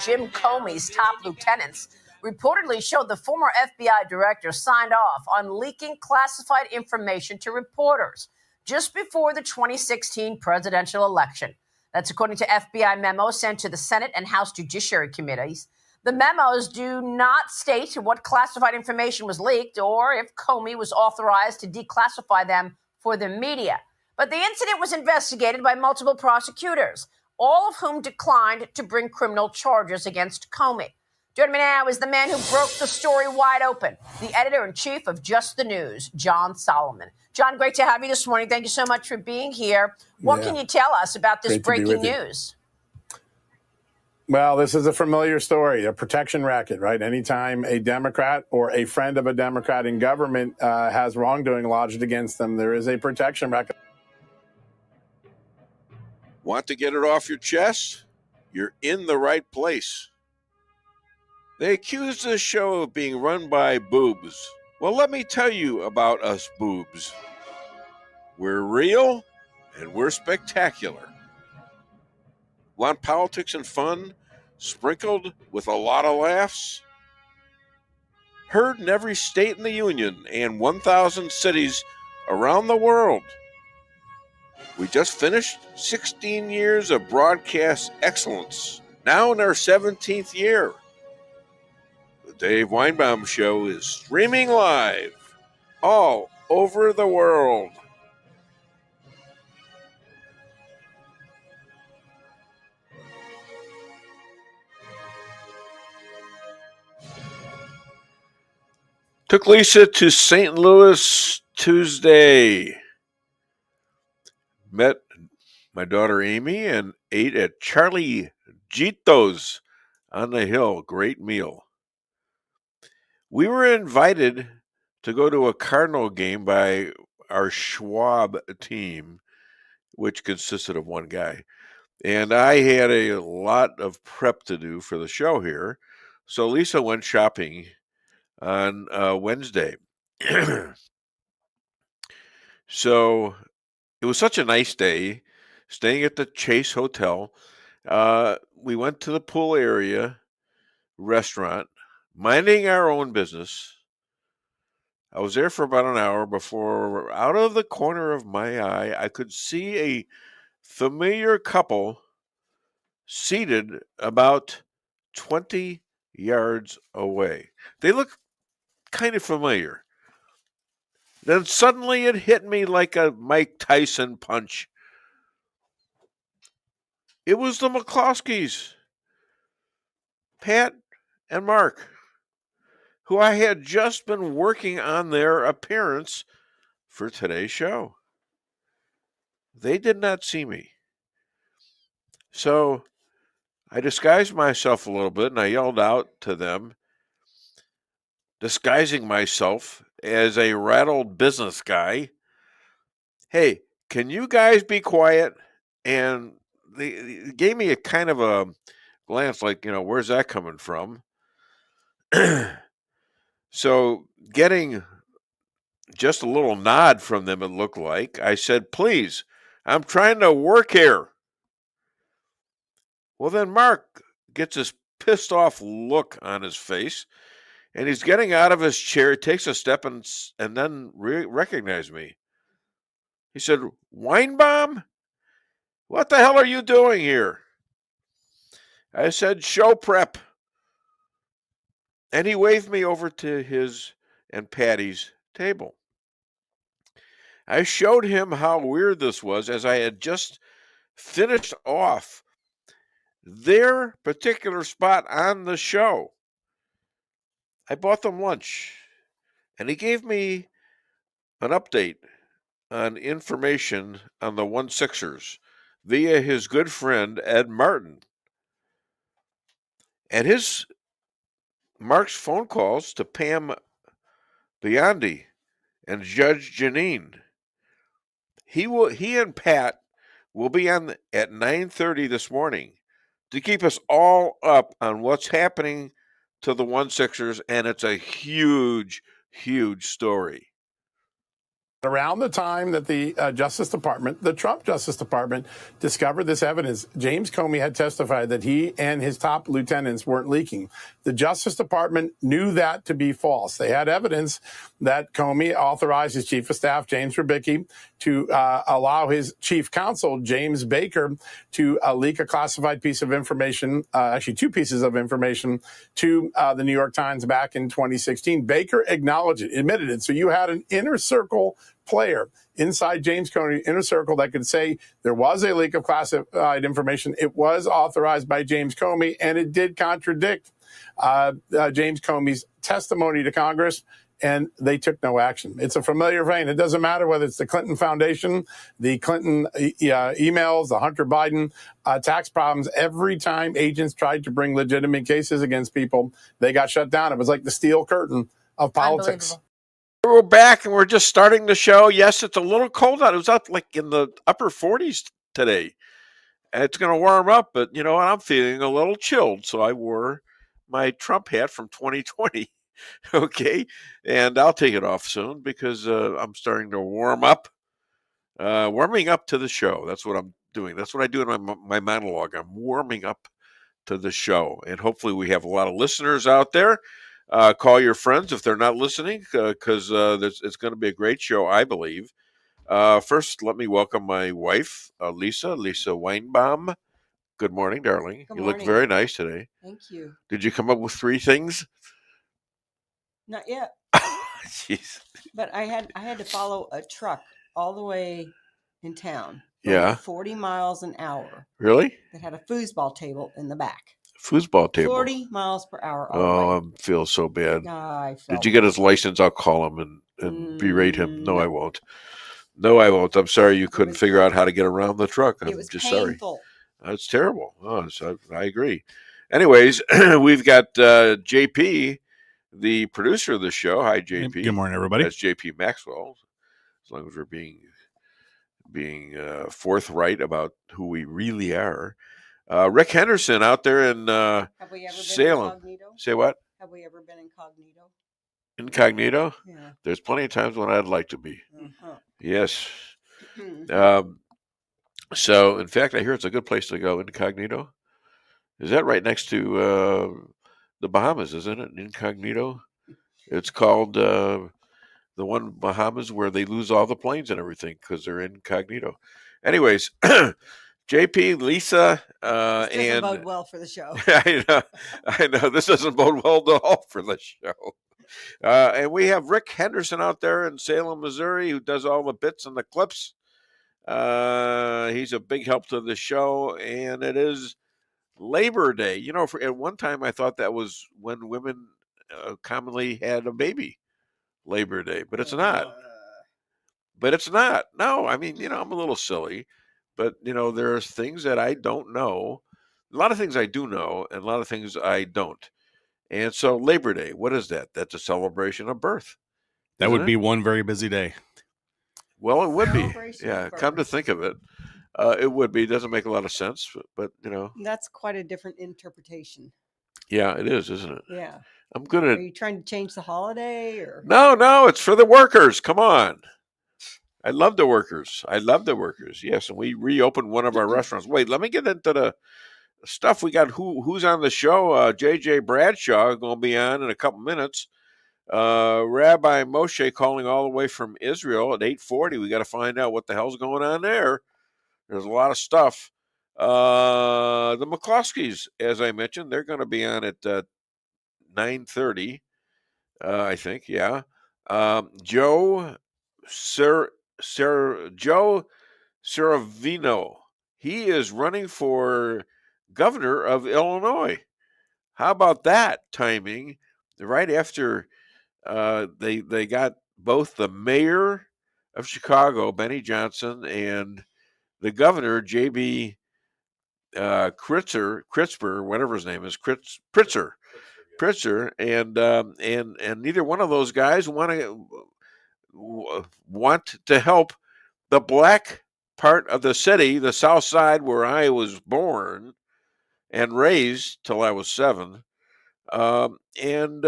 Jim Comey's top lieutenants reportedly showed the former FBI director signed off on leaking classified information to reporters just before the 2016 presidential election. That's according to FBI memos sent to the Senate and House Judiciary Committees. The memos do not state what classified information was leaked or if Comey was authorized to declassify them for the media. But the incident was investigated by multiple prosecutors, all of whom declined to bring criminal charges against Comey. Joining me now is the man who broke the story wide open, the editor-in-chief of Just the News, John Solomon. John, great to have you this morning. Thank you so much for being here. What can you tell us about this breaking news? Well, this is a familiar story, a protection racket, right? Anytime a Democrat or a friend of a Democrat in government has wrongdoing lodged against them, there is a protection racket. Want to get it off your chest? You're in the right place. They accuse this show of being run by boobs. Well, let me tell you about us boobs. We're real and we're spectacular. Want politics and fun sprinkled with a lot of laughs? Heard in every state in the Union and 1,000 cities around the world. We just finished 16 years of broadcast excellence, now in our 17th year. The Dave Weinbaum Show is streaming live all over the world. Took Lisa to St. Louis Tuesday. Met my daughter Amy and ate at Charlie Gito's on the Hill. Great meal. We were invited to go to a Cardinal game by our Schwab team, which consisted of one guy. And I had a lot of prep to do for the show here. So Lisa went shopping on Wednesday. So it was such a nice day, staying at the Chase Hotel. We went to the pool area restaurant, minding our own business. I was there for about an hour before, out of the corner of my eye, I could see a familiar couple seated about 20 yards away. They look kind of familiar. Then suddenly it hit me like a Mike Tyson punch. It was the McCloskeys, Pat and Mark, who I had just been working on their appearance for today's show. They did not see me. So I disguised myself a little bit and I yelled out to them, disguising myself as a rattled business guy, "Hey, can you guys be quiet?" And they gave me a kind of a glance like, where's that coming from? So getting just a little nod from them, it looked like, I said, "Please, I'm trying to work here." Well, then Mark gets this pissed off look on his face, and he's getting out of his chair, takes a step, and then recognized me. He said, "Weinbaum, what the hell are you doing here?" I said, "Show prep." And he waved me over to his and Patty's table. I showed him how weird this was, as I had just finished off their particular spot on the show. I bought them lunch, and he gave me an update on information on the 1-6ers via his good friend Ed Martin. And Mark's phone calls to Pam Biondi and Judge Janine. He and Pat will be on at 9:30 this morning to keep us all up on what's happening to the 1-6ers, and it's a huge, huge story. Around the time that the Justice Department, the Trump Justice Department, discovered this evidence, James Comey had testified that he and his top lieutenants weren't leaking. The Justice Department knew that to be false. They had evidence that Comey authorized his chief of staff, James Rabicki, to allow his chief counsel, James Baker, to leak a classified piece of information, actually two pieces of information, to the New York Times back in 2016. Baker acknowledged it, admitted it. So you had an inner circle player inside James Comey, inner circle, that could say there was a leak of classified information. It was authorized by James Comey, and it did contradict James Comey's testimony to Congress, and they took no action. It's a familiar vein. It doesn't matter whether it's the Clinton Foundation, the Clinton emails, the Hunter Biden tax problems. Every time agents tried to bring legitimate cases against people, they got shut down. It was like the steel curtain of politics. We're back and we're just starting the show. Yes, it's a little cold out. It was up like in the upper 40s today. And it's going to warm up, but you know what? I'm feeling a little chilled. So I wore my Trump hat from 2020. Okay. And I'll take it off soon because I'm starting to warm up. Warming up to the show. That's what I'm doing. That's what I do in my monologue. I'm warming up to the show. And hopefully we have a lot of listeners out there. Call your friends if they're not listening, because it's going to be a great show, I believe. First, let me welcome my wife, Lisa Weinbaum. Good morning, darling. Good you morning. Look very nice today. Thank you. Did you come up with 3 things? Not yet. Jeez. But I had to follow a truck all the way in town. Yeah. 40 miles an hour. Really? That had a foosball table in the back. Foosball table. 40 miles per hour. Oh, I feel so bad. Did you get his license? I'll call him and berate him. No, I won't. No, I won't. I'm sorry you couldn't figure out how to get around the truck. I'm just painful. Sorry. It's terrible. Oh, I agree. Anyways, we've got JP, the producer of the show. Hi, JP. Good morning, everybody. That's JP Maxwell. As long as we're being forthright about who we really are. Rick Henderson out there in Have we ever Salem. Been incognito? Say what? Have we ever been incognito? Incognito? Yeah. There's plenty of times when I'd like to be. Uh-huh. Yes. So, in fact, I hear it's a good place to go, incognito. Is that right next to the Bahamas, isn't it? Incognito? It's called the one Bahamas where they lose all the planes and everything because they're incognito. Anyways, JP, Lisa, This doesn't and bode well for the show. I know. This doesn't bode well at all for the show. And we have Rick Henderson out there in Salem, Missouri, who does all the bits and the clips. He's a big help to the show, and it is Labor Day. You know, at one time I thought that was when women commonly had a baby, Labor Day, but it's not. But it's not. No, I mean, you know, I'm a little silly, but, you know, there's things that I don't know. A lot of things I do know, and a lot of things I don't. And so Labor Day, what is that? That's a celebration of birth. That would be one very busy day. Well, it would be. Celebration Yeah, of come to birth. think of it. It would be. It doesn't make a lot of sense, but you know. That's quite a different interpretation. Yeah, it is, isn't it? Yeah. I'm good Are at. you trying to change the holiday or? No, it's for the workers. Come on. I love the workers. Yes, and we reopened one of our restaurants. Wait, let me get into the stuff we got. Who's on the show? JJ Bradshaw going to be on in a couple minutes. Rabbi Moshe calling all the way from Israel at 8:40. We got to find out what the hell's going on there. There's a lot of stuff. The McCloskeys, as I mentioned, they're going to be on at 9:30. I think, yeah. Joe Severino. He is running for governor of Illinois. How about that timing? Right after they got both the mayor of Chicago, Benny Johnson, and the governor, J.B. Kritzper, whatever his name is, Pritzker, and neither one of those guys want to help the black part of the city, the South Side, where I was born and raised till I was 7, and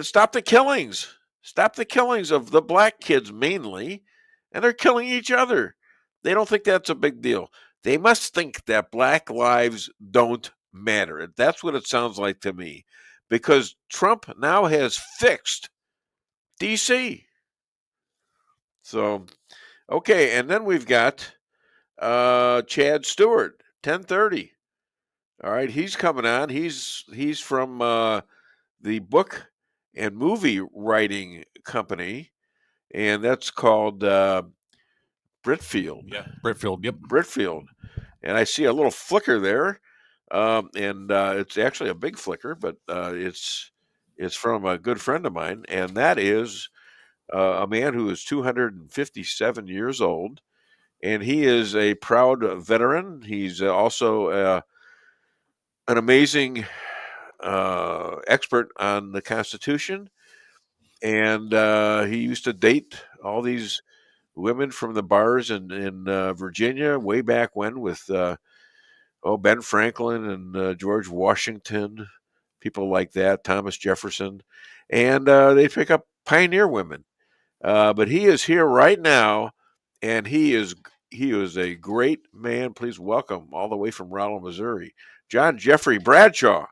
stop the killings. Stop the killings of the black kids mainly, and they're killing each other. They don't think that's a big deal. They must think that black lives don't matter. That's what it sounds like to me, because Trump now has fixed D.C. So, okay, and then we've got Chad Stewart, 10:30. All right, he's coming on. He's from the book and movie writing company, and that's called Britfield. Yeah, Britfield. Yep. Britfield. And I see a little flicker there, and it's actually a big flicker, but it's from a good friend of mine, and that is a man who is 257 years old, and he is a proud veteran. He's also an amazing expert on the Constitution, and he used to date all these women from the bars in Virginia way back when with Ben Franklin and George Washington, people like that, Thomas Jefferson, and they pick up pioneer women. But he is here right now, and he is a great man. Please welcome all the way from Rolla, Missouri, John Jeffrey Bradshaw.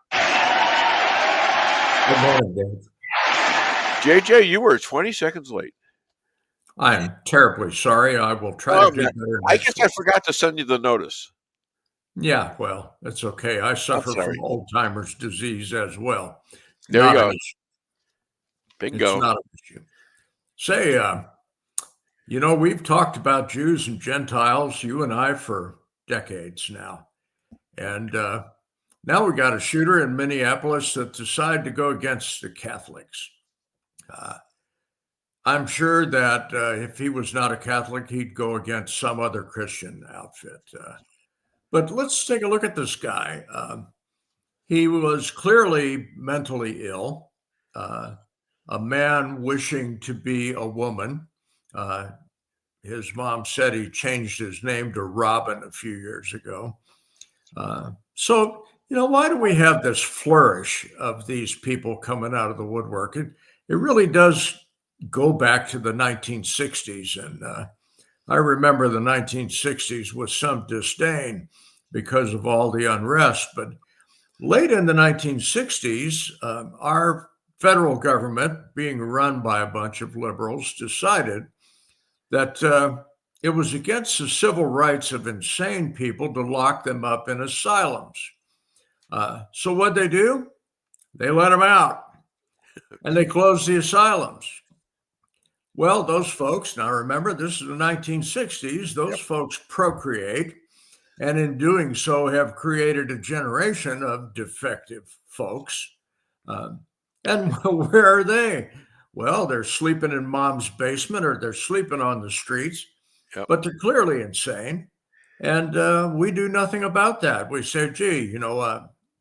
Good morning, Dave. JJ, you were 20 seconds late. I'm terribly sorry. I will try to do better. I guess I forgot to send you the notice. Yeah, well, it's okay. I suffer from Alzheimer's disease as well. There you go. Bingo. It's not an issue. Say, we've talked about Jews and Gentiles, you and I, for decades now. And now we got a shooter in Minneapolis that decided to go against the Catholics. I'm sure that if he was not a Catholic, he'd go against some other Christian outfit. But let's take a look at this guy. He was clearly mentally ill, a man wishing to be a woman. His mom said he changed his name to Robin a few years ago. So, why do we have this flourish of these people coming out of the woodwork? It really does go back to the 1960s. And I remember the 1960s with some disdain because of all the unrest. But late in the 1960s, our federal government, being run by a bunch of liberals, decided that it was against the civil rights of insane people to lock them up in asylums. So what'd they do? They let them out, and they closed the asylums. Well, those folks, now remember, this is the 1960s, those folks procreate, and in doing so have created a generation of defective folks. And where are they? Well, they're sleeping in mom's basement, or they're sleeping on the streets, but they're clearly insane. And we do nothing about that. We say, gee,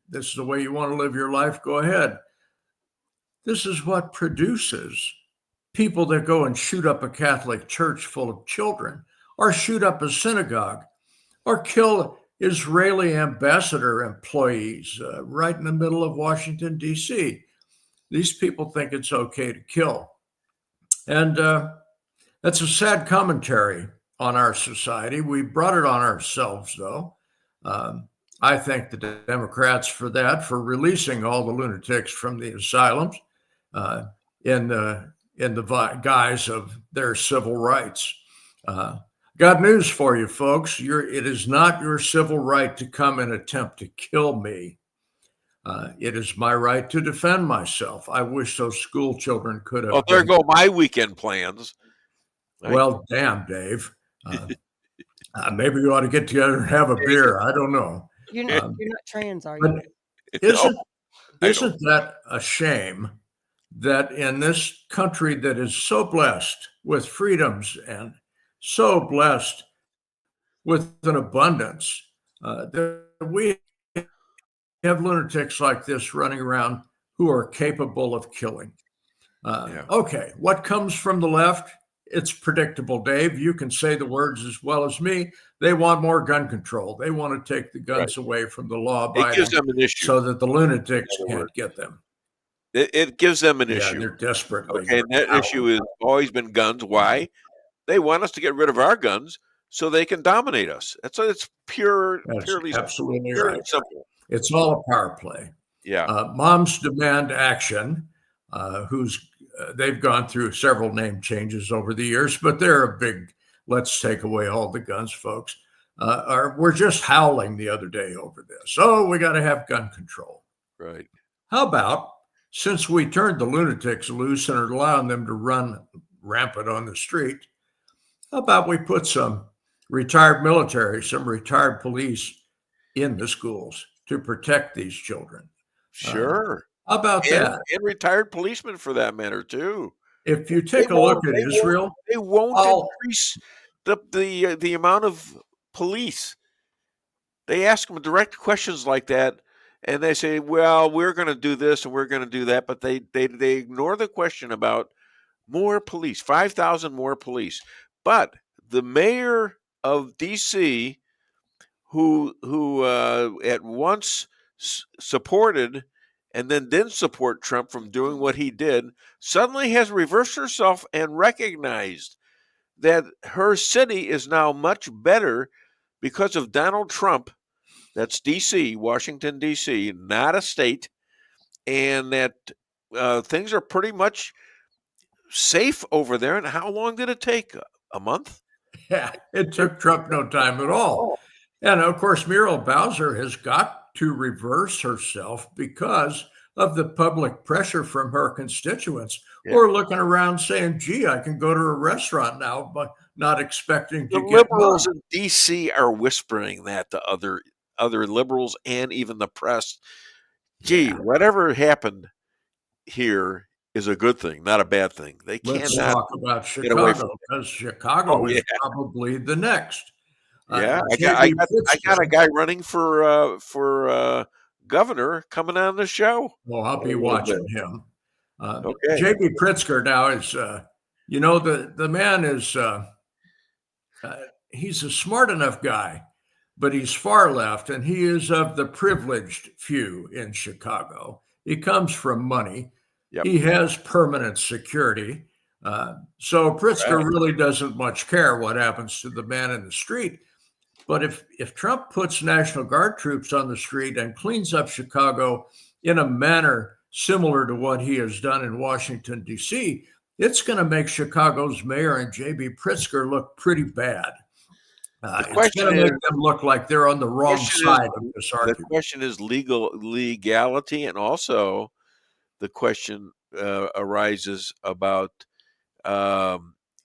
this is the way you want to live your life, go ahead. This is what produces people that go and shoot up a Catholic church full of children, or shoot up a synagogue, or kill Israeli ambassador employees right in the middle of Washington, D.C. These people think it's okay to kill. And that's a sad commentary on our society. We brought it on ourselves, though. I thank the Democrats for that, for releasing all the lunatics from the asylums in the guise of their civil rights. Got news for you, folks. It is not your civil right to come and attempt to kill me. It is my right to defend myself. I wish those school children could have. Oh, there go my weekend plans. Well, damn, Dave. Maybe you ought to get together and have a beer. I don't know. You're not trans, are you? Isn't that a shame that in this country that is so blessed with freedoms and so blessed with an abundance, that we have lunatics like this running around who are capable of killing? Okay, what comes from the left? It's predictable, Dave. You can say the words as well as me. They want more gun control. They want to take the guns away from the law abiding, it gives them an issue, so that the lunatics can't get them. It gives them an Yeah, issue. they're desperately. Okay, and that issue has always been guns. Why? They want us to get rid of our guns so they can dominate us. It's That's purely absolutely purely right. simple. It's all a power play. Yeah. Moms Demand Action, they've gone through several name changes over the years, but they're a big, let's take away all the guns, folks. We're just howling the other day over this. Oh, we got to have gun control. Right. How about, since we turned the lunatics loose and are allowing them to run rampant on the street, how about we put some retired military, some retired police in the schools to protect these children? Sure. How about that? And retired policemen, for that matter, too. If you take a look at Israel, they won't increase the amount of police. They ask them direct questions like that, and they say, "Well, we're going to do this and we're going to do that," but they ignore the question about more police, 5,000 more police. But the mayor of D.C., who at once supported and then didn't support Trump from doing what he did, suddenly has reversed herself and recognized that her city is now much better because of Donald Trump. That's D.C., Washington, D.C., not a state, and that things are pretty much safe over there. And how long did it take? A month? Yeah, it took Trump no time at all. And of course, Muriel Bowser has got to reverse herself because of the public pressure from her constituents who are looking around saying, gee, I can go to a restaurant now, but not expecting to get liberals in D.C. are whispering that to other liberals and even the press. Gee, whatever happened here is a good thing, not a bad thing. They Let's cannot talk about Chicago, because Chicago is probably the next. I got a guy running for governor coming on the show. Well, I'll be watching him. J.B. Pritzker now is, the man is, he's a smart enough guy, but he's far left, and he is of the privileged few in Chicago. He comes from money. Yep. He has permanent security. So Pritzker really doesn't much care what happens to the man in the street. But if Trump puts National Guard troops on the street and cleans up Chicago in a manner similar to what he has done in Washington, D.C., it's going to make Chicago's mayor and J.B. Pritzker look pretty bad. It's going to make them look like they're on the wrong side of this argument. The question is legality, and also the question arises about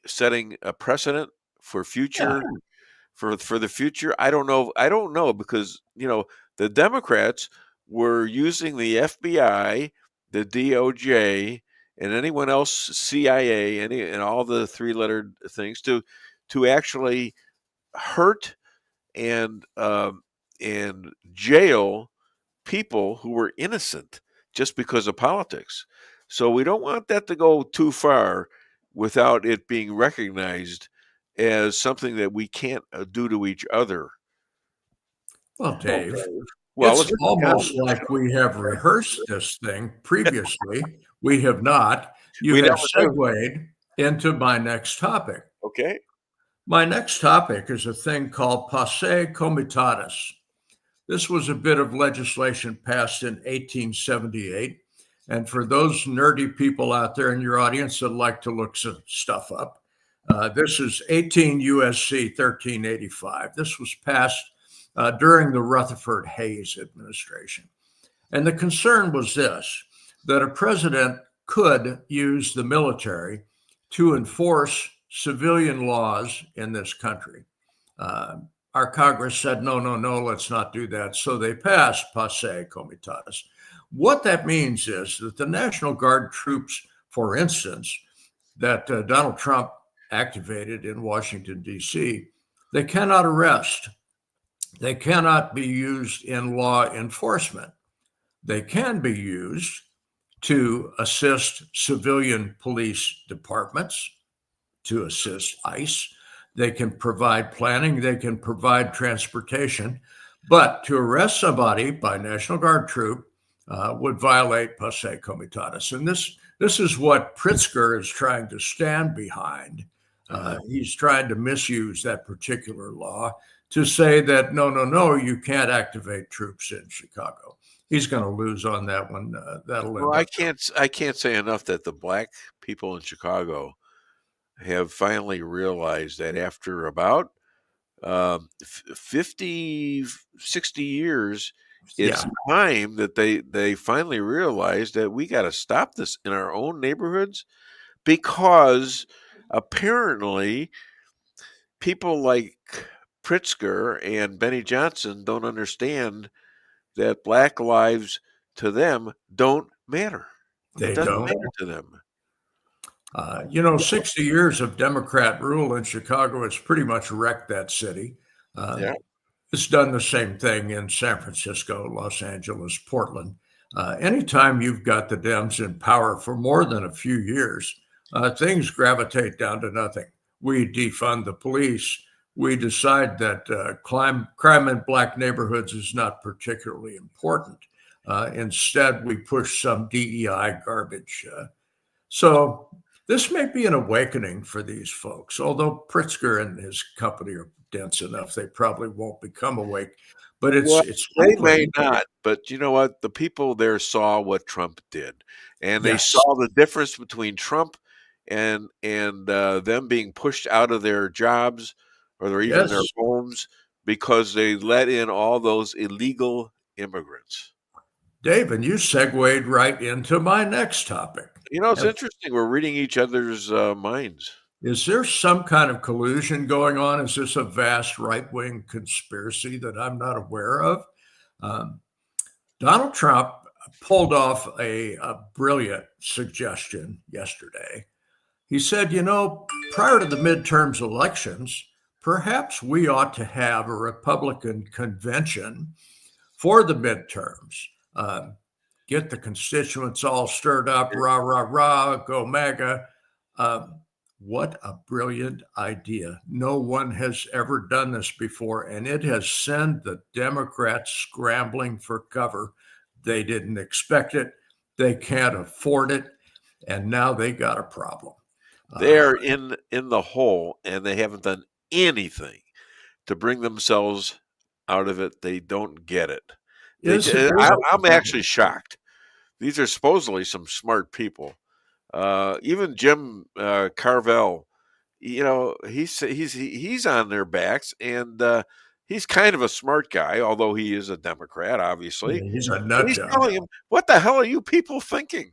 setting a precedent for future for the future. I don't know because the Democrats were using the FBI, the DOJ, and anyone else, CIA, and all the three-lettered things to actually hurt and jail people who were innocent just because of politics. So we don't want that to go too far without it being recognized as something that we can't do to each other. Well, Dave, it's almost like we have rehearsed this thing previously. We have not. You have segued into my next topic. Okay. My next topic is a thing called Posse Comitatus. This was a bit of legislation passed in 1878. And for those nerdy people out there in your audience that like to look some stuff up, this is 18 U.S.C. 1385. This was passed during the Rutherford Hayes administration. And the concern was this, that a president could use the military to enforce civilian laws in this country. Our Congress said, no, let's not do that. So they passed Posse Comitatus. What that means is that the National Guard troops, for instance, that Donald Trump activated in Washington, D.C., they cannot arrest. They cannot be used in law enforcement. They can be used to assist civilian police departments, to assist ICE. They can provide planning. They can provide transportation. But to arrest somebody by National Guard troop would violate Posse Comitatus. And this is what Pritzker is trying to stand behind. He's trying to misuse that particular law to say that, no, you can't activate troops in Chicago. He's going to lose on that one. Well, I can't say enough that the black people in Chicago have finally realized that after about 50, 60 years, it's time that they finally realize that we got to stop this in our own neighborhoods, because apparently people like Pritzker and Benny Johnson don't understand that black lives to them don't matter. They It doesn't don't matter to them. 60 years of Democrat rule in Chicago has pretty much wrecked that city. It's done the same thing in San Francisco, Los Angeles, Portland. Anytime you've got the Dems in power for more than a few years, things gravitate down to nothing. We defund the police. We decide that crime in black neighborhoods is not particularly important. Instead, we push some DEI garbage. So this may be an awakening for these folks, although Pritzker and his company are dense enough, they probably won't become awake. But they may not. But you know what? The people there saw what Trump did, and they saw the difference between Trump and them being pushed out of their jobs or even their homes because they let in all those illegal immigrants. Dave, and you segued right into my next topic. It's interesting. We're reading each other's minds. Is there some kind of collusion going on? Is this a vast right-wing conspiracy that I'm not aware of? Donald Trump pulled off a brilliant suggestion yesterday. He said, prior to the midterms elections, perhaps we ought to have a Republican convention for the midterms. Get the constituents all stirred up, rah, rah, rah, go MAGA. What a brilliant idea. No one has ever done this before, and it has sent the Democrats scrambling for cover. They didn't expect it. They can't afford it, and now they got a problem. They're in the hole, and they haven't done anything to bring themselves out of it. They don't get it. I'm actually shocked. These are supposedly some smart people. Even Jim Carvell, he's on their backs, and he's kind of a smart guy, although he is a Democrat, obviously. Yeah, he's a nut he's job. telling him, "What the hell are you people thinking?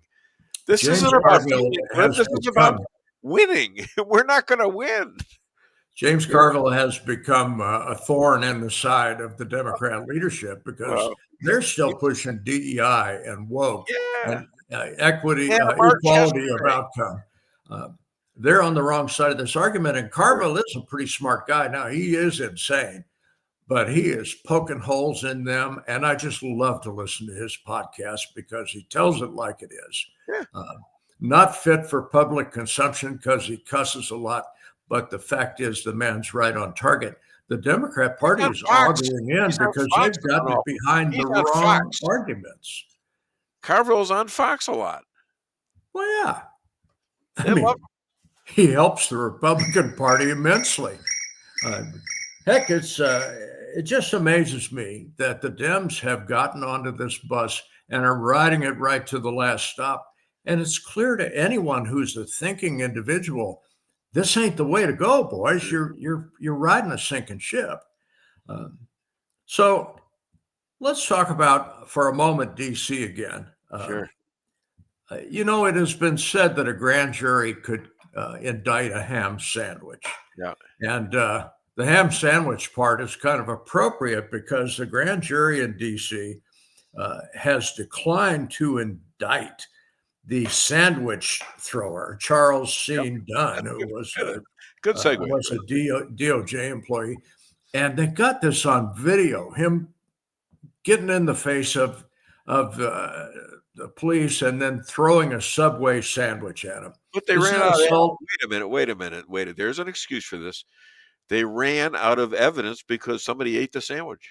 This isn't about this is about winning. We're not going to win." James Carville has become a thorn in the side of the Democrat leadership because they're still pushing DEI and woke and equity, equality of outcome. They're on the wrong side of this argument. And Carville is a pretty smart guy. Now, he is insane, but he is poking holes in them. And I just love to listen to his podcast because he tells it like it is. Not fit for public consumption because he cusses a lot. But the fact is, the man's right on target. The Democrat Party is arguing in because they've gotten behind the wrong arguments. Carville's on Fox a lot. Well, yeah. I mean, he helps the Republican Party immensely. Heck, it just amazes me that the Dems have gotten onto this bus and are riding it right to the last stop. And it's clear to anyone who's a thinking individual, this ain't the way to go, boys. You're riding a sinking ship. So let's talk about, for a moment, D.C. again. Sure. It has been said that a grand jury could indict a ham sandwich. Yeah. And the ham sandwich part is kind of appropriate because the grand jury in D.C. has declined to indict the sandwich thrower, Charles C. Dunn, who was good segue. Was a DOJ employee. And they got this on video, him getting in the face of the police and then throwing a Subway sandwich at him. But they ran out of Wait a minute. There's an excuse for this. They ran out of evidence because somebody ate the sandwich.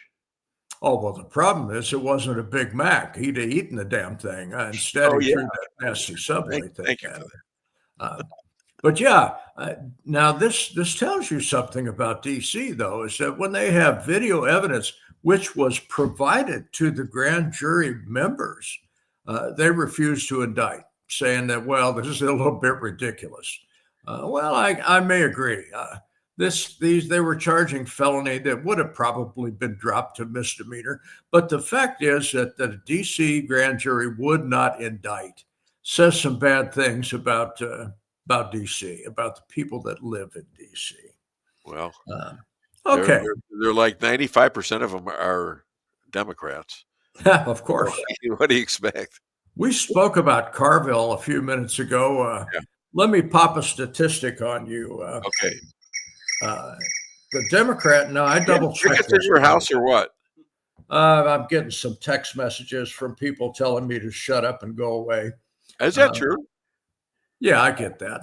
Oh, well, the problem is it wasn't a Big Mac. He'd have eaten the damn thing. Instead, he threw that nasty Subway thing at him. But yeah, now this tells you something about D.C., though, is that when they have video evidence, which was provided to the grand jury members, they refuse to indict, saying that, well, this is a little bit ridiculous. Well, I may agree. They were charging felony that would have probably been dropped to misdemeanor. But the fact is that the D.C. grand jury would not indict. Says some bad things about D.C., about the people that live in D.C. Well, okay. They're like 95% of them are Democrats. Of course. What do you expect? We spoke about Carville a few minutes ago. Let me pop a statistic on you. Okay. The Democrat, no, I double-checked. In your house or what? I'm getting some text messages from people telling me to shut up and go away. Is that true? Yeah, I get that.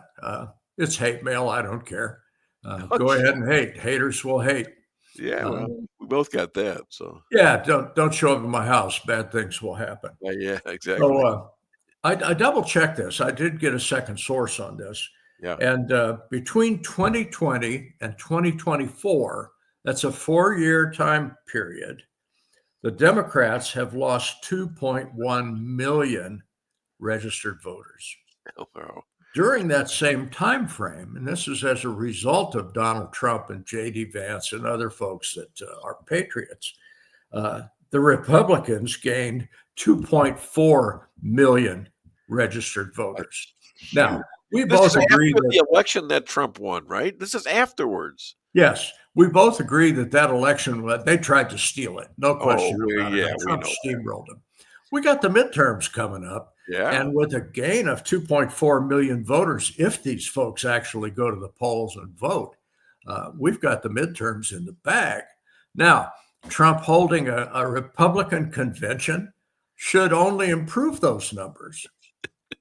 It's hate mail. I don't care. Go ahead and hate. Haters will hate. Yeah, well, we both got that. So yeah, don't show up in my house. Bad things will happen. Yeah, exactly. So I double-checked this. I did get a second source on this. Yeah. And between 2020 and 2024, that's a 4-year time period, the Democrats have lost 2.1 million registered voters. Oh, wow. During that same time frame, and this is as a result of Donald Trump and J.D. Vance and other folks that are patriots, the Republicans gained 2.4 million registered voters. Now, we both agree that the election that Trump won, right? This is afterwards. Yes, we both agree that election, they tried to steal it. No question about it. Trump steamrolled them. We got the midterms coming up. Yeah. And with a gain of 2.4 million voters, if these folks actually go to the polls and vote, we've got the midterms in the bag. Now, Trump holding a Republican convention should only improve those numbers.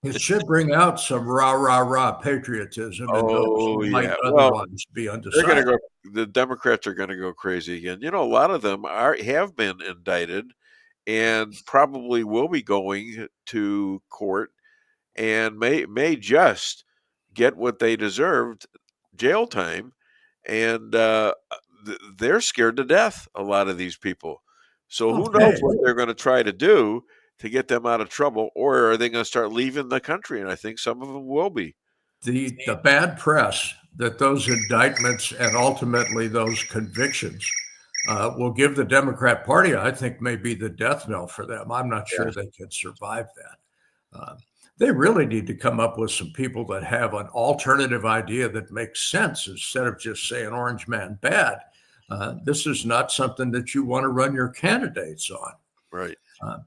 It should bring out some rah patriotism in those who might otherwise be undecided. The Democrats are going to go crazy again. You know, a lot of them have been indicted and probably will be going to court and may just get what they deserved, jail time. And they're scared to death, a lot of these people. So who knows what they're going to try to do to get them out of trouble, or are they going to start leaving the country? And I think some of them will be. The bad press that those indictments and ultimately those convictions will give the Democrat Party, I think, may be the death knell for them. I'm not sure they can survive that. They really need to come up with some people that have an alternative idea that makes sense instead of just saying orange man bad. This is not something that you want to run your candidates on. Right.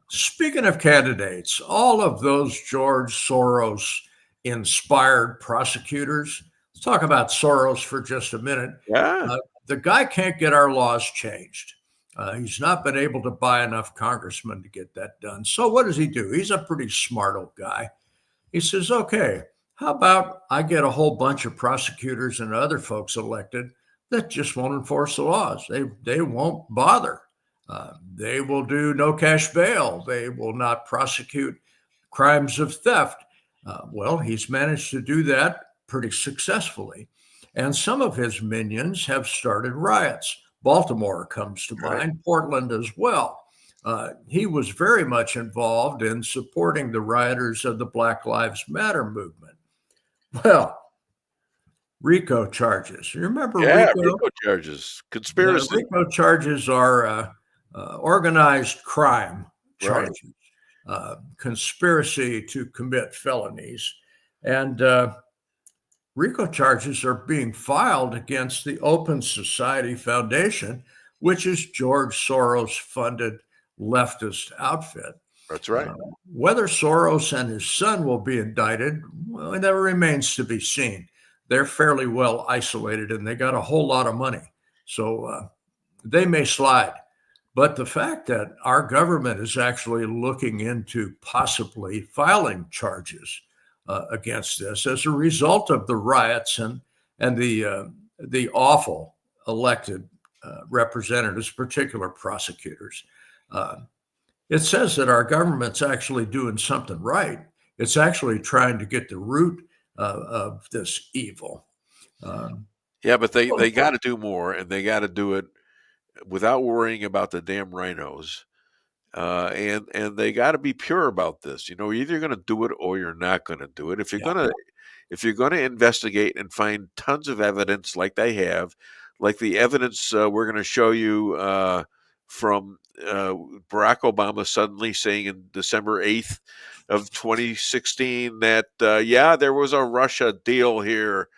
Speaking of candidates, all of those George Soros inspired prosecutors. Let's talk about Soros for just a minute. Yeah. The guy can't get our laws changed. He's not been able to buy enough congressmen to get that done. So what does he do? He's a pretty smart old guy. He says, okay, how about I get a whole bunch of prosecutors and other folks elected that just won't enforce the laws. They won't bother. They will do no cash bail. They will not prosecute crimes of theft. Well, he's managed to do that pretty successfully. And some of his minions have started riots. Baltimore comes to mind, Portland as well. He was very much involved in supporting the rioters of the Black Lives Matter movement. Well, RICO charges. You remember RICO? RICO charges. Conspiracy. RICO charges are organized crime charges, conspiracy to commit felonies. And RICO charges are being filed against the Open Society Foundation, which is George Soros-funded leftist outfit. That's right. Whether Soros and his son will be indicted, well, that remains to be seen. They're fairly well isolated and they got a whole lot of money. So they may slide. But the fact that our government is actually looking into possibly filing charges against this as a result of the riots and the awful elected representatives, particular prosecutors. It says that our government's actually doing something right. It's actually trying to get the root of this evil. Yeah, but they got to do more, and they got to do it without worrying about the damn rhinos. And they got to be pure about this. You're either going to do it or you're not going to do it. If you're going to investigate and find tons of evidence like they have, like the evidence we're going to show you from Barack Obama suddenly saying in December 8th of 2016 that, there was a Russia deal here.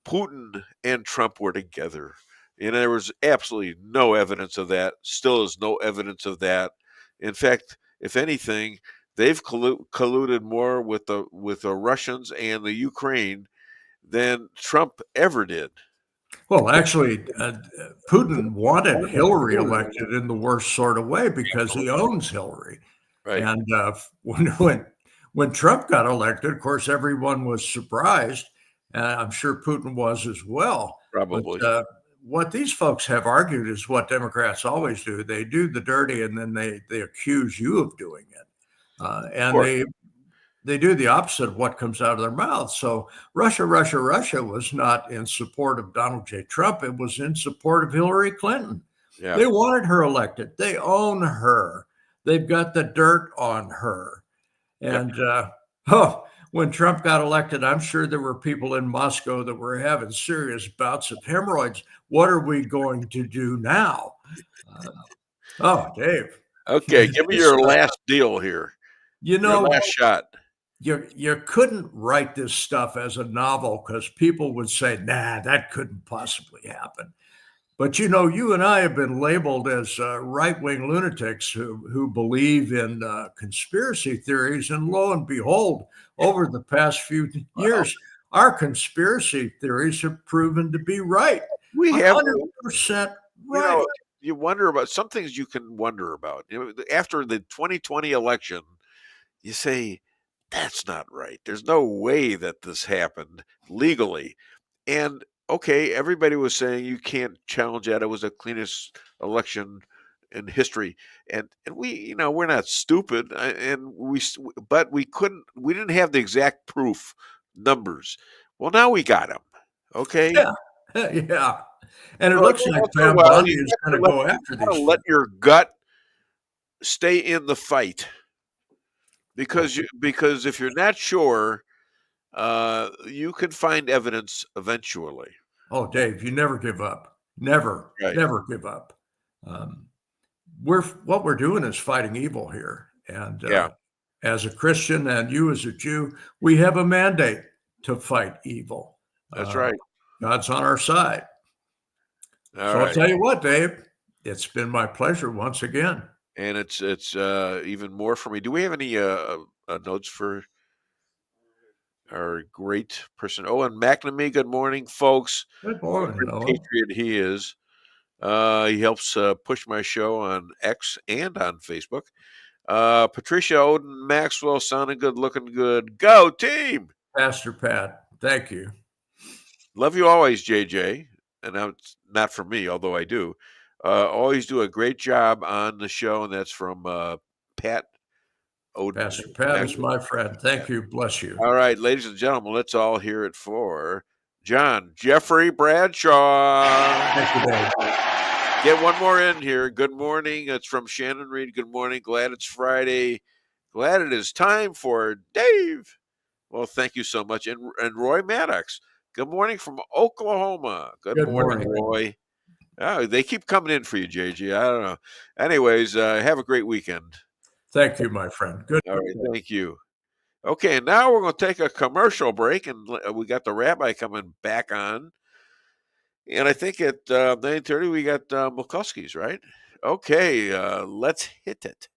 Putin and Trump were together. And there was absolutely no evidence of that. Still is no evidence of that. In fact, if anything, they've colluded more with the Russians and the Ukraine than Trump ever did. Well, actually, Putin wanted Hillary elected in the worst sort of way because he owns Hillary. Right. And when Trump got elected, of course, everyone was surprised. I'm sure Putin was as well. Probably. But, what these folks have argued is what Democrats always do. They do the dirty and then they accuse you of doing it. And they do the opposite of what comes out of their mouths. So Russia was not in support of Donald J. Trump. It was in support of Hillary Clinton. Yeah. They wanted her elected. They own her. They've got the dirt on her. And when Trump got elected, I'm sure there were people in Moscow that were having serious bouts of hemorrhoids. What are we going to do now? Dave. Okay, give me your last deal here. Your last shot. You couldn't write this stuff as a novel because people would say, nah, that couldn't possibly happen. But, you and I have been labeled as right-wing lunatics who believe in conspiracy theories. And lo and behold, over the past few years, our conspiracy theories have proven to be right. We have 100% right. You wonder about some things you can wonder about. After the 2020 election, you say, that's not right. There's no way that this happened legally. And okay, everybody was saying you can't challenge that. It was the cleanest election in history, and we, we're not stupid, but we didn't have the exact proof numbers. Well, now we got them. Okay. Yeah. And it looks like Pam Bondi is going to go after these. Let your gut stay in the fight, because if you're not sure, you can find evidence eventually. Oh, Dave, you never give up. Never give up. What we're doing is fighting evil here. And as a Christian and you as a Jew, we have a mandate to fight evil. That's right. God's on our side. I'll tell you what, Dave, it's been my pleasure once again. And it's even more for me. Do we have any notes for our great person, Owen McNamee? Good morning, folks. Good morning, Owen. Patriot he is. He helps push my show on X and on Facebook. Patricia Odin Maxwell, sounding good, looking good. Go team! Pastor Pat, thank you. Love you always, JJ. And that's not for me, although I do. Always do a great job on the show, and that's from Pat Odin. Pastor Pat is my friend. Thank you. Bless you. All right, ladies and gentlemen, let's all hear it for John Jeffrey Bradshaw. Thank you, Dave. Get one more in here. Good morning. It's from Shannon Reed. Good morning. Glad it's Friday. Glad it is time for Dave. Well, thank you so much. And Roy Maddox. Good morning from Oklahoma. Good morning, Roy. Oh, they keep coming in for you, JG. I don't know. Anyways, have a great weekend. Thank you, my friend. Good. All right, thank you. Okay, now we're going to take a commercial break, and we got the Rabbi coming back on. And I think at 9:30 we got McCloskey's, right? Okay, let's hit it.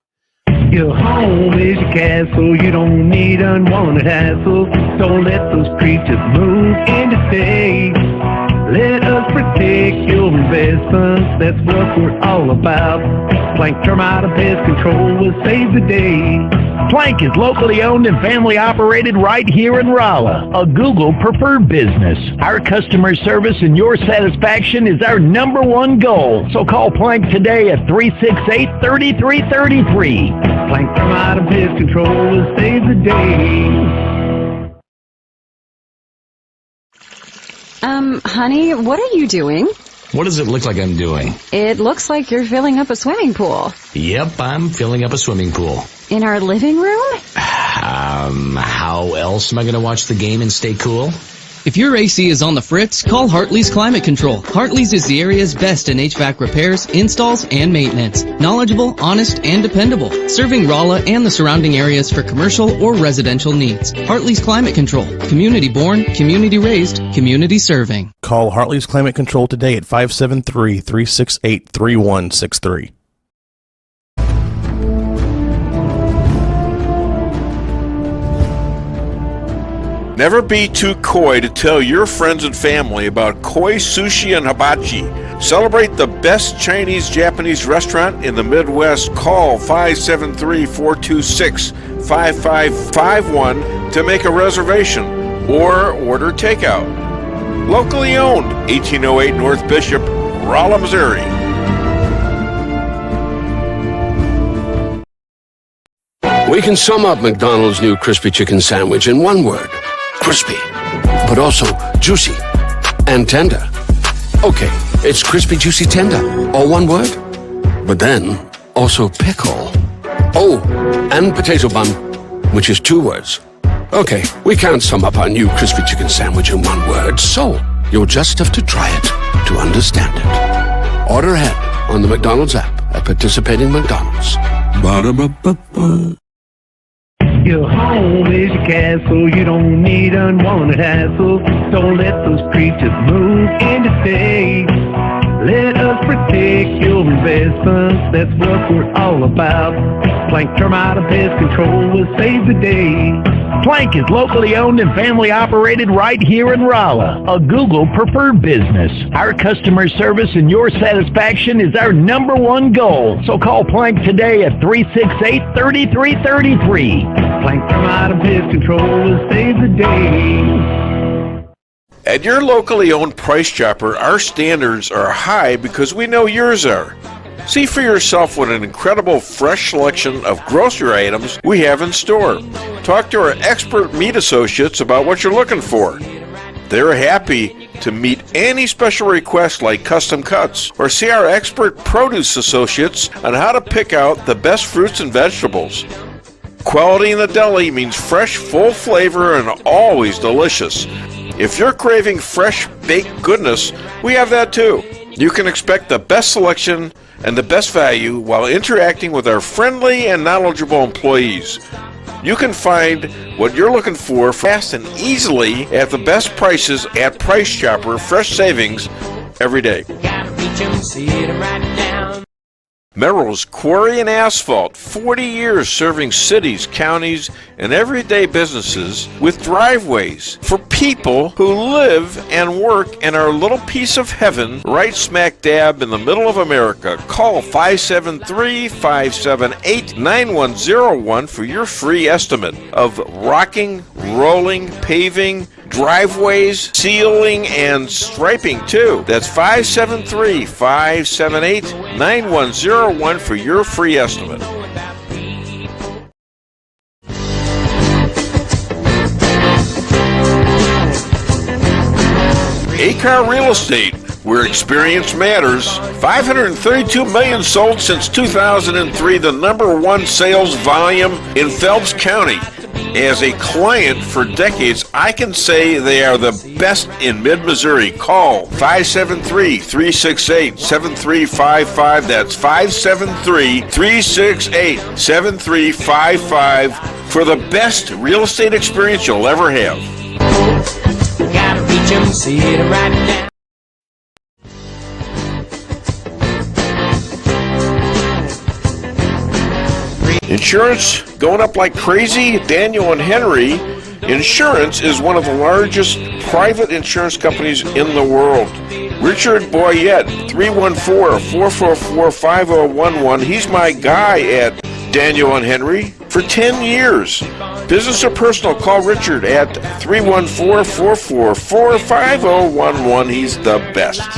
Your home is your castle. You don't need unwanted hassle. Don't let those creatures move in to stay. Let us protect your investments. That's what we're all about. Plank Termite and Pest Control will save the day. Plank is locally owned and family operated right here in Rolla, a Google preferred business. Our customer service and your satisfaction is our number one goal. So call Plank today at 368-3333. Plank Termite and Pest Control will save the day. Honey, what are you doing? What does it look like I'm doing? It looks like you're filling up a swimming pool. Yep, I'm filling up a swimming pool. In our living room? How else am I going to watch the game and stay cool? If your AC is on the fritz, call Hartley's Climate Control. Hartley's is the area's best in HVAC repairs, installs, and maintenance. Knowledgeable, honest, and dependable. Serving Rolla and the surrounding areas for commercial or residential needs. Hartley's Climate Control. Community born, community raised, community serving. Call Hartley's Climate Control today at 573-368-3163. Never be too coy to tell your friends and family about koi sushi and hibachi. Celebrate the best Chinese-Japanese restaurant in the Midwest. Call 573-426-5551 to make a reservation or order takeout. Locally owned, 1808 North Bishop, Rolla, Missouri. We can sum up McDonald's new crispy chicken sandwich in one word. Crispy, but also juicy and tender. Okay, it's crispy, juicy, tender, all one word. But then, also pickle. Oh, and potato bun, which is two words. Okay, we can't sum up our new crispy chicken sandwich in one word, so you'll just have to try it to understand it. Order ahead on the McDonald's app at participating McDonald's. Ba-da-ba-ba-ba. Your home is your castle, you don't need unwanted hassle. Don't let those creatures move in to stay. Let us protect your investments, that's what we're all about. Plank Termite and Pest Control will save the day. Plank is locally owned and family operated right here in Rolla, a Google preferred business. Our customer service and your satisfaction is our number one goal. So call Plank today at 368-3333. Plank Termite and Pest Control will save the day. At your locally owned Price Chopper, our standards are high because we know yours are. See for yourself what an incredible fresh selection of grocery items we have in store. Talk to our expert meat associates about what you're looking for. They're happy to meet any special requests like custom cuts, or see our expert produce associates on how to pick out the best fruits and vegetables. Quality in the deli means fresh, full flavor, and always delicious. If you're craving fresh baked goodness, we have that too. You can expect the best selection and the best value while interacting with our friendly and knowledgeable employees. You can find what you're looking for fast and easily at the best prices at Price Chopper. Fresh savings every day. Merrill's Quarry and Asphalt, 40 years serving cities, counties, and everyday businesses with driveways for people who live and work in our little piece of heaven right smack dab in the middle of America. Call 573-578-9101 for your free estimate of rocking, rolling, paving, driveways, sealing, and striping too. That's 573-578-9101 for your free estimate. A-Car Real Estate, where experience matters. 532 million sold since 2003, the number one sales volume in Phelps County. As a client for decades, I can say they are the best in mid-Missouri. Call 573-368-7355. That's 573-368-7355 for the best real estate experience you'll ever have. Gotta reach 'em, see it right now. Insurance going up like crazy? Daniel and Henry Insurance is one of the largest private insurance companies in the world. Richard Boyette, 314-444-5011. He's my guy at Daniel and Henry for 10 years. Business or personal, call Richard at 314-444-5011. He's the best.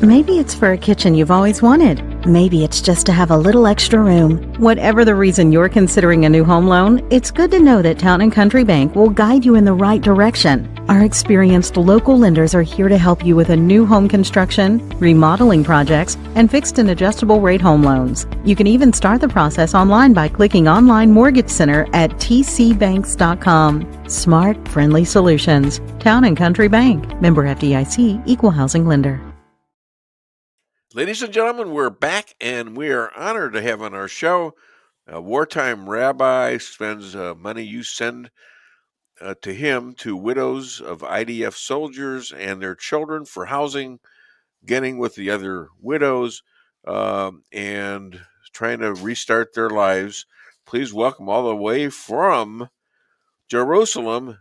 Maybe it's for a kitchen you've always wanted. Maybe it's just to have a little extra room. Whatever the reason you're considering a new home loan, it's good to know that Town & Country Bank will guide you in the right direction. Our experienced local lenders are here to help you with a new home construction, remodeling projects, and fixed and adjustable rate home loans. You can even start the process online by clicking Online Mortgage Center at tcbanks.com. Smart, friendly solutions. Town & Country Bank. Member FDIC, Equal Housing Lender. Ladies and gentlemen, we're back, and we are honored to have on our show a wartime rabbi. Spends money you send to him to widows of IDF soldiers and their children for housing, getting with the other widows, and trying to restart their lives. Please welcome all the way from Jerusalem,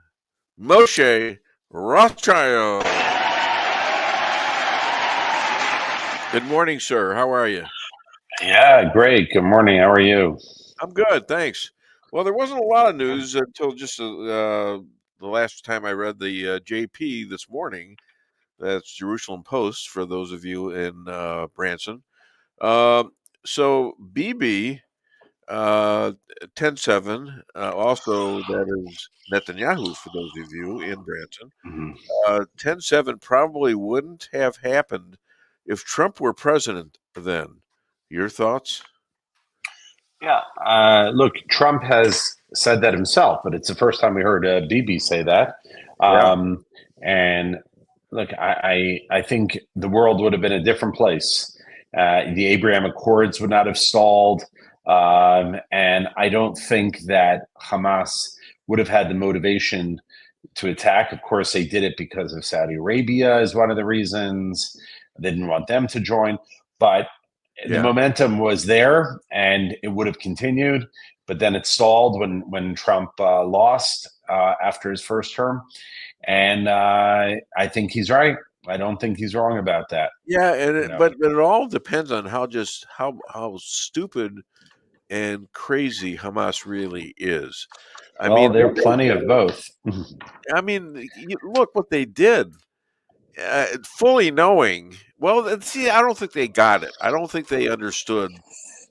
Moshe Rothschild. Good morning, sir. How are you? Yeah, great. Good morning. How are you? I'm good, thanks. Well, there wasn't a lot of news until just the last time I read the JP this morning. That's Jerusalem Post for those of you in Branson. So BB 10-7, also that is Netanyahu for those of you in Branson. 10-7 probably wouldn't have happened if Trump were president then. Your thoughts? Yeah. Look, Trump has said that himself, but it's the first time we heard Bibi say that. And look, I think the world would have been a different place. The Abraham Accords would not have stalled. And I don't think that Hamas would have had the motivation to attack. Of course, they did it because of Saudi Arabia is one of the reasons. They didn't want them to join. But the momentum was there, and it would have continued. But then it stalled when Trump lost after his first term. And I think he's right. I don't think he's wrong about that. Yeah, and but it all depends on how stupid and crazy Hamas really is. I mean, there are plenty of both. I mean, look what they did. Fully knowing, see, I don't think they got it. I don't think they understood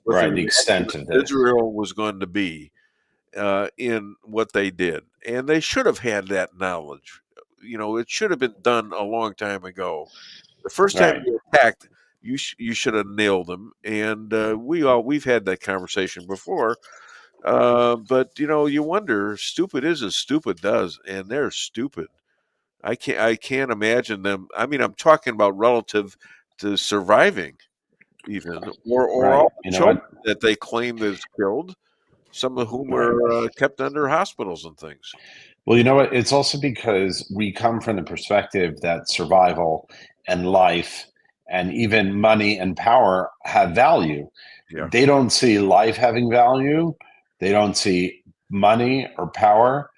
what the extent of this. Israel was going to be in what they did, and they should have had that knowledge. It should have been done a long time ago. The first time you attacked, you should have nailed them, and we've had that conversation before. But you wonder, stupid is as stupid does, and they're stupid. I can't imagine them. I mean, I'm talking about relative to surviving, even or all the children that they claim is killed, some of whom were kept under hospitals and things. Well, you know what? It's also because we come from the perspective that survival and life and even money and power have value. Yeah. They don't see life having value. They don't see money or power.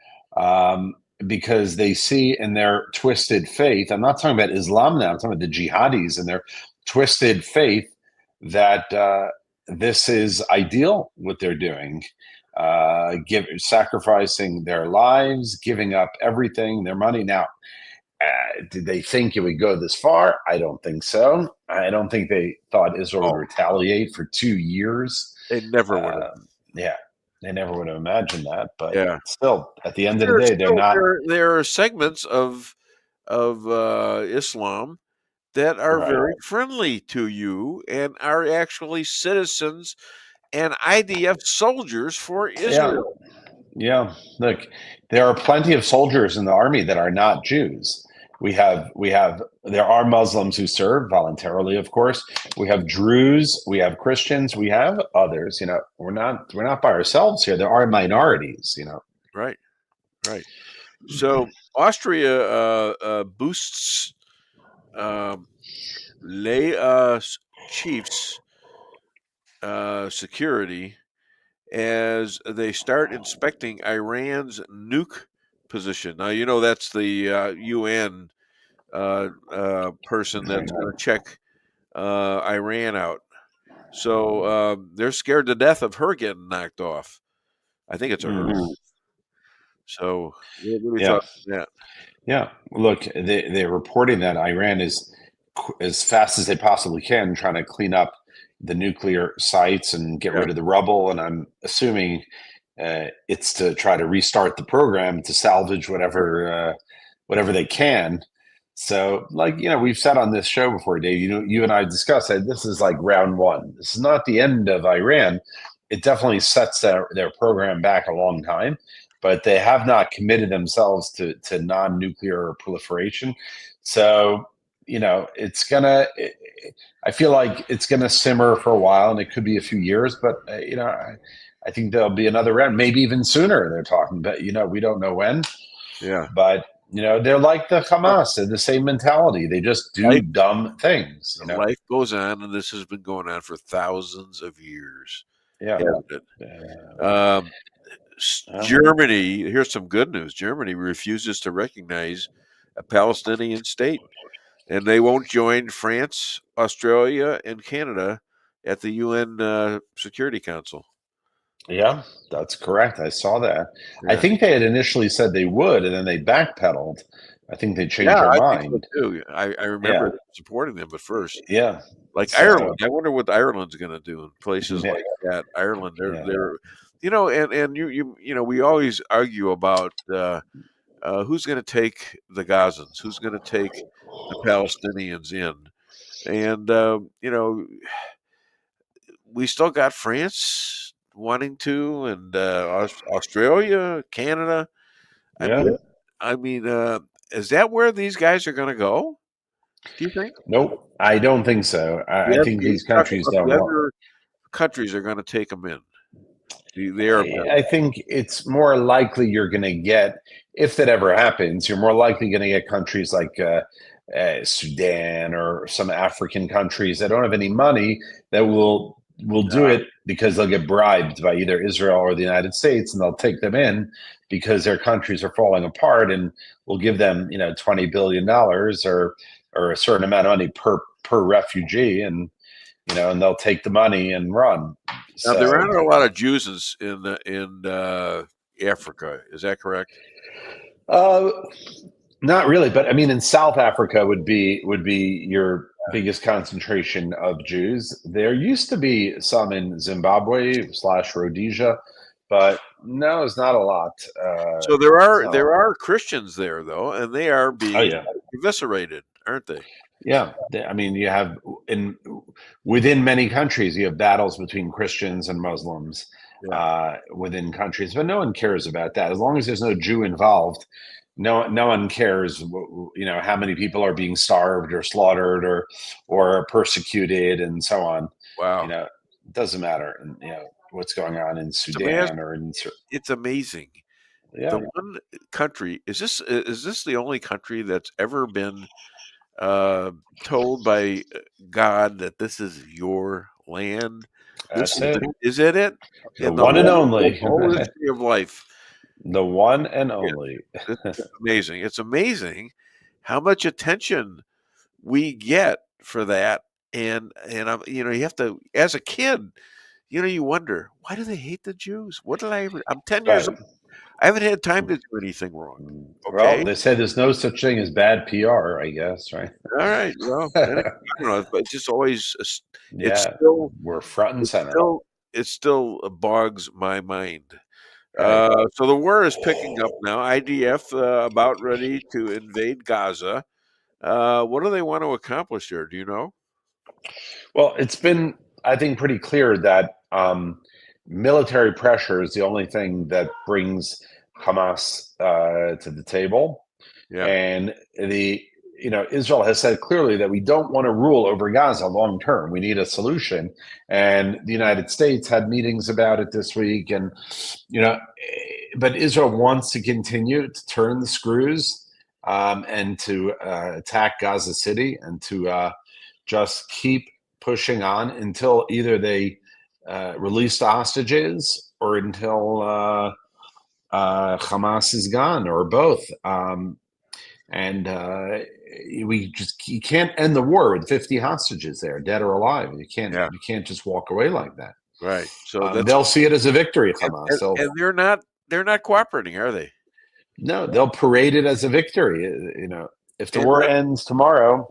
Because they see in their twisted faith, I'm not talking about Islam now, I'm talking about the jihadis and their twisted faith that this is ideal, what they're doing, sacrificing their lives, giving up everything, their money. Now, did they think it would go this far? I don't think so. I don't think they thought Israel would retaliate for 2 years. They never would have. Yeah. They never would have imagined that, but still, at the end of the day, they're not. There are segments of Islam that are very friendly to you and are actually citizens and IDF soldiers for Israel. Yeah. Look, there are plenty of soldiers in the army that are not Jews. There are Muslims who serve voluntarily, of course. We have Druze, we have Christians, we have others. We're not by ourselves here. There are minorities. Right. So Austria boosts lay chiefs security as they start inspecting Iran's nuke position. Now, that's the UN person that's going to check Iran out. So they're scared to death of her getting knocked off. I think it's a her. So what do you thought of that? Yeah, look, they're reporting that Iran is, as fast as they possibly can, trying to clean up the nuclear sites and get rid of the rubble. And I'm assuming it's to try to restart the program to salvage whatever they can. So, like, we've said on this show before, Dave, you and I discussed that this is like round one. This is not the end of Iran. It definitely sets their program back a long time, but they have not committed themselves to non-nuclear proliferation. So, I feel like it's gonna simmer for a while, and it could be a few years, but I think there'll be another round, maybe even sooner. They're talking, but we don't know when. Yeah. But they're like the Hamas, they're the same mentality. They just do dumb things. Life goes on, and this has been going on for thousands of years. Yeah. Germany, here's some good news. Germany refuses to recognize a Palestinian state, and they won't join France, Australia, and Canada at the UN Security Council. Yeah, that's correct. I saw that. Yeah. I think they had initially said they would, and then they backpedaled. I think they changed their mind. Think so too. I remember supporting them at first. Yeah. Like Ireland. I wonder what Ireland's going to do in places like that. Ireland, they're and you we always argue about who's going to take the Gazans, who's going to take the Palestinians in, and we still got France wanting to, and Australia, Canada. I mean, is that where these guys are going to go? Do you think? Nope, I don't think so. I think these countries don't want. Countries are going to take them in. I think it's more likely you're going to get, if that ever happens, you're more likely going to get countries like Sudan or some African countries that don't have any money that will do it because they'll get bribed by either Israel or the United States, and they'll take them in because their countries are falling apart, and we'll give them $20 billion or a certain amount of money per refugee, and and they'll take the money and run. Now, there aren't a lot of Jews in Africa. Is that correct? Not really, but I mean, in South Africa would be your biggest concentration of Jews. There used to be some in Zimbabwe / Rhodesia, but no, it's not a lot. So there are Christians there though, and they are being eviscerated, aren't they? Yeah, I mean, you have within many countries, you have battles between Christians and Muslims within countries, but no one cares about that as long as there's no Jew involved. No one cares, how many people are being starved or slaughtered or persecuted and so on. Wow, it doesn't matter. What's going on in Sudan or in. It's amazing. Yeah. The one country is this the only country that's ever been told by God that this is your land? That's it. Is it? The one and only. The whole history of life. The one and only. It's amazing. It's amazing how much attention we get for that, and you have to, as a kid, you wonder, why do they hate the Jews? What did I ever? I'm 10 years old. I haven't had time to do anything wrong. Okay? Well, they say there's no such thing as bad PR, I guess, right? All right. Well, I don't know, but it's just always. We're front and center. It still bogs my mind. So the war is picking up now. IDF about ready to invade Gaza. What do they want to accomplish there? Do you know? Well, it's been, I think, pretty clear that military pressure is the only thing that brings Hamas to the table. Yeah. And Israel has said clearly that we don't want to rule over Gaza long term. We need a solution. And the United States had meetings about it this week. And, but Israel wants to continue to turn the screws and to attack Gaza City and to just keep pushing on until either they release the hostages or until Hamas is gone, or both. and you can't end the war with 50 hostages there, dead or alive. You can't just walk away like that. Right. So they'll see it as a victory, Hamas. And they're not cooperating, are they? No, they'll parade it as a victory. If the war ends tomorrow,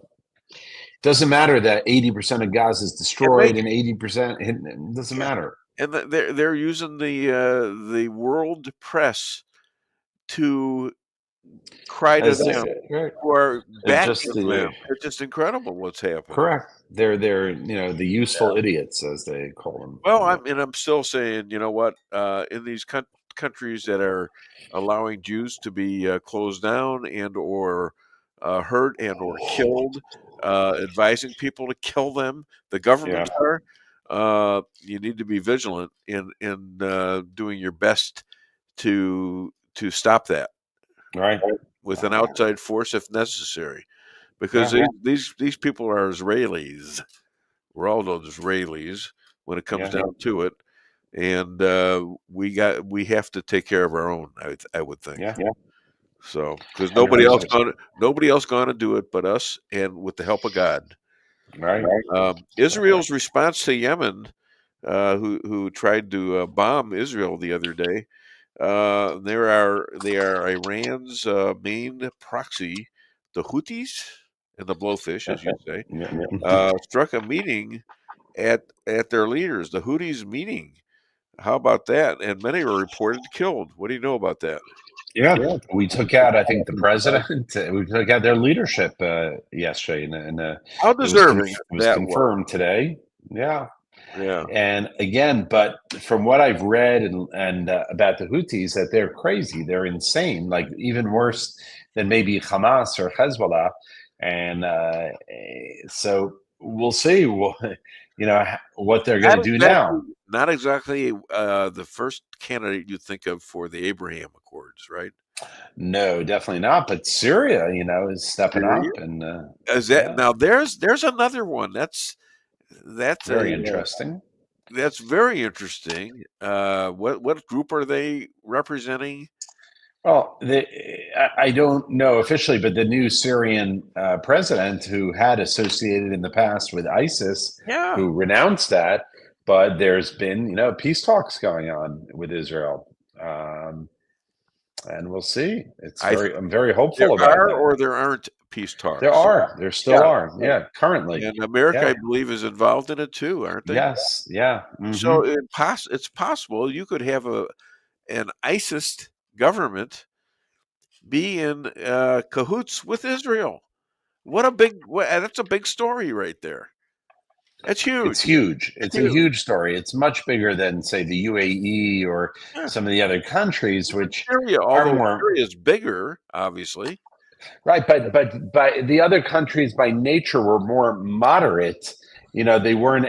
it doesn't matter that 80% of Gaza is destroyed and 80%. It doesn't matter. And they're using the world press to cry to them who are backing them. It's just incredible what's happening. Correct. They're the useful idiots, as they call them. Well, I'm still saying, you know what? In these countries that are allowing Jews to be closed down and or hurt and or killed, advising people to kill them, the governments are. You need to be vigilant in doing your best to stop that. Right. With an outside force if necessary, because these people are Israelis. We're all Israelis when it comes down to it, and we have to take care of our own. I would think. Yeah. So because nobody else going to do it but us, and with the help of God. Right. Israel's response to Yemen, who tried to bomb Israel the other day. They are Iran's main proxy, the Houthis and the blowfish, as you say, struck a meeting at their leaders, the Houthis meeting. How about that? And many were reported killed. What do you know about that? Yeah, we took out, I think, the president. We took out their leadership yesterday. How deserving it was confirmed today. Yeah. Yeah. And again, but from what I've read and about the Houthis, that they're crazy, they're insane, like even worse than maybe Hamas or Hezbollah. And so we'll see, what they're going to do now. Not exactly the first candidate you think of for the Abraham Accords, right? No, definitely not. But Syria, is stepping up, and is that now? There's another one. That's very interesting. That's very interesting. What group are they representing? Well, I don't know officially, but the new Syrian president, who had associated in the past with ISIS, who renounced that, but there's been peace talks going on with Israel, and we'll see. I'm very hopeful about that. Or there aren't peace talks. There still are. Yeah, currently. And America, I believe, is involved in it too, aren't they? Yes. Yeah. Mm-hmm. So it's possible you could have an ISIS government be in cahoots with Israel. That's a big story right there. That's huge. It's huge. It's a huge story. It's much bigger than, say, the UAE or some of the other countries, which Syria, although Syria is bigger, obviously. Right, but the other countries by nature were more moderate. They weren't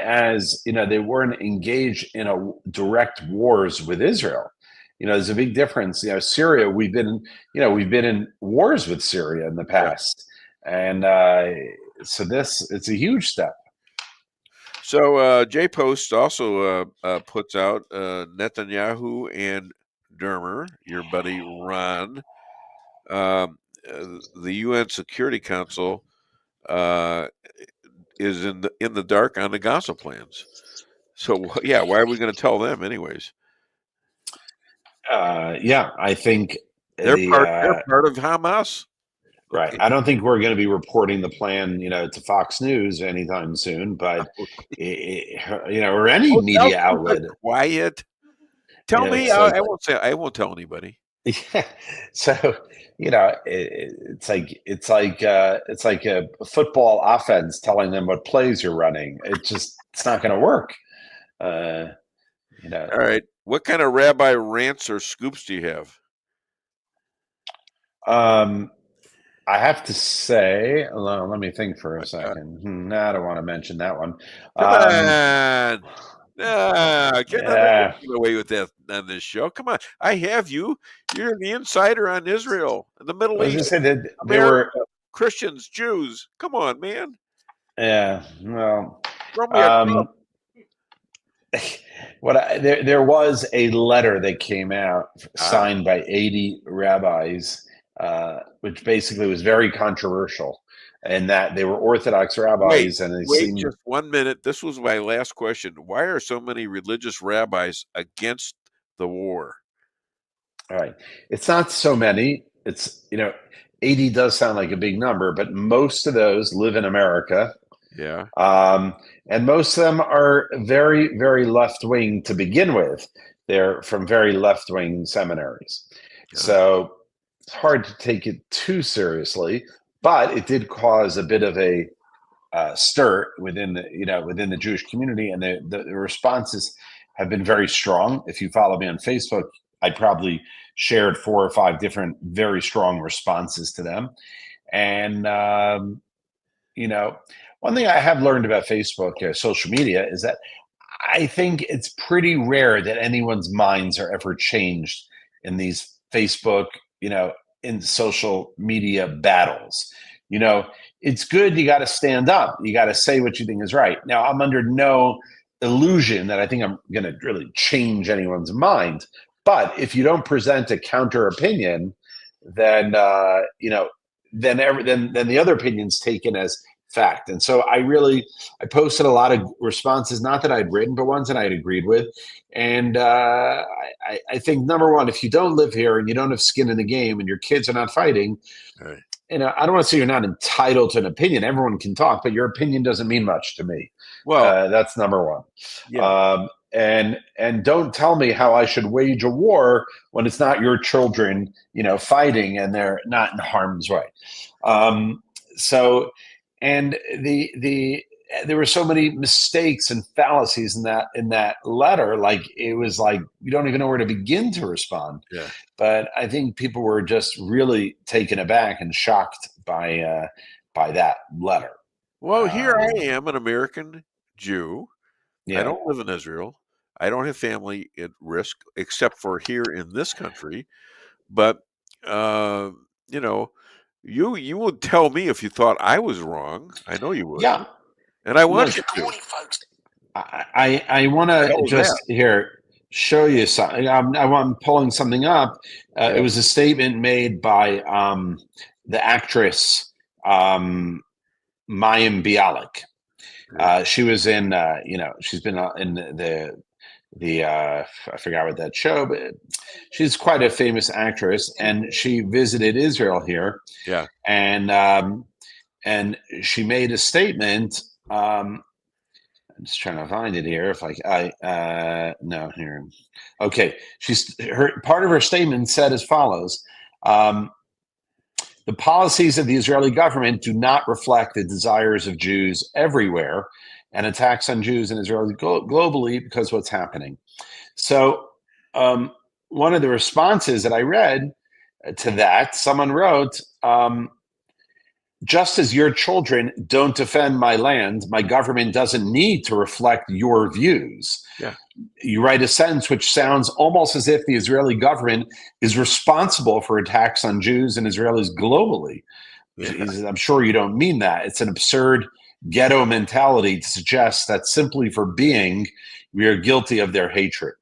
they weren't engaged in direct wars with Israel. There's a big difference. Syria, we've been in wars with Syria in the past, and so it's a huge step. So J-Post also puts out Netanyahu and Dermer, your buddy Ron. The UN Security Council is in the dark on the Gaza plans. So why are we going to tell them anyways? I think they're part of Hamas. Right. I don't think we're going to be reporting the plan, to Fox News anytime soon, but or any media outlet. Quiet. Tell me. I won't say. I won't tell anybody. Yeah. So it's like a football offense telling them what plays you're running. It's not going to work. All right. What kind of rabbi rants or scoops do you have? I have to say, let me think for a second. I don't want to mention that one. Come on. Get away with that on this show. Come on. I have you. You're the insider on Israel and the Middle East. Say that there were Christians, Jews. Come on, man. Yeah. Well, there was a letter that came out signed by 80 rabbis which basically was very controversial, and that they were Orthodox rabbis, and they Wait seemed. just 1 minute. This was my last question. Why are so many religious rabbis against the war? All right, it's not so many. It's 80 does sound like a big number, but most of those live in America. Yeah. And most of them are very, very left-wing to begin with. They're from very left-wing seminaries. Yeah. So it's hard to take it too seriously, but it did cause a bit of a stir within the Jewish community, and the responses have been very strong. If you follow me on Facebook, I probably shared 4 or 5 different very strong responses to them. And one thing I have learned about Facebook, social media, is that I think it's pretty rare that anyone's minds are ever changed in these Facebook, in social media battles. It's good. You got to stand up. You got to say what you think is right. Now, I'm under no illusion that I think I'm going to really change anyone's mind. But if you don't present a counter opinion, then then the other opinion's taken as fact. And so I posted a lot of responses, not that I'd written, but ones that I'd agreed with. And I think, number one, if you don't live here and you don't have skin in the game and your kids are not fighting, right. I don't want to say you're not entitled to an opinion. Everyone can talk, but your opinion doesn't mean much to me. Well, that's number one. Yeah. And don't tell me how I should wage a war when it's not your children, fighting and they're not in harm's way. And there were so many mistakes and fallacies in that letter. Like, it was like you don't even know where to begin to respond. Yeah. But I think people were just really taken aback and shocked by that letter. Well, here I am, an American Jew. Yeah. I don't live in Israel. I don't have family at risk, except for here in this country. But you would tell me if you thought I was wrong. I know you would. Yeah. And I want you to. I want to just show you something. I'm pulling something up. It was a statement made by the actress Mayim Bialik. She was in, she's been in the I forgot what that show, but she's quite a famous actress, and she visited Israel here. Yeah. And she made a statement. I'm just trying to find it here. No, here. Okay. Part of her statement said as follows. The policies of the Israeli government do not reflect the desires of Jews everywhere, and attacks on Jews in Israel globally because what's happening. So one of the responses that I read to that, someone wrote, just as your children don't defend my land, my government doesn't need to reflect your views. Yeah. You write a sentence which sounds almost as if the Israeli government is responsible for attacks on Jews and Israelis globally. Yeah. I'm sure you don't mean that. It's an absurd ghetto mentality to suggest that simply for being, we are guilty of their hatred.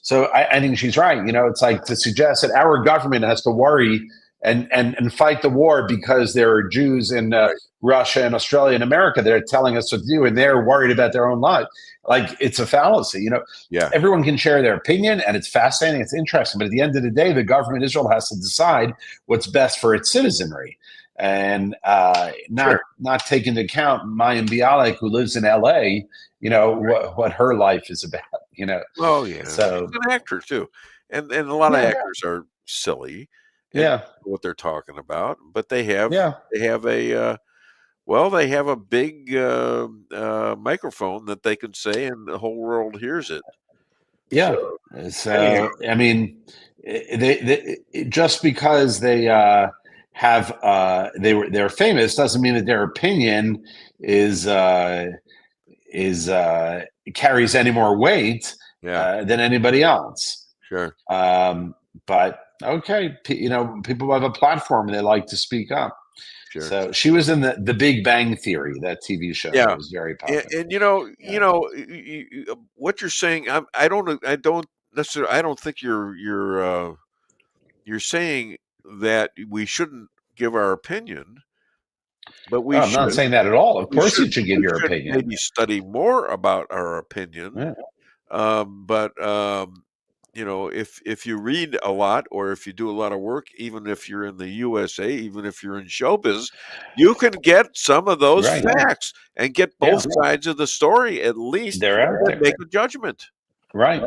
So I think she's right. It's like to suggest that our government has to worry and fight the war because there are Jews in Russia and Australia and America that are telling us what to do, and they're worried about their own lives. Like, it's a fallacy. Yeah. Everyone can share their opinion, and it's fascinating, it's interesting, but at the end of the day, the government of Israel has to decide what's best for its citizenry, and not take into account Mayim Bialik, who lives in LA, what her life is about. Oh yeah. So she's an actor too, and a lot of actors are silly. What they're talking about, but they have a big microphone that they can say, and the whole world hears it. Yeah. So I mean, they just because they they're famous doesn't mean that their opinion is carries any more weight than anybody else. Sure. But okay, people have a platform and they like to speak up. Sure. So she was in the Big Bang Theory, that TV show. Yeah, it was very popular. And what you're saying, I don't necessarily. I don't think you're saying that we shouldn't give our opinion, but we I'm should. not saying that at all. Of course you should give your should opinion. Maybe study more about our opinion. Yeah. If you read a lot, or if you do a lot of work, even if you're in the USA, even if you're in showbiz, you can get some of those facts and get both sides of the story, at least. They're out there. Make a judgment. Right.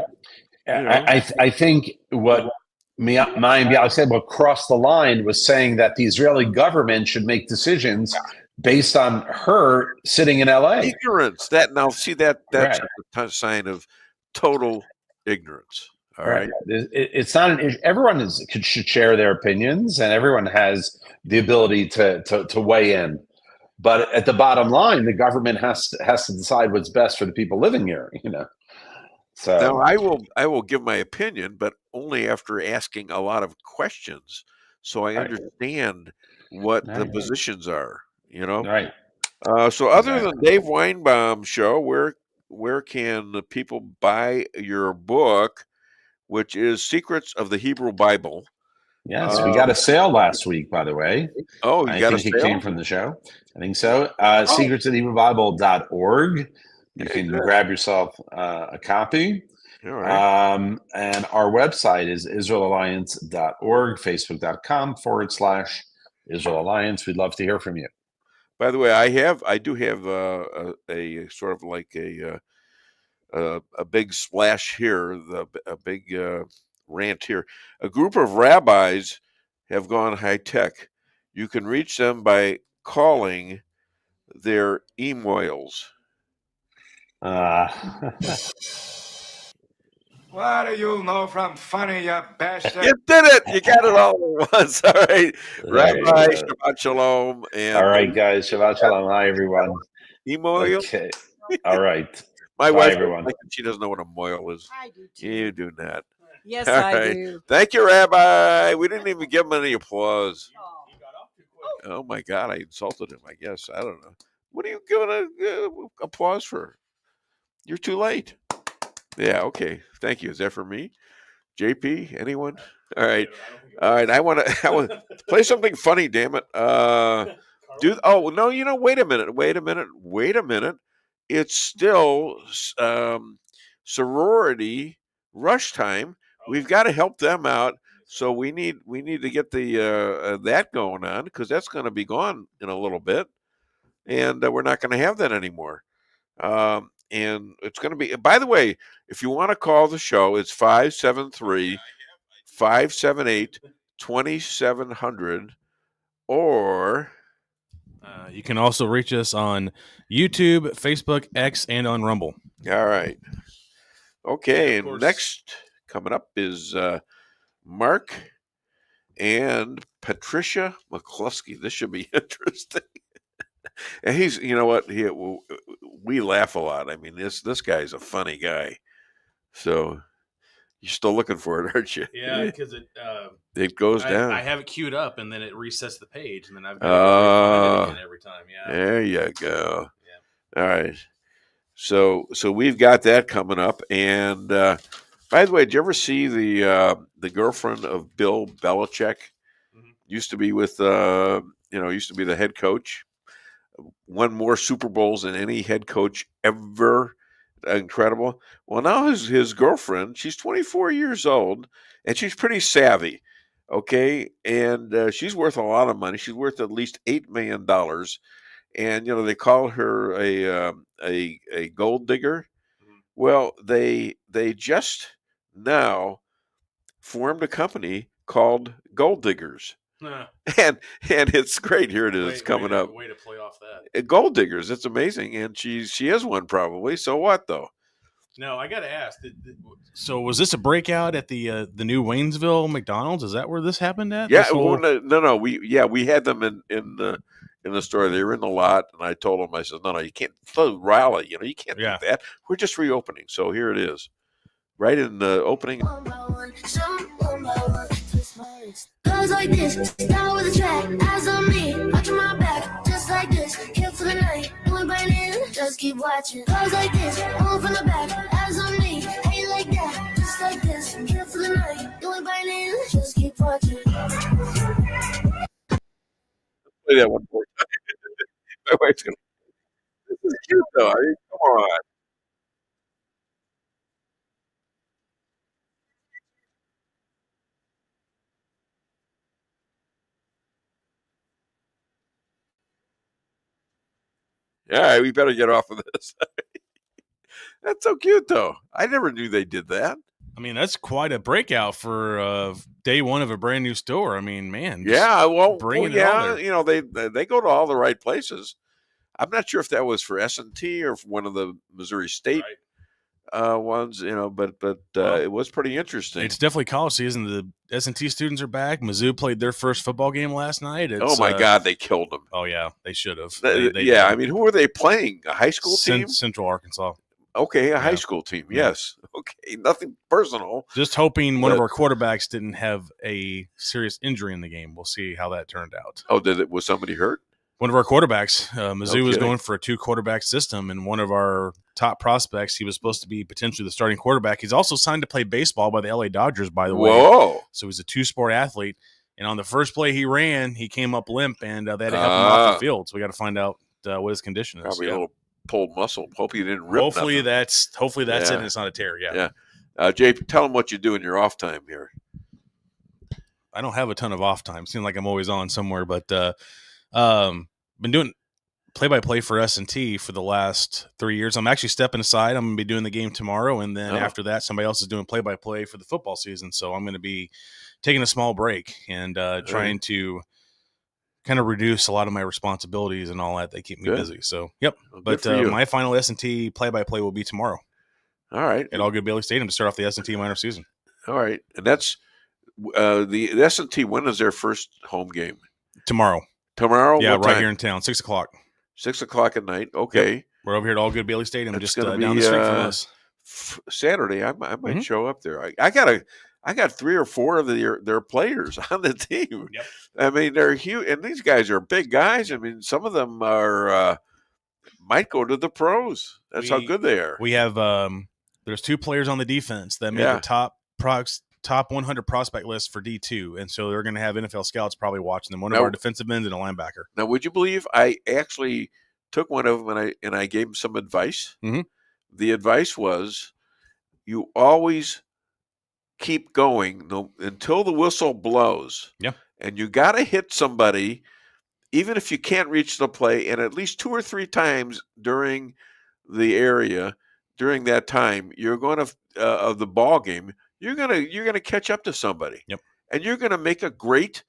I think what Mayim Bialik said, what crossed the line, was saying that the Israeli government should make decisions based on her sitting in LA. Ignorance. That's a sign of total ignorance. All right. It's not an issue. Everyone should share their opinions, and everyone has the ability to weigh in. But at the bottom line, the government has to decide what's best for the people living here. So now I will give my opinion, but only after asking a lot of questions, so I understand what the positions are. Right. So other than Dave Weinbaum Show, where can the people buy your book, which is Secrets of the Hebrew Bible? Yes, we got a sale last week, by the way. Oh, I think it came from the show. I think so. secretsofthehebrew.org. You can grab yourself a copy. All right. And our website is israelalliance.org, facebook.com/Israel Alliance. We'd love to hear from you. By the way, I do have a sort of like a big splash here, a big rant here. A group of rabbis have gone high tech. You can reach them by calling their emails. What do you know from funny, you bastard? You did it! You got it all at once. All right. Rabbi, Shabbat Shalom. And all right, guys. Shabbat Shalom. Hi, everyone. Email? Okay. All right. My Bye, wife, everyone. She doesn't know what a moil is. I do too. You do not. Yes, All I right. do. Thank you, Rabbi. We didn't even give him any applause. Oh, my God. I insulted him, I guess. I don't know. What are you giving applause for? You're too late. Yeah, okay. Thank you. Is that for me? JP? Anyone? All right. All right. I want to play something funny, damn it. Wait a minute. It's still sorority rush time. We've got to help them out. So we need to get the that going on, because that's going to be gone in a little bit, and we're not going to have that anymore. And it's going to be, by the way, if you want to call the show, it's 573-578-2700, or you can also reach us on YouTube, Facebook, X, and on Rumble. All right. Okay, and next coming up is Mark and Patricia McCloskey. This should be interesting. And he's, you know what? We laugh a lot. I mean, this guy's a funny guy. So you're still looking for it, aren't you? Yeah, because it goes down. I have it queued up, and then it resets the page, and then I've got to find it again every time. Yeah. There you go. Yeah. All right. So we've got that coming up. And by the way, did you ever see the girlfriend of Bill Belichick? Mm-hmm. Used to be with used to be the head coach. Won more Super Bowls than any head coach ever. Incredible. Well, now his girlfriend, she's 24 years old, and she's pretty savvy. Okay, and she's worth a lot of money. She's worth at least $8 million. And they call her a gold digger. Mm-hmm. Well, they just now formed a company called Gold Diggers. And it's great. Here it is coming up. Way to play off that. Gold Diggers. It's amazing. And she is one probably. So what though? No, I got to ask. So was this a breakout at the new Waynesville McDonald's? Is that where this happened at? Yeah. No. We had them in the store. They were in the lot, and I told them, I said, no, you can't. Raleigh, you can't do that. We're just reopening. So here it is, right in the opening. Goes like this, start with a track, eyes on me, watching my back, just like this, kill for the night, doing by then, just keep watching. Goes like this, on from the back, eyes on me, ain't like that, just like this, kill for the night, doing by then, just keep watching. Play that one more time. My wife's gonna. This is cute though. I mean, come on. Yeah, we better get off of this. That's so cute though. I never knew they did that. I mean, that's quite a breakout for day one of a brand new store. I mean, man. Yeah, well, bringing it yeah, all there. you know, they go to all the right places. I'm not sure if that was for S&T or for one of the Missouri State ones, you know, but it was pretty interesting. It's definitely college season. The S&T students are back. Mizzou played their first football game last night. Oh my God, they killed them. Oh yeah, they should have. Yeah, I mean, who were they playing? A high school team? Central Arkansas. Okay, a high school team. Yes. Okay, nothing personal. Just hoping one of our quarterbacks didn't have a serious injury in the game. We'll see how that turned out. Oh, was somebody hurt? One of our quarterbacks, Mizzou was going for a 2-quarterback system, and one of our top prospects, he was supposed to be potentially the starting quarterback. He's also signed to play baseball by the LA Dodgers, by the way. Whoa. So he's a 2-sport athlete. And on the first play he ran, he came up limp, and they had to help him off the field. So we got to find out what his condition is. Probably a little pulled muscle. Hope he didn't rip Hopefully nothing. that's it, and it's not a tear. Yeah. Jay, tell him what you do in your off time here. I don't have a ton of off time. Seems like I'm always on somewhere, but been doing play-by-play for S&T for the last 3 years. I'm actually stepping aside. I'm going to be doing the game tomorrow, and then after that, somebody else is doing play-by-play for the football season. So I'm going to be taking a small break and trying to kind of reduce a lot of my responsibilities and all that. They keep me busy. So, yep. Well, but my final S&T play-by-play will be tomorrow. All right. At All Good Bialik Stadium to start off the S&T minor season. All right. And that's the S&T. When is their first home game? Tomorrow. Tomorrow? Yeah, What right time? here in town, 6 o'clock. 6 o'clock at night. Okay. Yep. We're over here at All Good Bialik Stadium, That's just gonna down be, the street from us. Saturday, I might show up there. I got 3 or 4 of their players on the team. Yep. I mean, they're huge, and these guys are big guys. I mean, some of them are might go to the pros. That's how good they are. We have there's 2 players on the defense that made the top 100 prospect list for D2, and so they're going to have NFL scouts probably watching them. One of our defensive ends and a linebacker. Now, would you believe I actually took one of them and I gave him some advice? Mm-hmm. The advice was, you always keep going until the whistle blows. Yeah. And you got to hit somebody, even if you can't reach the play, and at least 2 or 3 times during that time, you're going to of the ball game, you're gonna catch up to somebody. Yep. And you're gonna make a great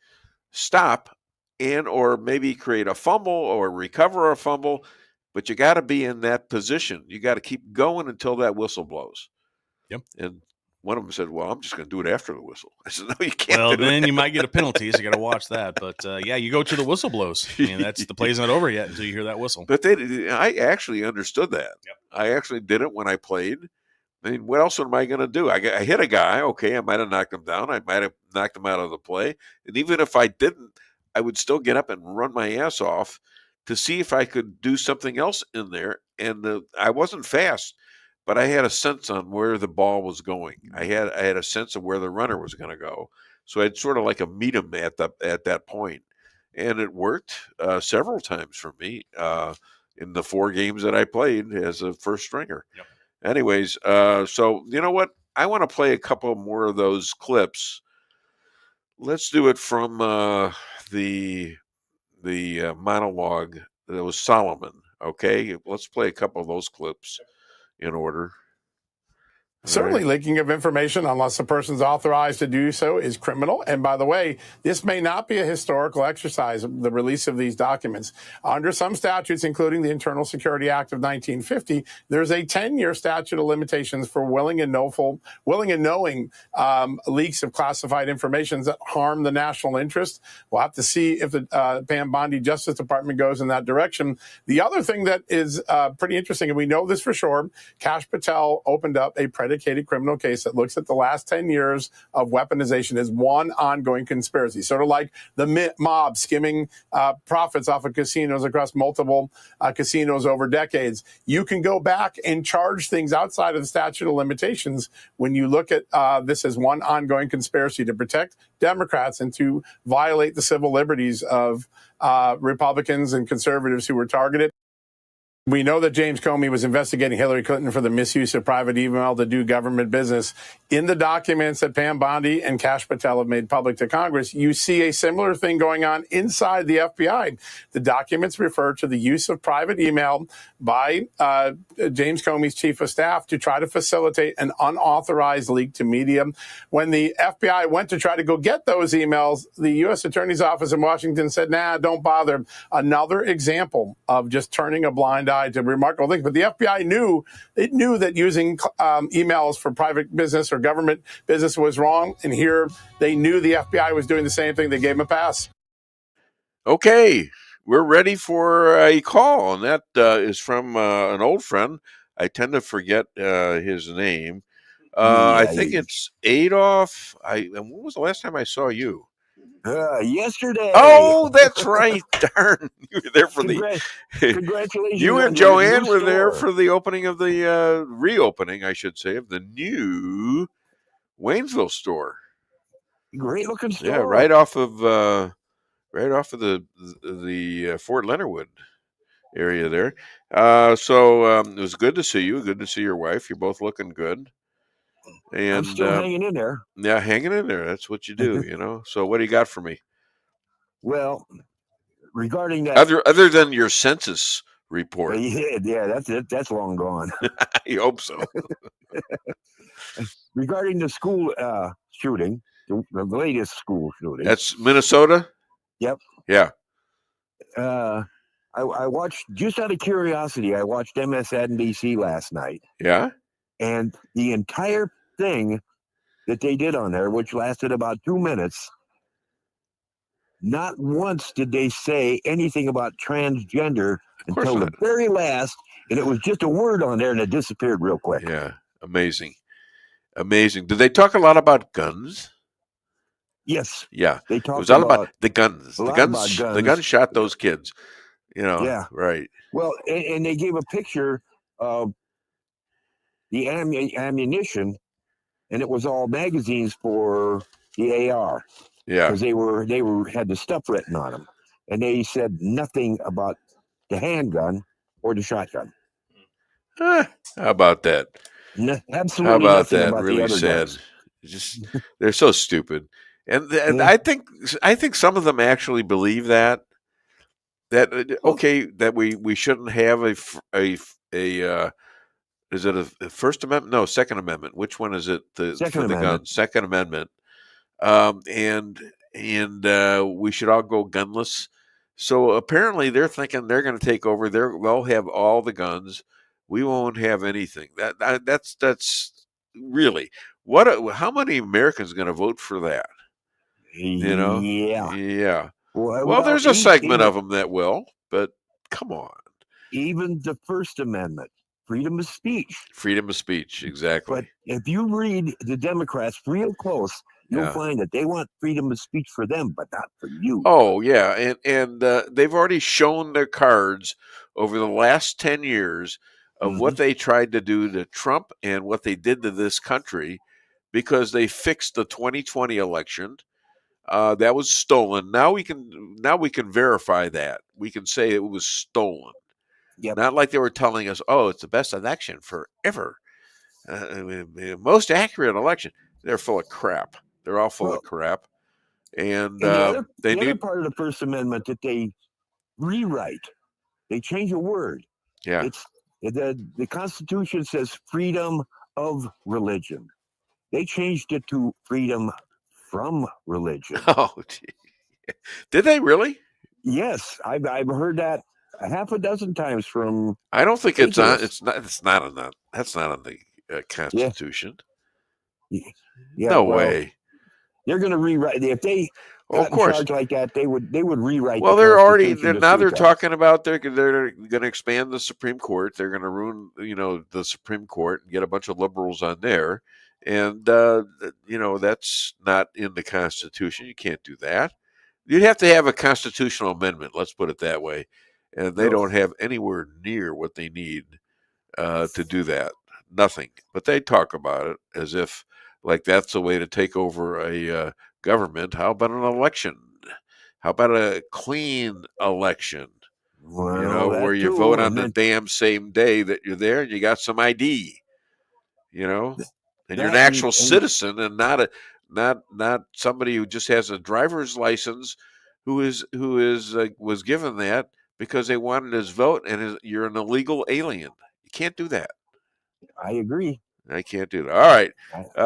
stop or maybe create a fumble or recover a fumble, but you got to be in that position. You got to keep going until that whistle blows. Yep. And one of them said, "Well, I'm just going to do it after the whistle." I said, "No, you can't." Well, do then it. you might get a penalty, so you got to watch that. But you go to the whistle blows. I mean, the play's not over yet until you hear that whistle. But I actually understood that. Yep. I actually did it when I played. I mean, what else am I going to do? I hit a guy. Okay, I might have knocked him down. I might have knocked him out of the play. And even if I didn't, I would still get up and run my ass off to see if I could do something else in there. And I wasn't fast, but I had a sense on where the ball was going. I had a sense of where the runner was going to go. So I'd sort of like a meet him at that point. And it worked several times for me in the 4 games that I played as a first stringer. Yep. Anyways, so you know what? I want to play a couple more of those clips. Let's do it from the monologue that was Solomon. Okay, let's play a couple of those clips in order. Certainly, leaking of information, unless the person's authorized to do so, is criminal. And by the way, this may not be a historical exercise, the release of these documents. Under some statutes, including the Internal Security Act of 1950, there's a 10-year statute of limitations for willing and knowing leaks of classified information that harm the national interest. We'll have to see if the Pam Bondi Justice Department goes in that direction. The other thing that is pretty interesting, and we know this for sure, Kash Patel opened up a predicate dedicated criminal case that looks at the last 10 years of weaponization as one ongoing conspiracy, sort of like the mob skimming profits off of casinos across multiple casinos over decades. You can go back and charge things outside of the statute of limitations when you look at this as one ongoing conspiracy to protect Democrats and to violate the civil liberties of Republicans and conservatives who were targeted. We know that James Comey was investigating Hillary Clinton for the misuse of private email to do government business. In the documents that Pam Bondi and Kash Patel have made public to Congress, you see a similar thing going on inside the FBI. The documents refer to the use of private email by James Comey's chief of staff to try to facilitate an unauthorized leak to media. When the FBI went to try to go get those emails, the U.S. Attorney's Office in Washington said, nah, don't bother. Another example of just turning a blind eye to remarkable things. But the FBI knew that using emails for private business or government business was wrong. And here they knew the FBI was doing the same thing. They gave them a pass. Okay, we're ready for a call. And that is from an old friend. I tend to forget his name. I think it's Adolf. And when was the last time I saw you? Yesterday. Oh, that's right. Darn. You were there for congratulations. You and Joanne were there for the opening of the reopening, I should say, of the new Waynesville store. Great looking store. Yeah, right off of the Fort Leonard Wood area there. So it was good to see you. Good to see your wife. You're both looking good. And I'm still hanging in there. Yeah, hanging in there. That's what you do, you know. So what do you got for me? Well, regarding that, other than your census report, yeah, that's long gone. I hope so. Regarding the school shooting, the latest school shooting. That's Minnesota? Yep. Yeah. I watched, just out of curiosity, I watched MSNBC last night. Yeah. And the entire thing that they did on there, which lasted about 2 minutes, not once did they say anything about transgender until the very last, and it was just a word on there and it disappeared real quick. Yeah. Amazing. Did they talk a lot about guns? Yes. Yeah. They talked it was all about the guns. The guns shot those kids. You know. Yeah. Right. Well, and they gave a picture of the ammunition, and it was all magazines for the AR. Yeah. Because they had the stuff written on them. And they said nothing about the handgun or the shotgun. How about that? Absolutely. How about nothing that? about Really the other sad. guns. Just they're so stupid. And I think some of them actually believe that we shouldn't have a is it a First Amendment? No, Second Amendment. Which one is it? Second Amendment. Second Amendment. And we should all go gunless. So apparently they're thinking they're going to take over. They'll have all the guns. We won't have anything. That's really what? How many Americans are going to vote for that? You know? Yeah. Well, there's a segment of them that will, but come on. Even the First Amendment, freedom of speech. Freedom of speech, exactly. But if you read the Democrats real close, you'll find that they want freedom of speech for them, but not for you. Oh, yeah. And they've already shown their cards over the last 10 years of what they tried to do to Trump and what they did to this country because they fixed the 2020 election. That was stolen. Now we can verify that. We can say it was stolen. Yep. Not like they were telling us, oh, it's the best election forever. Most accurate election. They're full of crap. They're all full of crap. And the other part of the First Amendment that they rewrite, they change a word. Yeah. It's the Constitution says freedom of religion. They changed it to freedom from religion. Oh, gee. Did they really? Yes, I've heard that a half a dozen times from. I don't think it's on. It's not on that. That's not on the Constitution. Yeah, no way. They're going to rewrite if they. of course, charged like that, they would rewrite. Well, the they're already Constitution now to they're suit talking about they're going to expand the Supreme Court. They're going to ruin the Supreme Court and get a bunch of liberals on there, and that's not in the Constitution. You can't do that. You'd have to have a constitutional amendment. Let's put it that way, and they don't have anywhere near what they need to do that. Nothing. But they talk about it as if like that's the way to take over a government. How about an election? How about a clean election? Well, where you too, vote on and the then- damn same day that you're there and you got some ID, and you're an That actual and- citizen and not somebody who just has a driver's license who was given that because they wanted his vote and you're an illegal alien. You can't do that. I agree. I can't do that. All right.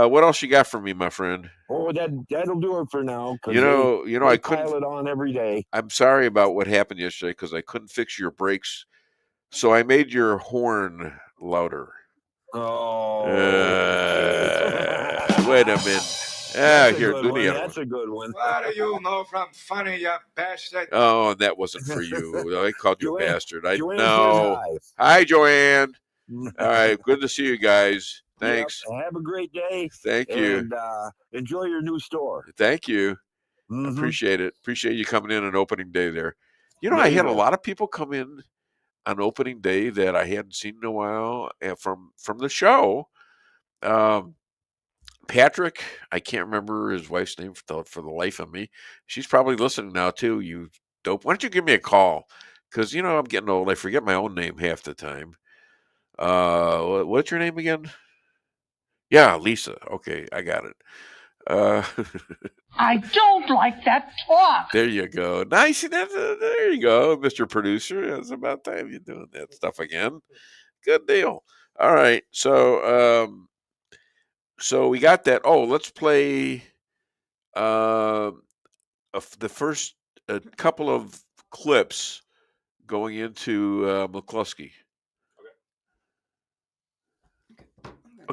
What else you got for me, my friend? Oh, that'll do it for now. 'Cause They they I couldn't pile it on every day. I'm sorry about what happened yesterday because I couldn't fix your brakes, so I made your horn louder. Oh, wait a minute. Here, do the other That's a good one. What do you know from funny, you bastard? Oh, that wasn't for you. I called you a bastard. I Joanne know. says Hi, Joanne. All right, good to see you guys. Thanks. Yep, have a great day. Thank you. And enjoy your new store. Thank you. Mhm. Appreciate it. Appreciate you coming in on opening day there. There I you had a go. lot of people come in on opening day that I hadn't seen in a while from the show. Patrick, I can't remember his wife's name for the life of me. She's probably listening now too. You dope. Why don't you give me a call? Because I'm getting old. I forget my own name half the time. What's your name again? Yeah, Lisa. Okay, I got it. I don't like that talk. There you go. Nice. There you go, Mr. Producer. It's about time you're doing that stuff again. Good deal. All right. So we got that. Oh, let's play the first couple of clips going into McCloskey.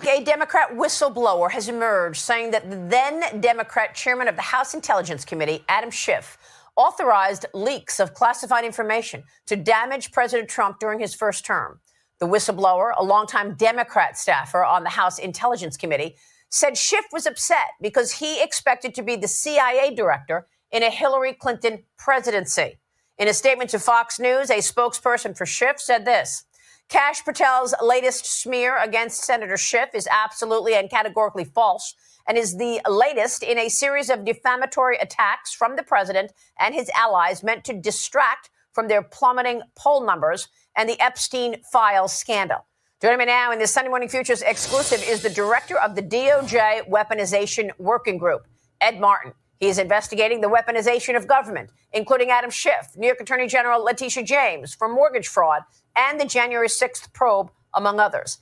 A Democrat whistleblower has emerged saying that the then Democrat chairman of the House Intelligence Committee, Adam Schiff, authorized leaks of classified information to damage President Trump during his first term. The whistleblower, a longtime Democrat staffer on the House Intelligence Committee, said Schiff was upset because he expected to be the CIA director in a Hillary Clinton presidency. In a statement to Fox News, a spokesperson for Schiff said this: Kash Patel's latest smear against Senator Schiff is absolutely and categorically false and is the latest in a series of defamatory attacks from the president and his allies meant to distract from their plummeting poll numbers and the Epstein files scandal. Joining me now in this Sunday Morning Futures exclusive is the director of the DOJ Weaponization Working Group, Ed Martin. He is investigating the weaponization of government, including Adam Schiff, New York Attorney General Letitia James for mortgage fraud, and the January 6th probe, among others.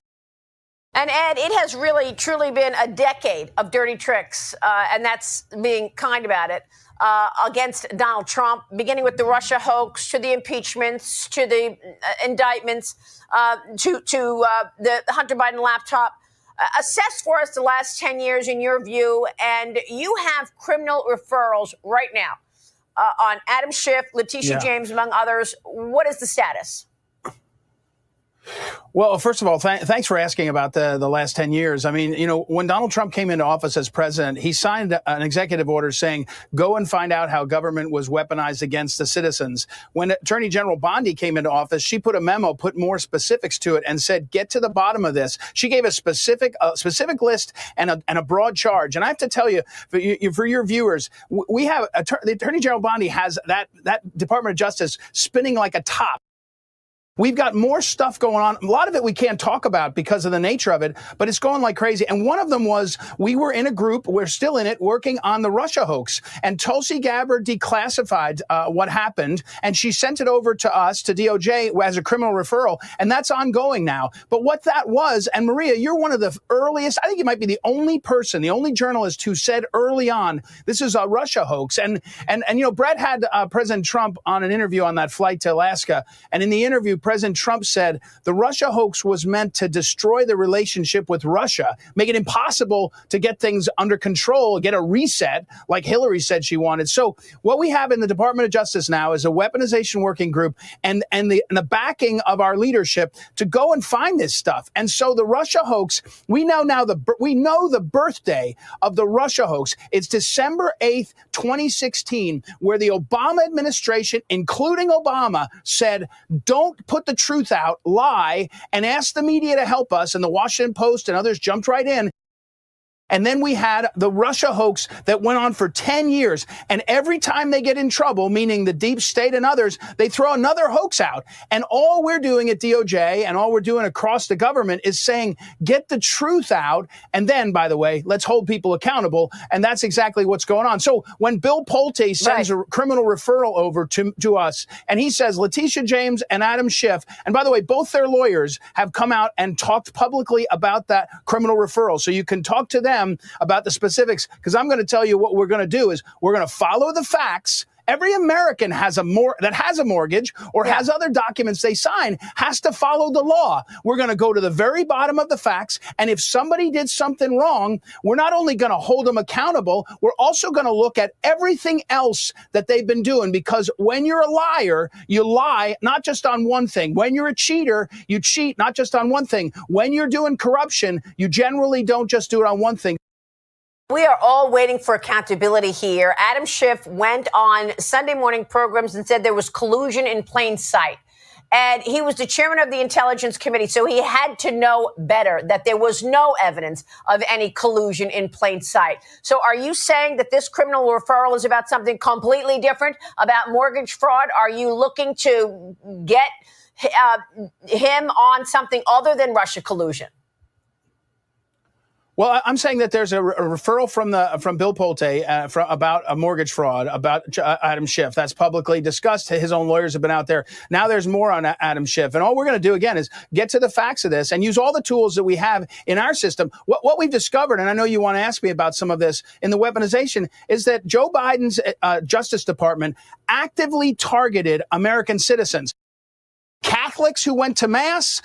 And Ed, it has really, truly been a decade of dirty tricks, and that's being kind about it, against Donald Trump, beginning with the Russia hoax, to the impeachments, to the indictments, to the Hunter Biden laptop. Assess for us the last 10 years in your view, and you have criminal referrals right now on Adam Schiff, Letitia James, among others. What is the status? Well, first of all, thanks for asking about the last 10 years. I mean, when Donald Trump came into office as president, he signed an executive order saying, go and find out how government was weaponized against the citizens. When Attorney General Bondi came into office, she put a memo, put more specifics to it, and said, get to the bottom of this. She gave a specific list and a broad charge. And I have to tell you, for your viewers, we have the Attorney General Bondi has that Department of Justice spinning like a top. We've got more stuff going on. A lot of it we can't talk about because of the nature of it, but it's going like crazy. And one of them was we were in a group, we're still in it, working on the Russia hoax. And Tulsi Gabbard declassified what happened, and she sent it over to us, to DOJ, as a criminal referral, and that's ongoing now. But what that was, and Maria, you're one of the earliest, I think you might be the only person, the only journalist who said early on, this is a Russia hoax. And Brett had President Trump on an interview on that flight to Alaska, and in the interview, President Trump said the Russia hoax was meant to destroy the relationship with Russia, make it impossible to get things under control, get a reset like Hillary said she wanted. So what we have in the Department of Justice now is a weaponization working group and the backing of our leadership to go and find this stuff. And so the Russia hoax, we know the birthday of the Russia hoax. It's December 8th, 2016, where the Obama administration, including Obama, said, don't put the truth out, lie, and ask the media to help us. And the Washington Post and others jumped right in. And then we had the Russia hoax that went on for 10 years. And every time they get in trouble, meaning the deep state and others, they throw another hoax out. And all we're doing at DOJ and all we're doing across the government is saying, get the truth out. And then, by the way, let's hold people accountable. And that's exactly what's going on. So when Bill Pulte sends a criminal referral over to us, and he says, Letitia James and Adam Schiff, and by the way, both their lawyers have come out and talked publicly about that criminal referral. So you can talk to them about the specifics, because I'm going to tell you what we're going to do is we're going to follow the facts. Every American has that has a mortgage or has other documents they sign has to follow the law. We're going to go to the very bottom of the facts. And if somebody did something wrong, we're not only going to hold them accountable, we're also going to look at everything else that they've been doing. Because when you're a liar, you lie not just on one thing. When you're a cheater, you cheat not just on one thing. When you're doing corruption, you generally don't just do it on one thing. We are all waiting for accountability here. Adam Schiff went on Sunday morning programs and said there was collusion in plain sight. And he was the chairman of the Intelligence Committee, so he had to know better that there was no evidence of any collusion in plain sight. So are you saying that this criminal referral is about something completely different, about mortgage fraud? Are you looking to get him on something other than Russia collusion? Well, I'm saying that there's a referral from Bill Pulte about a mortgage fraud, about Adam Schiff. That's publicly discussed. His own lawyers have been out there. Now there's more on Adam Schiff. And all we're going to do, again, is get to the facts of this and use all the tools that we have in our system. What we've discovered, and I know you want to ask me about some of this in the weaponization, is that Joe Biden's Justice Department actively targeted American citizens. Catholics who went to mass,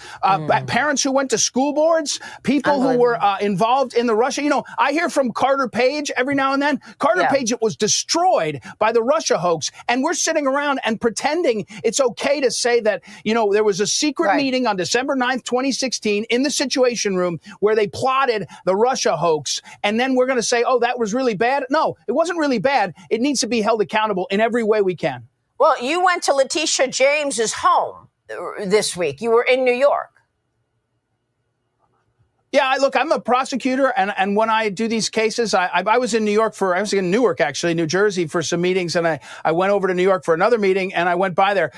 parents who went to school boards, people who were involved in the Russia. You know, I hear from Carter Page every now and then. Carter Page, it was destroyed by the Russia hoax. And we're sitting around and pretending it's okay to say that, you know, there was a secret meeting on December 9th, 2016 in the Situation Room where they plotted the Russia hoax. And then we're going to say, oh, that was really bad. No, it wasn't really bad. It needs to be held accountable in every way we can. Well, you went to Letitia James's home this week. You were in New York. Yeah, look, I'm a prosecutor, and when I do these cases, I was in New York I was in Newark, actually, New Jersey, for some meetings, and I went over to New York for another meeting, and I went by there.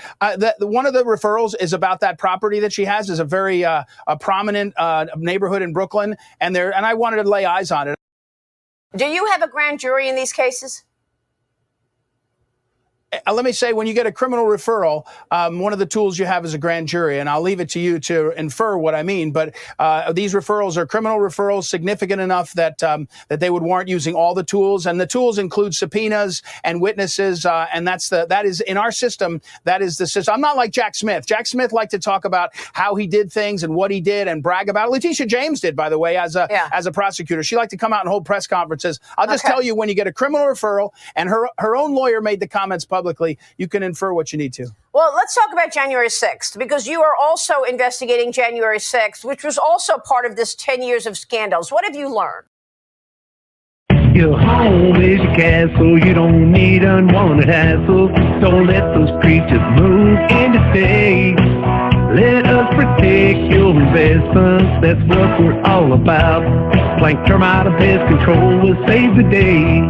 One of the referrals is about that property that she has, is a very a prominent neighborhood in Brooklyn, and I wanted to lay eyes on it. Do you have a grand jury in these cases? Let me say, when you get a criminal referral, one of the tools you have is a grand jury, and I'll leave it to you to infer what I mean. But these referrals are criminal referrals significant enough that that they would warrant using all the tools, and the tools include subpoenas and witnesses, and that is in our system. That is the system. I'm not like Jack Smith. Jack Smith liked to talk about how he did things and what he did and brag about it. Letitia James did, by the way, as a prosecutor. She liked to come out and hold press conferences. I'll just tell you, when you get a criminal referral, and her own lawyer made the comments publicly, you can infer what you need to. Well, let's talk about January 6th, because you are also investigating January 6th, which was also part of this 10 years of scandals. What have you learned? Your home is your castle. You don't need unwanted hassle. Don't let those creatures move in to stay. Let us protect your investments. That's what we're all about. Plank Termite and Pest Control will save the day.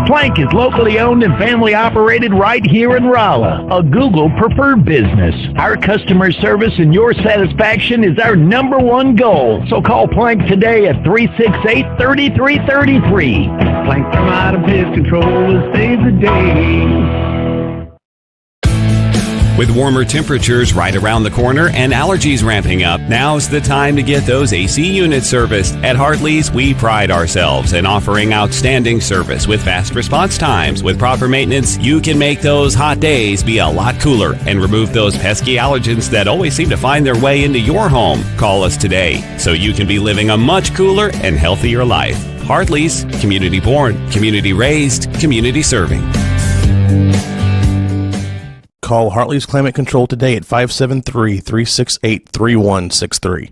Plank is locally owned and family operated right here in Rolla, a Google preferred business. Our customer service and your satisfaction is our #1 goal. So call Plank today at 368-3333. Plank Termite and Pest Control will save the day. With warmer temperatures right around the corner and allergies ramping up, now's the time to get those AC units serviced. At Hartley's, we pride ourselves in offering outstanding service with fast response times. With proper maintenance, you can make those hot days be a lot cooler and remove those pesky allergens that always seem to find their way into your home. Call us today so you can be living a much cooler and healthier life. Hartley's, community born, community raised, community serving. Call Hartley's Climate Control today at 573-368-3163.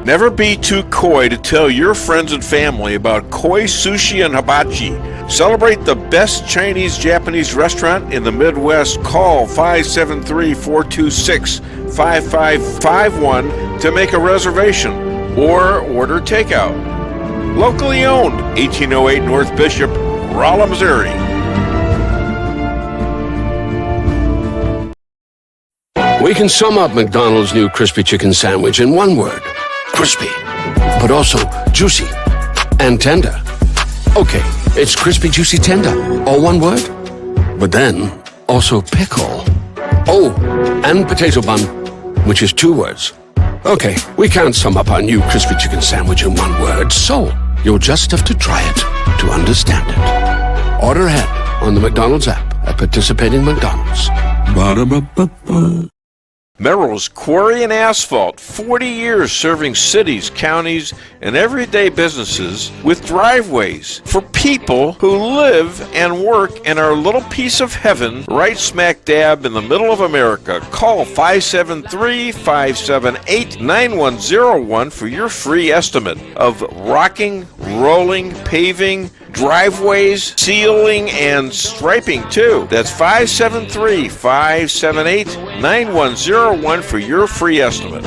Never be too coy to tell your friends and family about koi sushi and hibachi. Celebrate the best Chinese-Japanese restaurant in the Midwest. Call 573-426-5551 to make a reservation or order takeout. Locally owned, 1808 North Bishop, Rolla, Missouri. We can sum up McDonald's new crispy chicken sandwich in one word. Crispy, but also juicy and tender. Okay, it's crispy, juicy, tender, all one word. But then, also pickle. Oh, and potato bun, which is two words. Okay, we can't sum up our new crispy chicken sandwich in one word, so you'll just have to try it to understand it. Order ahead on the McDonald's app at participating McDonald's. Ba-da-ba-ba-ba. Merrill's Quarry and Asphalt, 40 years serving cities, counties, and everyday businesses with driveways for people who live and work in our little piece of heaven right smack dab in the middle of America. Call 573-578-9101 for your free estimate of rocking, rolling, paving, driveways, sealing, and striping too. That's 573-578-9101 for your free estimate.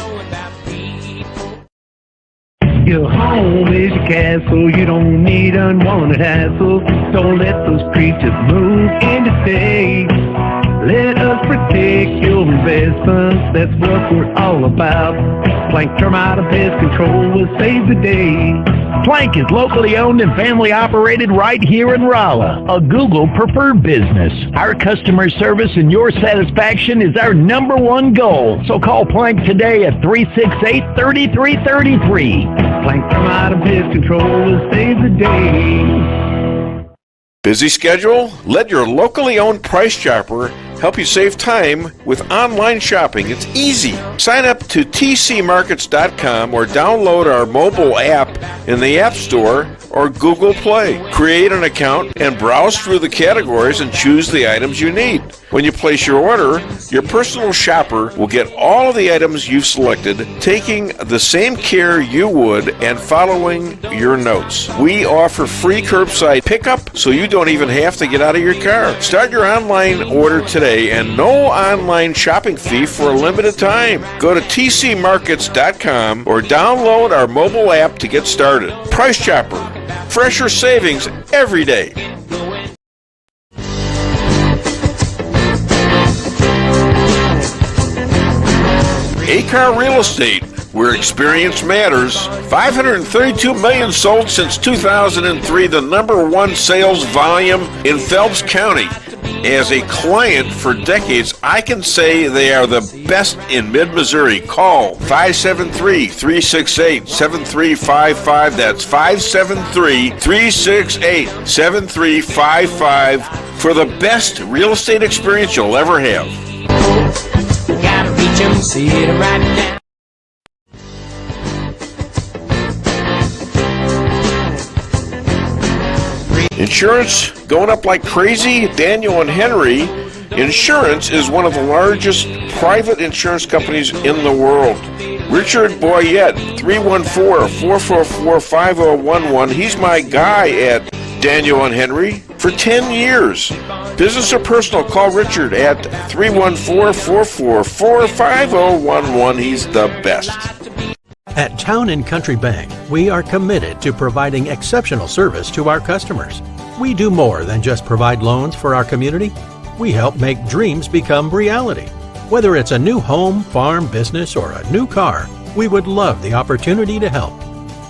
Your home is your castle, you don't need unwanted hassle. Don't let those creatures move in to stay. Let us protect your investments, that's what we're all about. Plank Termite and Pest Control will save the day. Plank is locally owned and family operated right here in Rolla, a Google preferred business. Our customer service and your satisfaction is our number one goal. So call Plank today at 368-3333. Plank Termite and Pest Control will save the day. Busy schedule? Let your locally owned Price Chopper help you save time with online shopping. It's easy. Sign up to tcmarkets.com or download our mobile app in the App Store or Google Play. Create an account and browse through the categories and choose the items you need. When you place your order, your personal shopper will get all of the items you've selected, taking the same care you would and following your notes. We offer free curbside pickup, so you don't even have to get out of your car. Start your online order today and no online shopping fee for a limited time. Go to tcmarkets.com or download our mobile app to get started. Price Chopper. Fresher savings every day. A-Car Real Estate, where experience matters. 532 million sold since 2003, the number one sales volume in Phelps County. As a client for decades, I can say they are the best in mid-Missouri. Call 573-368-7355. That's 573-368-7355 for the best real estate experience you'll ever have. Gotta reach 'em, see it right now. Insurance going up like crazy? Daniel and Henry Insurance is one of the largest private insurance companies in the world. Richard Boyette, 314-444-5011. He's my guy at Daniel and Henry for 10 years. Business or personal, call Richard at 314-444-5011. He's the best. At Town & Country Bank, we are committed to providing exceptional service to our customers. We do more than just provide loans for our community. We help make dreams become reality. Whether it's a new home, farm, business, or a new car, we would love the opportunity to help.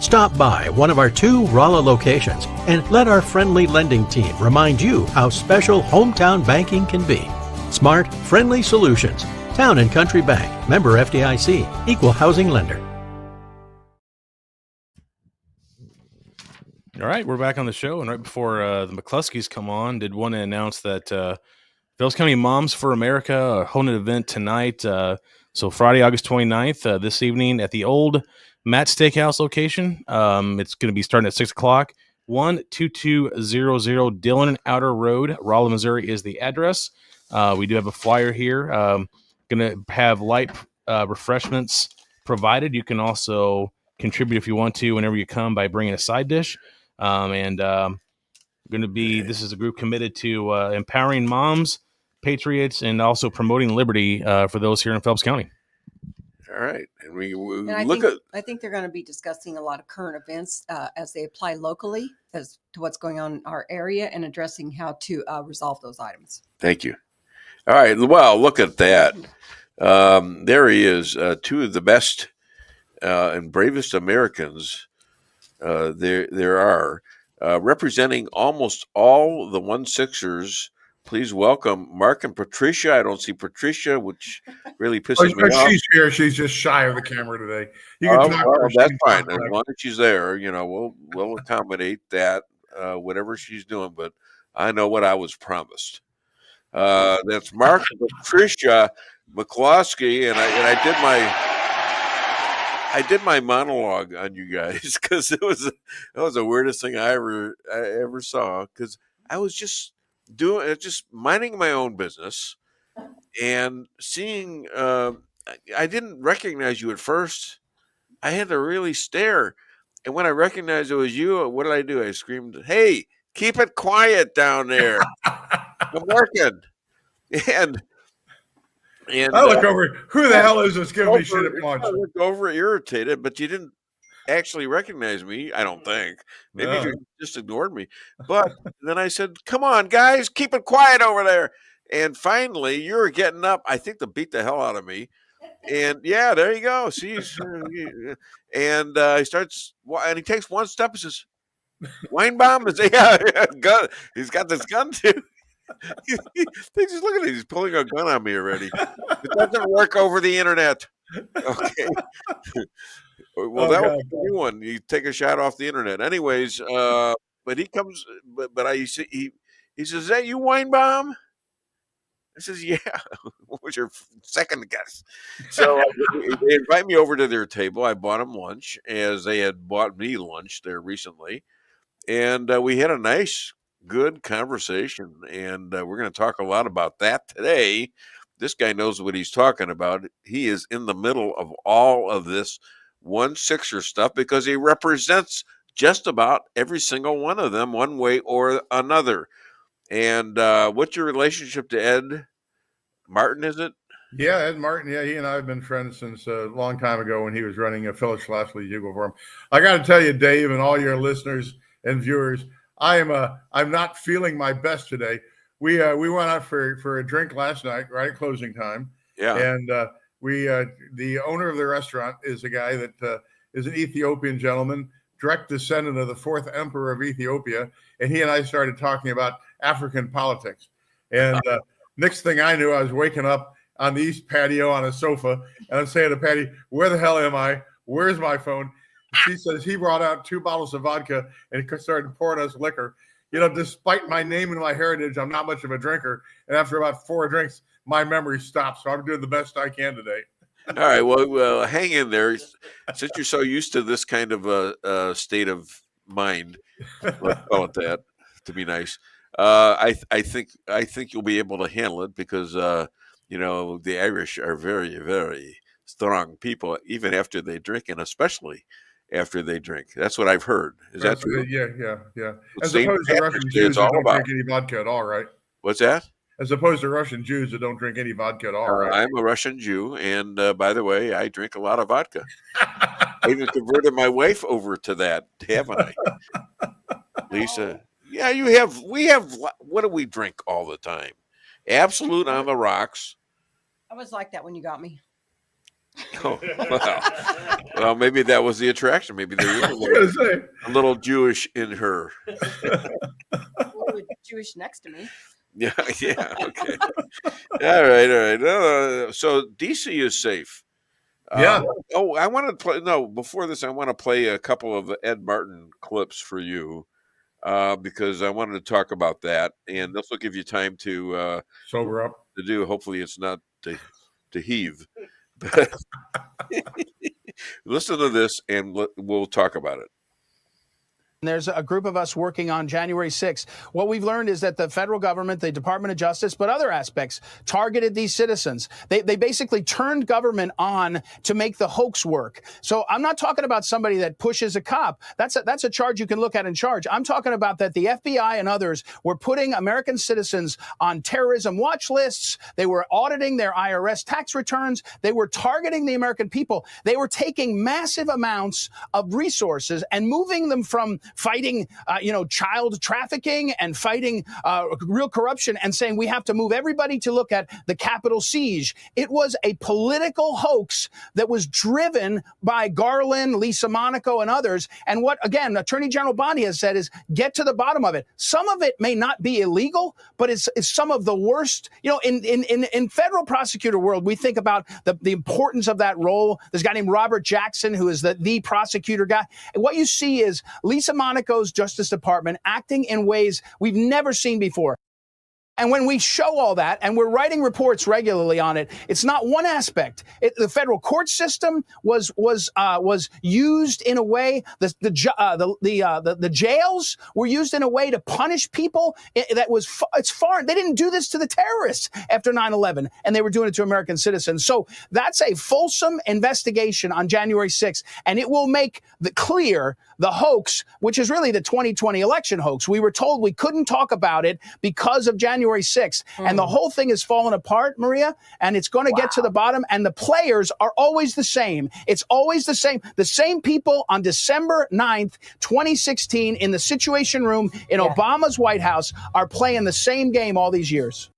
Stop by one of our 2 Rolla locations and let our friendly lending team remind you how special hometown banking can be. Smart, friendly solutions. Town and Country Bank. Member FDIC. Equal housing lender. All right, we're back on the show, and right before the McCloskeys come on, did want to announce that Phillips County Moms for America are holding an event tonight. So Friday, August 29th, this evening at the old Matt Steakhouse location. It's going to be starting at 6 o'clock. 12200 Dillon Outer Road, Rolla, Missouri is the address. We do have a flyer here. Going to have light refreshments provided. You can also contribute if you want to whenever you come by bringing a side dish. Going to be, this is a group committed to empowering moms, patriots, and also promoting liberty for those here in Phelps County. All right. And we I think they're going to be discussing a lot of current events as they apply locally as to what's going on in our area and addressing how to resolve those items. Thank you. All right. Well, look at that. There he is. 2 of the best and bravest Americans there are. Representing almost all the 1-6ers, please welcome Mark and Patricia. I don't see Patricia, which really pisses me off. She's here. She's just shy of the camera today. You can talk to her. That's fine. As long as she's there, we'll accommodate that, whatever she's doing. But I know what I was promised. That's Mark and Patricia McCloskey, and I did my monologue on you guys because that was the weirdest thing I ever saw, because I was just minding my own business and seeing I didn't recognize you at first. I had to really stare, and when I recognized it was you, what did I do? I screamed, "Hey, keep it quiet down there! I'm working." And I look over. Who the hell is this giving me shit at lunch? I looked over irritated, but you didn't actually recognize me, I don't think. Maybe you just ignored me. But then I said, "Come on, guys, keep it quiet over there." And finally, you were getting up, I think, to beat the hell out of me. And yeah, there you go. See, and he starts, and he takes one step and says, "Weinbaum is gun. He's got this gun too." They just look at it. He's pulling a gun on me already. It doesn't work over the internet. Okay. Well, that was a new one. You take a shot off the internet. Anyways, but he comes, but he says, "Is that you, Weinbaum?" I says, "Yeah." What was your second guess? So they invite me over to their table. I bought them lunch, as they had bought me lunch there recently. And we had a nice, good conversation. And we're going to talk a lot about that today. This guy knows what he's talking about. He is in the middle of all of this 1-6er stuff because he represents just about every single one of them one way or another. And what's your relationship to Ed Martin, is it? Yeah, Ed Martin. Yeah, he and I have been friends since a long time ago when he was running a Phyllis Schlafly Bugle for him. I got to tell you, Dave, and all your listeners and viewers, I'm not feeling my best today. We went out for a drink last night, right at closing time. Yeah. And the owner of the restaurant is a guy that is an Ethiopian gentleman, direct descendant of the 4th emperor of Ethiopia. And he and I started talking about African politics. And next thing I knew, I was waking up on the east patio on a sofa, and I'm saying to Patty, "Where the hell am I? Where's my phone?" She says he brought out 2 bottles of vodka and started pouring us liquor. Despite my name and my heritage, I'm not much of a drinker. And after about 4 drinks, my memory stops. So I'm doing the best I can today. All right. Well, hang in there. Since you're so used to this kind of a state of mind, let's call it that, to be nice. I think you'll be able to handle it because the Irish are very, very strong people, even after they drink, and especially after they drink. That's what I've heard. Is that true? Yeah. As opposed to Russian Jews that don't drink any vodka at all, right? What's that? As opposed to Russian Jews that don't drink any vodka at all, right? I'm a Russian Jew, and by the way, I drink a lot of vodka. I even converted my wife over to that, haven't I? Lisa, yeah, we have, what do we drink all the time? Absolute on the rocks. I was like that when you got me. Oh, wow. Well, maybe that was the attraction. Maybe there was a little Jewish in her. Jewish next to me. Yeah, okay. All right. So DC is safe. Yeah. I want to play. No, before this, I want to play a couple of Ed Martin clips for you because I wanted to talk about that, and this will give you time to sober up. To do. Hopefully, it's not to heave. Listen to this, and we'll talk about it. There's a group of us working on January 6th. What we've learned is that the federal government, the Department of Justice, but other aspects targeted these citizens. They basically turned government on to make the hoax work. So I'm not talking about somebody that pushes a cop. That's a charge you can look at in charge. I'm talking about that the FBI and others were putting American citizens on terrorism watch lists. They were auditing their IRS tax returns. They were targeting the American people. They were taking massive amounts of resources and moving them from fighting, child trafficking and fighting real corruption and saying we have to move everybody to look at the Capitol siege. It was a political hoax that was driven by Garland, Lisa Monaco, and others. And what, again, Attorney General Bondi has said is get to the bottom of it. Some of it may not be illegal, but it's some of the worst. In federal prosecutor world, we think about the importance of that role. There's a guy named Robert Jackson, who is the prosecutor guy. And what you see is Lisa Monaco's Justice Department acting in ways we've never seen before. And when we show all that, and we're writing reports regularly on it, it's not one aspect. The federal court system was used in a way. The jails were used in a way to punish people. It's foreign. They didn't do this to the terrorists after 9/11, and they were doing it to American citizens. So that's a fulsome investigation on January 6th, and it will make clear the hoax, which is really the 2020 election hoax. We were told we couldn't talk about it because of January 6th. And the whole thing is falling apart, Maria, and it's going to get to the bottom. And the players are always the same. It's always the same. The same people on December 9th, 2016, in the Situation Room in Obama's White House are playing the same game all these years.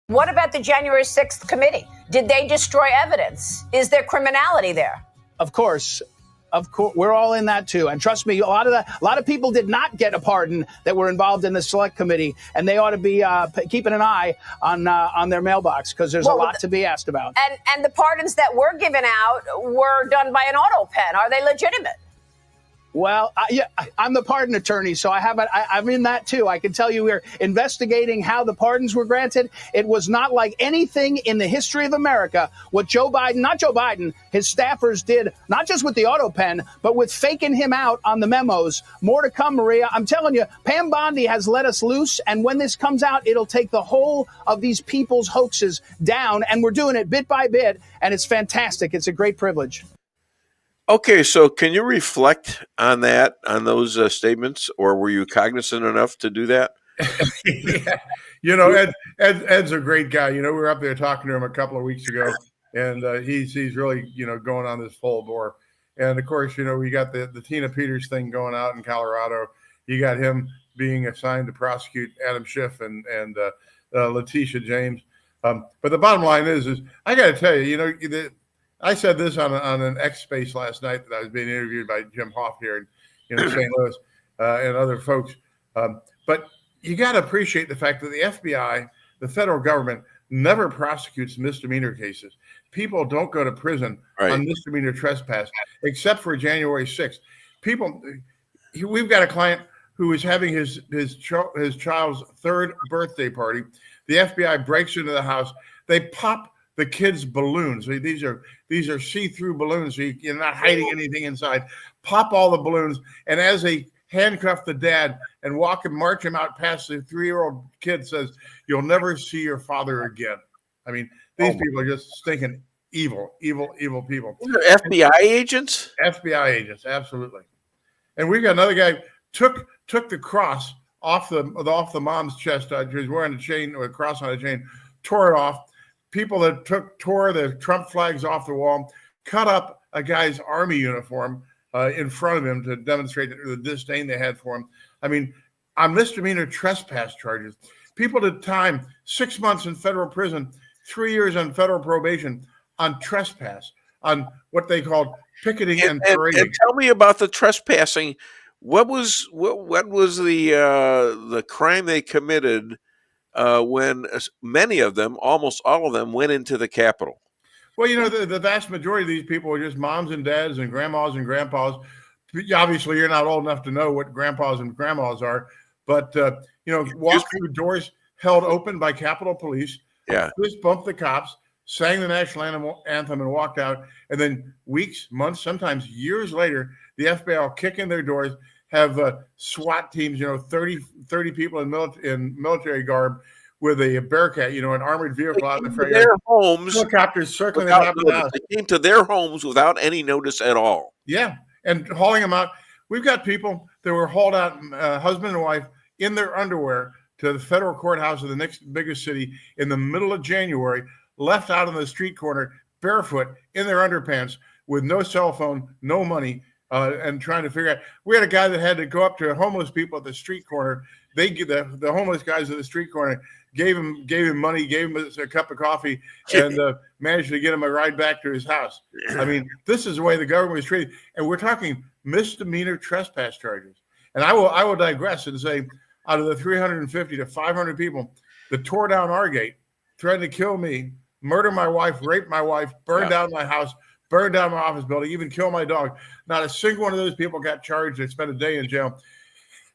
What about the January 6th committee? Did they destroy evidence? Is there criminality there? Of course. We're all in that too, and trust me, a lot of people did not get a pardon that were involved in the select committee, and they ought to be keeping an eye on their mailbox because there's a lot to be asked about. And the pardons that were given out were done by an auto pen. Are they legitimate? Well, I'm the pardon attorney, so I'm in that too. I can tell you we're investigating how the pardons were granted. It was not like anything in the history of America what not Joe Biden, his staffers did, not just with the auto pen, but with faking him out on the memos. More to come, Maria. I'm telling you, Pam Bondi has let us loose, and when this comes out, it'll take the whole of these people's hoaxes down, and we're doing it bit by bit, and it's fantastic. It's a great privilege. Okay, so can you reflect on those statements, or were you cognizant enough to do that? Yeah. Ed's a great guy. We were up there talking to him a couple of weeks ago, and he's really, going on this full bore. And of course, we got the Tina Peters thing going out in Colorado. You got him being assigned to prosecute Adam Schiff and Letitia James. But the bottom line is I got to tell you, I said this on an X space last night that I was being interviewed by Jim Hoff here in St. Louis and other folks. But you got to appreciate the fact that the FBI, the federal government, never prosecutes misdemeanor cases. People don't go to prison on misdemeanor trespass, except for January 6th. We've got a client who is having his child's third birthday party. The FBI breaks into the house. They pop the kids' balloons. These are see-through balloons, so you're not hiding anything inside. Pop all the balloons, and as they handcuff the dad and march him out past the 3-year-old kid, says, "You'll never see your father again." I mean, these people are just stinking evil people. They're FBI agents? FBI agents, absolutely. And we got another guy took the cross off the mom's chest. She was wearing a chain or a cross on a chain, tore it off. People that tore the Trump flags off the wall, cut up a guy's army uniform in front of him to demonstrate the disdain they had for him. I mean, on misdemeanor trespass charges, people did time 6 months in federal prison, 3 years on federal probation on trespass, on what they called picketing and parading. And tell me about the trespassing. What was the crime they committed when many of them, almost all of them, went into the Capitol? Well, the vast majority of these people were just moms and dads and grandmas and grandpas. Obviously, you're not old enough to know what grandpas and grandmas are, but walked through doors held open by Capitol Police. Yeah, fist bumped the cops, sang the national anthem, and walked out. And then weeks, months, sometimes years later, the FBI will kick in their doors, have SWAT teams, 30 people in military garb with a Bearcat, an armored vehicle out in the front. Their homes, helicopters circling the top of the house. They came to their homes without any notice at all. Yeah, and hauling them out. We've got people that were hauled out, husband and wife, in their underwear to the federal courthouse of the next biggest city in the middle of January, left out on the street corner, barefoot, in their underpants, with no cell phone, no money, and trying to figure out. We had a guy that had to go up to homeless people at the street corner. They give the homeless guys at the street corner gave him money, gave him a cup of coffee, and managed to get him a ride back to his house. I mean, this is the way the government is treated, and we're talking misdemeanor trespass charges. And I will digress and say, out of the 350 to 500 people that tore down our gate, threatened to kill me, murder my wife, rape my wife, burn down my house, burn down my office building, even kill my dog, not a single one of those people got charged. They spent a day in jail.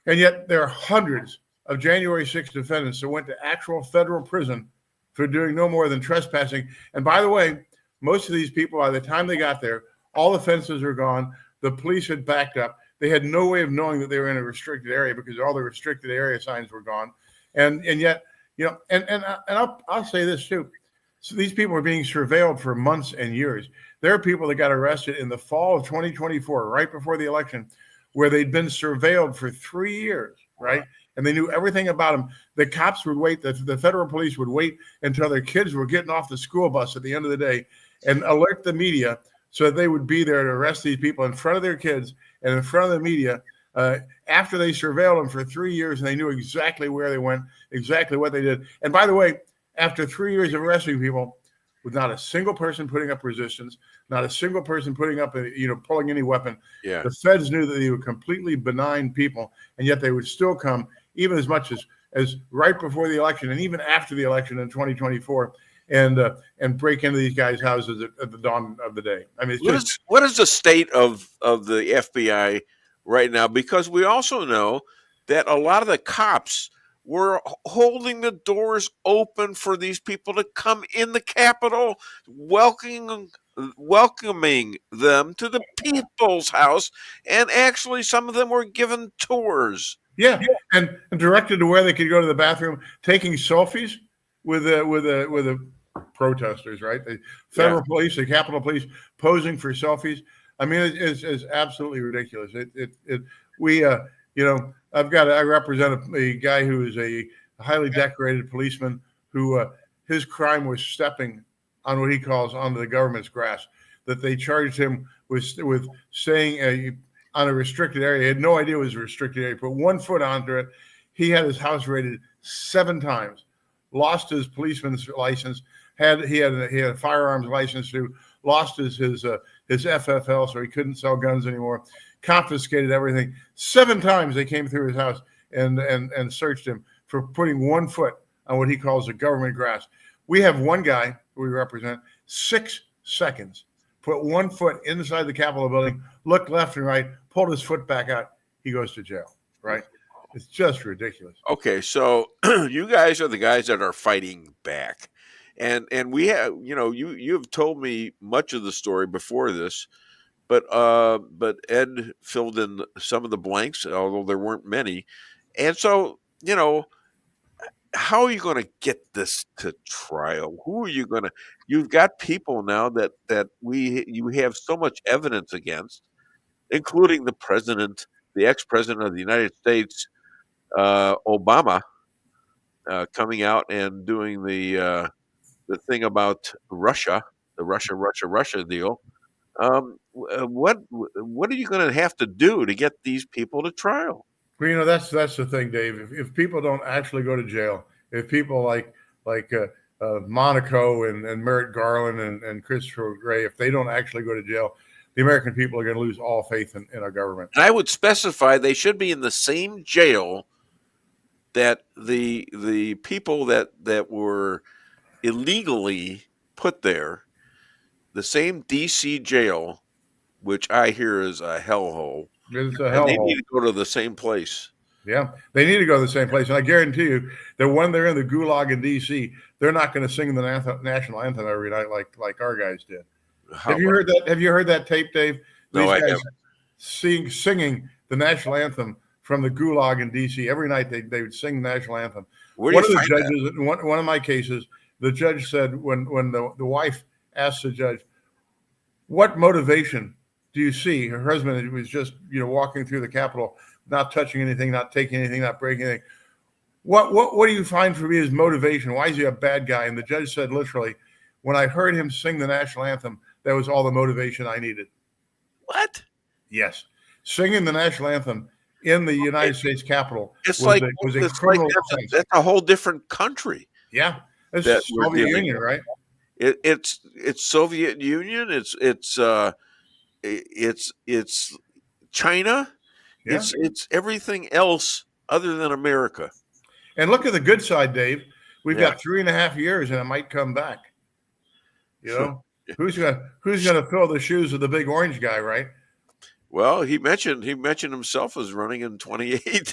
And yet there are hundreds of January 6th defendants that went to actual federal prison for doing no more than trespassing. And by the way, most of these people, by the time they got there, all the fences are gone. The police had backed up. They had no way of knowing that they were in a restricted area because all the restricted area signs were gone. And yet, I'll say this too. So these people are being surveilled for months and years. There are people that got arrested in the fall of 2024, right before the election, where they'd been surveilled for 3 years, right? And they knew everything about them. The cops would wait, the federal police would wait until their kids were getting off the school bus at the end of the day and alert the media so that they would be there to arrest these people in front of their kids and in front of the media after they surveilled them for 3 years, and they knew exactly where they went, exactly what they did. And by the way, after 3 years of arresting people, with not a single person putting up resistance, not a single person putting up, pulling any weapon, the feds knew that they were completely benign people, and yet they would still come, even as much as right before the election and even after the election in 2024, and break into these guys' houses at the dawn of the day. I mean, what is the state of the FBI right now? Because we also know that a lot of the cops were holding the doors open for these people to come in the Capitol, welcoming them to the people's house, and actually some of them were given tours. Yeah, and directed to where they could go to the bathroom, taking selfies with the protesters, right? The federal police, the Capitol Police, posing for selfies. I mean, it's absolutely ridiculous. I represent a guy who is a highly decorated policeman who his crime was stepping on what he calls onto the government's grass. That they charged him with staying on a restricted area. He had no idea it was a restricted area. Put 1 foot onto it. He had his house raided 7 times. Lost his policeman's license. He had a firearms license too. Lost his FFL, so he couldn't sell guns anymore. Confiscated everything. 7 times they came through his house and searched him for putting 1 foot on what he calls the government grass. We have one guy who we represent, 6 seconds, put 1 foot inside the Capitol building, looked left and right, pulled his foot back out. He goes to jail, right? It's just ridiculous. Okay, so you guys are the guys that are fighting back. And we have, you have told me much of the story before this, but Ed filled in some of the blanks, although there weren't many. And so, how are you going to get this to trial? Who are you going to? You've got people now that you have so much evidence against, including the president, the ex-president of the United States, Obama, coming out and doing the thing about Russia, the Russia deal. What are you going to have to do to get these people to trial? Well, that's the thing, Dave. If people don't actually go to jail, if people like Monaco and Merrick Garland and Christopher Wray, if they don't actually go to jail, the American people are going to lose all faith in our government. And I would specify they should be in the same jail that the people that were illegally put there, the same D.C. jail, which I hear is a hellhole. It's a hellhole. They need to go to the same place. Yeah, they need to go to the same place. And I guarantee you that when they're in the gulag in D.C., they're not going to sing the national anthem every night like our guys did. Have you heard that? Have you heard that tape, Dave? No, I haven't. Singing the national anthem from the gulag in D.C. every night. They would sing the national anthem. Where One of the judges, one of my cases, the judge said when the wife asked the judge, "What motivation do you see?" Her husband was just walking through the Capitol, not touching anything, not taking anything, not breaking anything. What do you find for me as motivation? Why is he a bad guy? And the judge said literally, when I heard him sing the national anthem, that was all the motivation I needed. What? Yes. Singing the national anthem in the United States Capitol was a criminal offense. That's a whole different country. Yeah. It's the Soviet Union, right? It's Soviet Union. It's China. Yeah. It's everything else other than America. And look at the good side, Dave. We've got 3.5 years, and it might come back. Who's gonna fill the shoes of the big orange guy, right? Well, he mentioned himself as running in 28.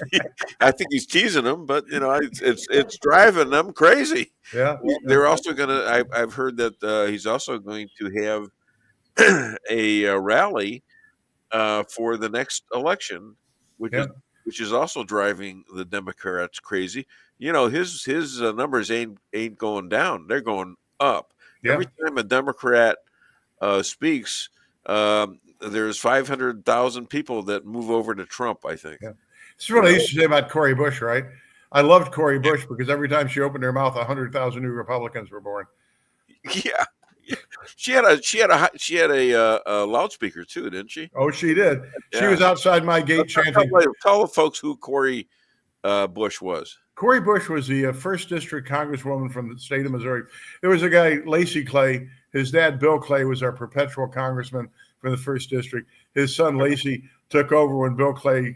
I think he's teasing them, but it's driving them crazy. Yeah, they're also gonna. I've heard that he's also going to have a rally for the next election, which is also driving the Democrats crazy. His numbers ain't going down; they're going up. Yeah. Every time a Democrat speaks, there's 500,000 people that move over to Trump, I think. Yeah. This is what I used to say about Cori Bush, right? I loved Cori Bush because every time she opened her mouth, 100,000 new Republicans were born. Yeah. She had a loudspeaker too, didn't she? Oh, she did. She was outside my gate chanting. Tell the folks who Cori Bush was. Cori Bush was the first district congresswoman from the state of Missouri. There was a guy, Lacey Clay. His dad, Bill Clay, was our perpetual congressman from the first district. His son, Lacey, took over when Bill Clay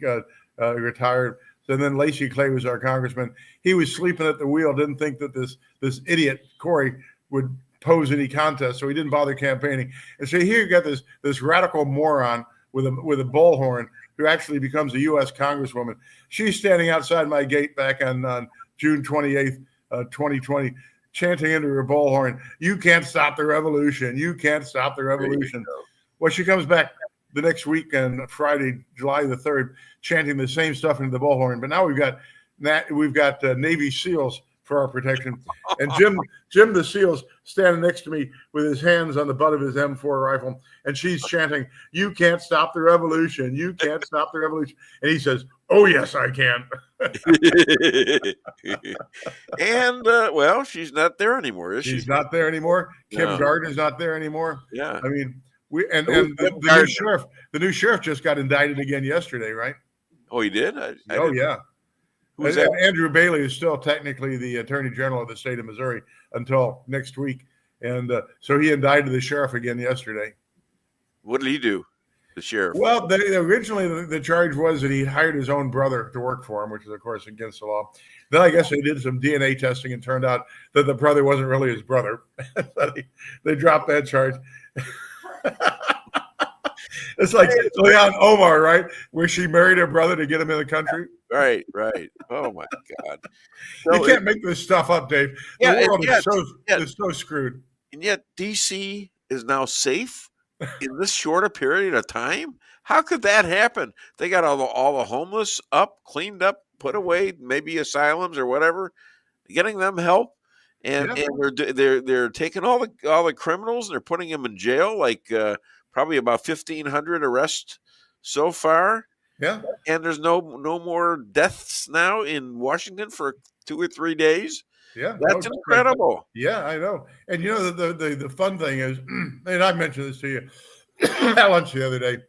retired. So then Lacey Clay was our congressman. He was sleeping at the wheel, didn't think that this idiot, Cori, would pose any contest, so he didn't bother campaigning. And so here you got this radical moron with a bullhorn who actually becomes a U.S. congresswoman. She's standing outside my gate back on June 28th, 2020, chanting into her bullhorn, "You can't stop the revolution. You can't stop the revolution." Well, she comes back the next week on Friday, July the 3rd, chanting the same stuff into the bullhorn. But now we've got Navy SEALs for our protection. And Jim the SEAL's standing next to me with his hands on the butt of his M4 rifle, and she's chanting, "You can't stop the revolution. You can't stop the revolution." And he says, "Oh, yes, I can." And, well, she's not there anymore, is she? She's not there anymore. Kim Gardner's not there anymore. Yeah. I mean, the new sheriff just got indicted again yesterday, right? Oh, he did? Yeah. Who's that? Andrew Bailey is still technically the Attorney General of the state of Missouri until next week. And so he indicted the sheriff again yesterday. What did he do, the sheriff? Well, originally the charge was that he hired his own brother to work for him, which is, of course, against the law. Then I guess they did some DNA testing and turned out that the brother wasn't really his brother. So they dropped that charge. It's like Leon Omar, right? Where she married her brother to get him in the country. Right. Oh, my God. You can't make this stuff up, Dave. The world is so screwed. And yet D.C. is now safe in this shorter period of time? How could that happen? They got all the homeless up, cleaned up, put away, maybe asylums or whatever, getting them help. And they're taking all the criminals and they're putting them in jail, like probably about 1,500 arrests so far. Yeah. And there's no more deaths now in Washington for 2 or 3 days. Yeah. That's incredible. Yeah, I know. And the fun thing is, and I mentioned this to you at lunch the other day,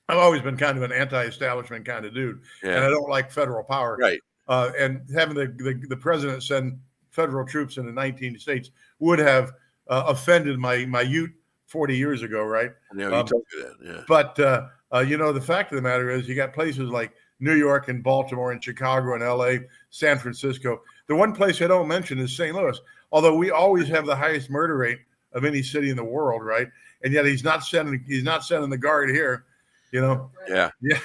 I've always been kind of an anti-establishment kind of dude. Yeah. And I don't like federal power. Right. And having the president send federal troops in the 19 states would have offended my youth 40 years ago, right? Yeah, you told me that. Yeah. But the fact of the matter is, you got places like New York and Baltimore and Chicago and LA, San Francisco. The one place I don't mention is St. Louis, although we always have the highest murder rate of any city in the world, right? And yet he's not sending the guard here, Yeah. Yeah.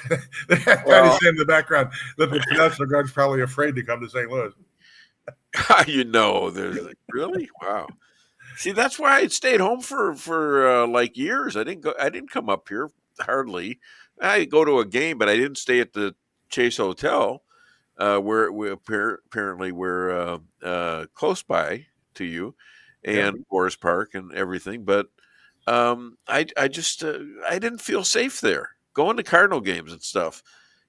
They have Patty saying in the background that the National Guard's probably afraid to come to St. Louis. There's really? Wow. See, that's why I stayed home for like years. I didn't come up here hardly. I go to a game, but I didn't stay at the Chase Hotel, where we apparently we're close by to you, and Forest Park and everything. But I just I didn't feel safe there going to Cardinal games and stuff.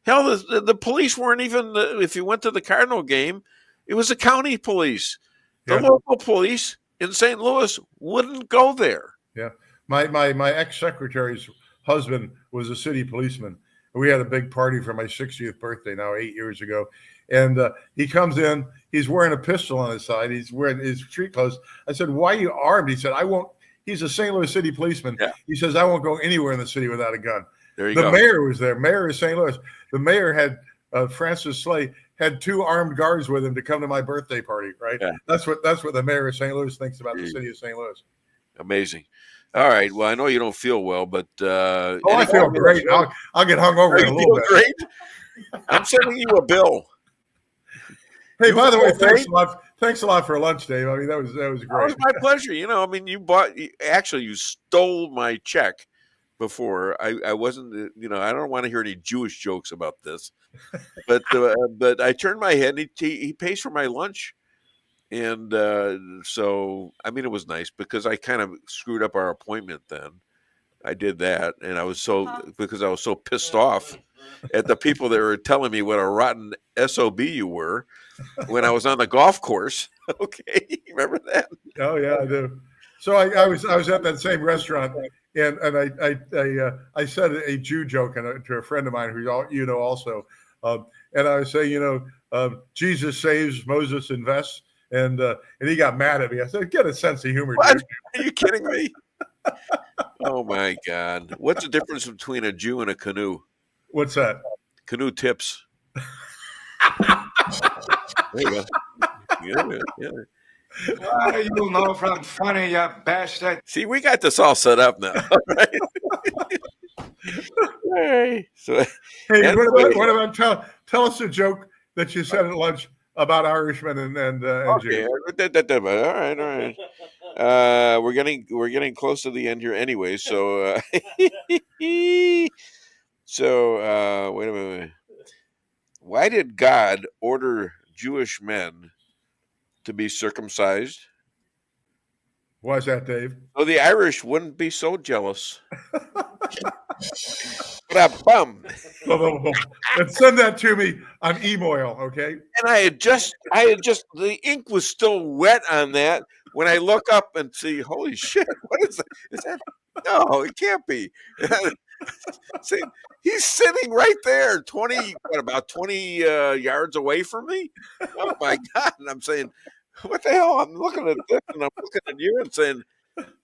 Hell, the police weren't even. If you went to the Cardinal game, it was the county police. The local police in St. Louis wouldn't go there. Yeah, my ex-secretary's husband was a city policeman. We had a big party for my 60th birthday now 8 years ago, and he comes in. He's wearing a pistol on his side. He's wearing his street clothes. I said, "Why are you armed?" He said, "I won't." He's a St. Louis city policeman. Yeah. He says, "I won't go anywhere in the city without a gun." There you go. The mayor was there. Mayor of St. Louis. The mayor had Francis Slay had 2 armed guards with him to come to my birthday party. Right. Yeah. That's what the mayor of St. Louis thinks about the city of St. Louis. Amazing. All right. Well, I know you don't feel well, but I feel great. I'll get hung over in a little bit. Great. I'm sending you a bill. Hey, by the way, thanks a lot for lunch, Dave. I mean, that was great. That was my pleasure. I mean, you stole my check before. I wasn't. I don't want to hear any Jewish jokes about this, but I turned my head and he pays for my lunch. And so, I mean, it was nice because I kind of screwed up our appointment then. I did that. And because I was so pissed off at the people that were telling me what a rotten SOB you were when I was on the golf course. Okay. Remember that? Oh, yeah, I do. So I was at that same restaurant and I said a Jew joke to a friend of mine who also. And I was saying, Jesus saves, Moses invests. And he got mad at me. I said, "Get a sense of humor, what? Dude." Are you kidding me? Oh my God! What's the difference between a Jew and a canoe? What's that? Canoe tips. There you go. Yeah. You know from funny, you bastard. See, we got this all set up now. Right? Hey, what about tell us a joke that you said at lunch about Irishmen and okay. Jews. All right. We're getting close to the end here anyway. So wait a minute. Why did God order Jewish men to be circumcised? Why is that, Dave? So the Irish wouldn't be so jealous. Bum. And send that to me on email, okay? And I had just the ink was still wet on that when I look up and see, holy shit, what is that? Is that? No, it can't be. See, he's sitting right there, about 20 yards away from me. Oh my God! And I'm saying, what the hell? I'm looking at this and I'm looking at you and saying,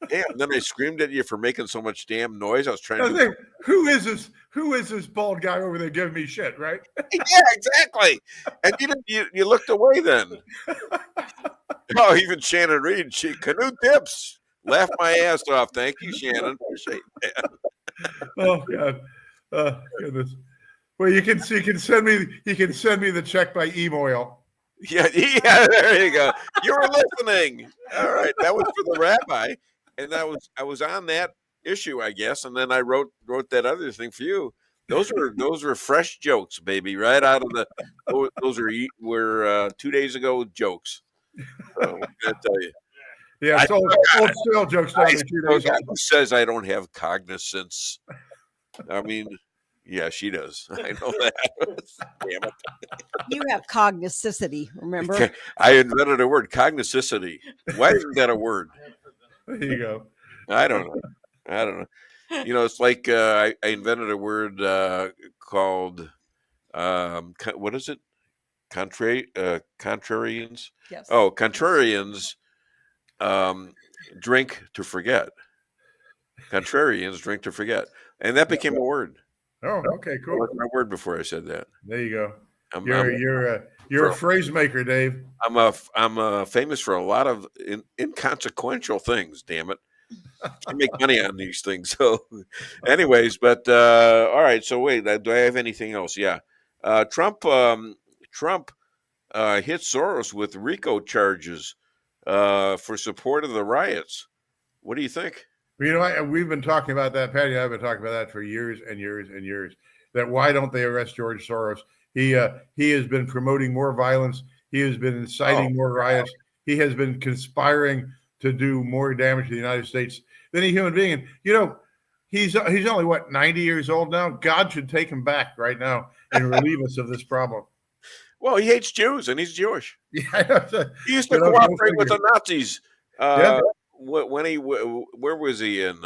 damn. And then I screamed at you for making so much damn noise. I was trying to think, who is this bald guy over there giving me shit, right? Yeah, exactly. And you looked away then. Oh, even Shannon Reed, she canoe tips. Laughed my ass off. Thank you, Shannon. Appreciate that. Oh God. Goodness. Well, you can send me the check by email. Yeah, there you go. You were listening. All right, that was for the rabbi, and I was on that issue, I guess, and then I wrote that other thing for you. Those were fresh jokes, baby, right out of the. Those were 2 days ago jokes. So, I'm gonna tell you. Yeah, it's old stale jokes. Who says I don't have cognizance? I mean. Yeah, she does. I know that. Damn it. You have cognicity, remember? I invented a word, cognicity. Why isn't that a word? There you go. I don't know. It's like I invented a word called, what is it? contrarians. Yes. Oh, contrarians drink to forget. Contrarians drink to forget, and that became a word. Oh, okay, That cool. was my word before I said that. There you go. I'm You're a phrase maker, Dave. I'm famous for a lot of inconsequential things. Damn it, I make money on these things. So, anyways, but all right. So wait, do I have anything else? Yeah, Trump hit Soros with RICO charges for support of the riots. What do you think? Well, you know, we've been talking about that. Patty and I have been talking about that for years and years and years. That why don't they arrest George Soros? He has been promoting more violence. He has been inciting more riots. He has been conspiring to do more damage to the United States than a human being. And, you know, he's only, 90 years old now? God should take him back right now and relieve us of this problem. Well, he hates Jews, and he's Jewish. Yeah, he used to cooperate with the Nazis. When where was he in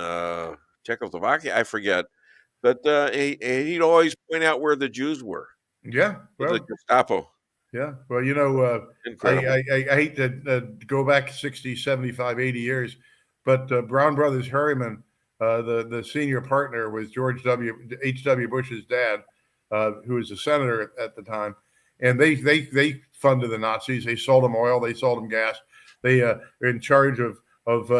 Czechoslovakia? I forget, but he'd always point out where the Jews were. Yeah, well, the Gestapo. Yeah, well, you know, Incredible. I hate to go back 60, 75, 80 years, but Brown Brothers Harriman, the senior partner, was George H.W. Bush's dad, who was a senator at the time, and they funded the Nazis. They sold them oil. They sold them gas. They are in charge of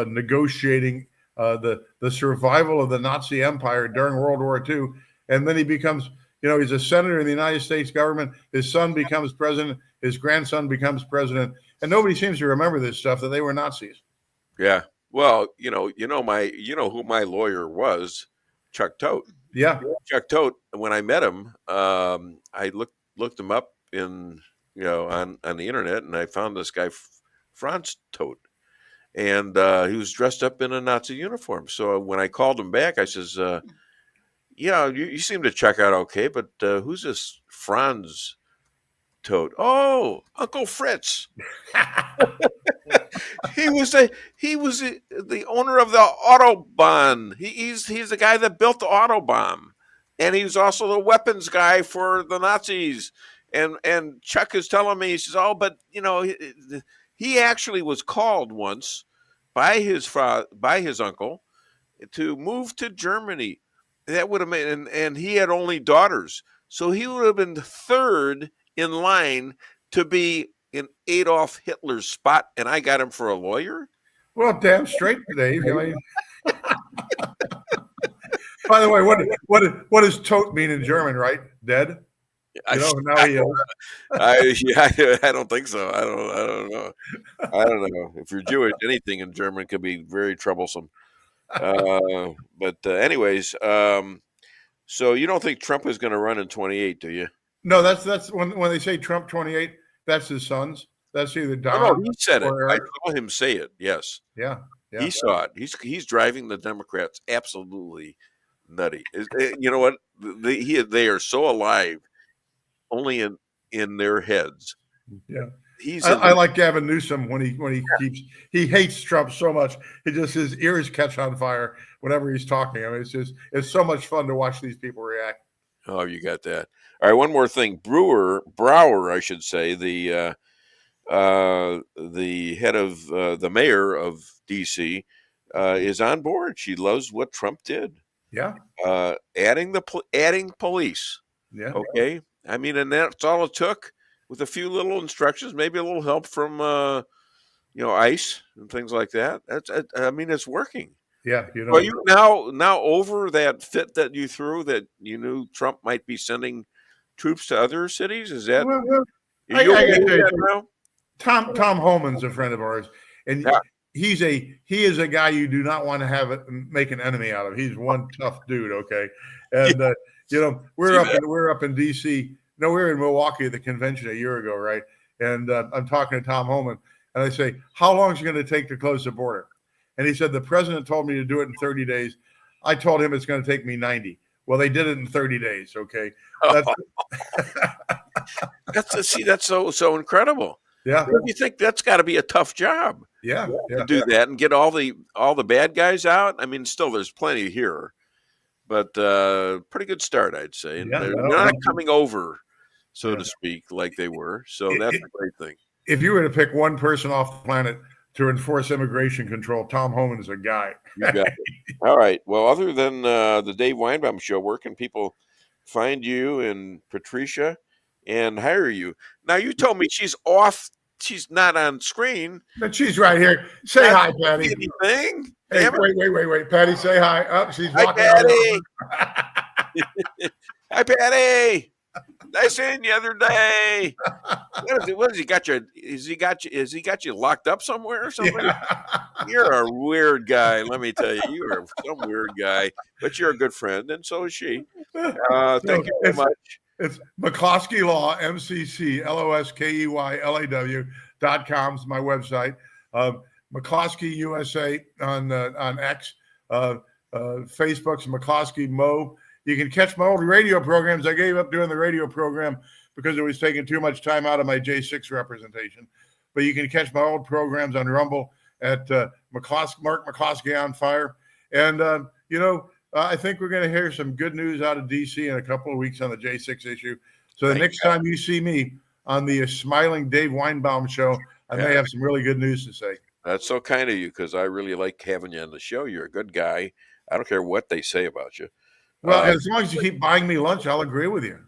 negotiating the survival of the Nazi Empire during World War II. And then he becomes, you know, he's a senator in the United States government. His son becomes president. His grandson becomes president. And nobody seems to remember this stuff, that they were Nazis. Yeah. Well, you know who my lawyer was, Chuck Todt. Yeah. Chuck Todt. When I met him, I looked him up on the internet, and I found this guy, Franz Todt. And he was dressed up in a Nazi uniform. So when I called him back, I says, yeah, you seem to check out okay, but who's this Franz Todt? Oh, Uncle Fritz. He was the owner of the Autobahn. He's the guy that built the Autobahn. And he was also the weapons guy for the Nazis. And Chuck is telling me, he says, oh, but, you know, he actually was called once by his uncle to move to Germany. That would have made, and he had only daughters, so he would have been third in line to be in Adolf Hitler's spot. And I got him for a lawyer. Well, damn straight, Dave. By the way, what does Todt mean in German? Right, dead. I don't think so. I don't know. I don't know. If you're Jewish, anything in German could be very troublesome. But anyways, so you don't think Trump is going to run in 28, do you? No, that's when they say Trump 28, that's his sons. That's either Don. No, he said it. I saw him say it. Yes. Yeah. He saw it. He's driving the Democrats absolutely nutty. You know what? They are so alive. Only in their heads. Yeah, I like Gavin Newsom when he hates Trump so much. His ears catch on fire whenever he's talking. I mean, it's so much fun to watch these people react. Oh, you got that. All right, one more thing. Brower, I should say, the head of the mayor of DC is on board. She loves what Trump did. Yeah. Adding police. Yeah. Okay. I mean, and that's all it took, with a few little instructions, maybe a little help from, ICE and things like that. It's working. Yeah, Are you now over that fit that you threw, that you knew Trump might be sending troops to other cities? Is that? Tom Homan's a friend of ours, and he is a guy you do not want to make an enemy out of. He's one tough dude. Okay, and. We're up in DC. No, we were in Milwaukee at the convention a year ago, right? And I'm talking to Tom Homan, and I say, how long is it going to take to close the border? And he said, the president told me to do it in 30 days. I told him it's going to take me 90. Well, they did it in 30 days. Okay. That's so incredible. Yeah. You think that's got to be a tough job? Yeah. To do that and get all the bad guys out. I mean, still there's plenty here. But pretty good start, I'd say. And they're not coming over so to speak, like they were. So that's a great thing. If you were to pick one person off the planet to enforce immigration control, Tom Homan is a guy. You got it. All right. Well, other than the Dave Weinbaum Show, where can people find you and Patricia and hire you? Now, you told me she's off. She's not on screen. But she's right here. Say hi, Patty. Anything? Hey, wait. Patty, say hi. Oh, she's hi, walking Patty. Hi, Patty. I seen you the other day. What has he got you? Has he got you locked up somewhere or something? Yeah. You're a weird guy. Let me tell you, you are some weird guy. But you're a good friend, and so is she. Thank you very much. It's McCloskey Law, MCCLOSKEYLAW.com is my website. McCloskey USA on X. Facebook's McCloskey Mo. You can catch my old radio programs. I gave up doing the radio program because it was taking too much time out of my J6 representation. But you can catch my old programs on Rumble at Mark McCloskey on Fire. And, I think we're going to hear some good news out of D.C. in a couple of weeks on the J6 issue. So the next time you see me on the smiling Dave Weinbaum Show, I may have some really good news to say. That's so kind of you, because I really like having you on the show. You're a good guy. I don't care what they say about you. Well, as long as you keep buying me lunch, I'll agree with you.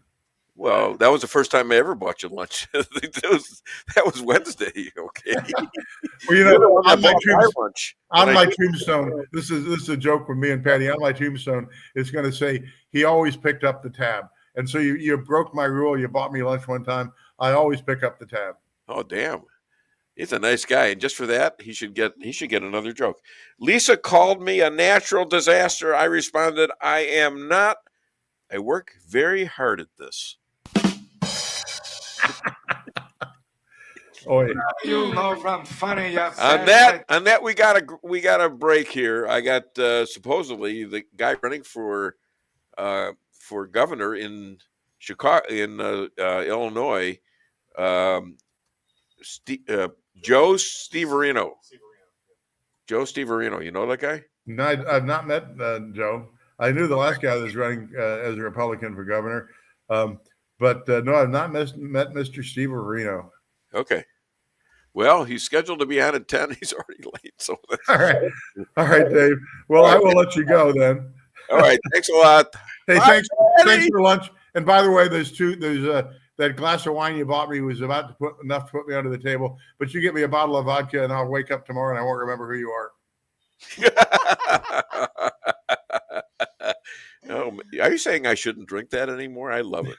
Well, that was the first time I ever bought you lunch. that was Wednesday. Okay. Well, on my tombstone, this is a joke with me and Patty. On my tombstone, it's going to say he always picked up the tab. And so you broke my rule. You bought me lunch one time. I always pick up the tab. Oh, damn. He's a nice guy, and just for that, he should get another joke. Lisa called me a natural disaster. I responded, I am not. I work very hard at this. You know from funny. On that, we got a break here. I got supposedly the guy running for governor in Chicago, in Illinois. Joe Severino. Joe Severino. You know that guy? No, I've not met Joe. I knew the last guy that was running as a Republican for governor. But no, I've not met Mr. Severino. Okay. Well, he's scheduled to be on at 10. He's already late. So all right, Dave. Well, I will let you go then. All right. Thanks a lot. Hey, thanks for lunch. And by the way, there's that glass of wine you bought me was about to put me under the table. But you get me a bottle of vodka, and I'll wake up tomorrow and I won't remember who you are. Oh, are you saying I shouldn't drink that anymore? I love it.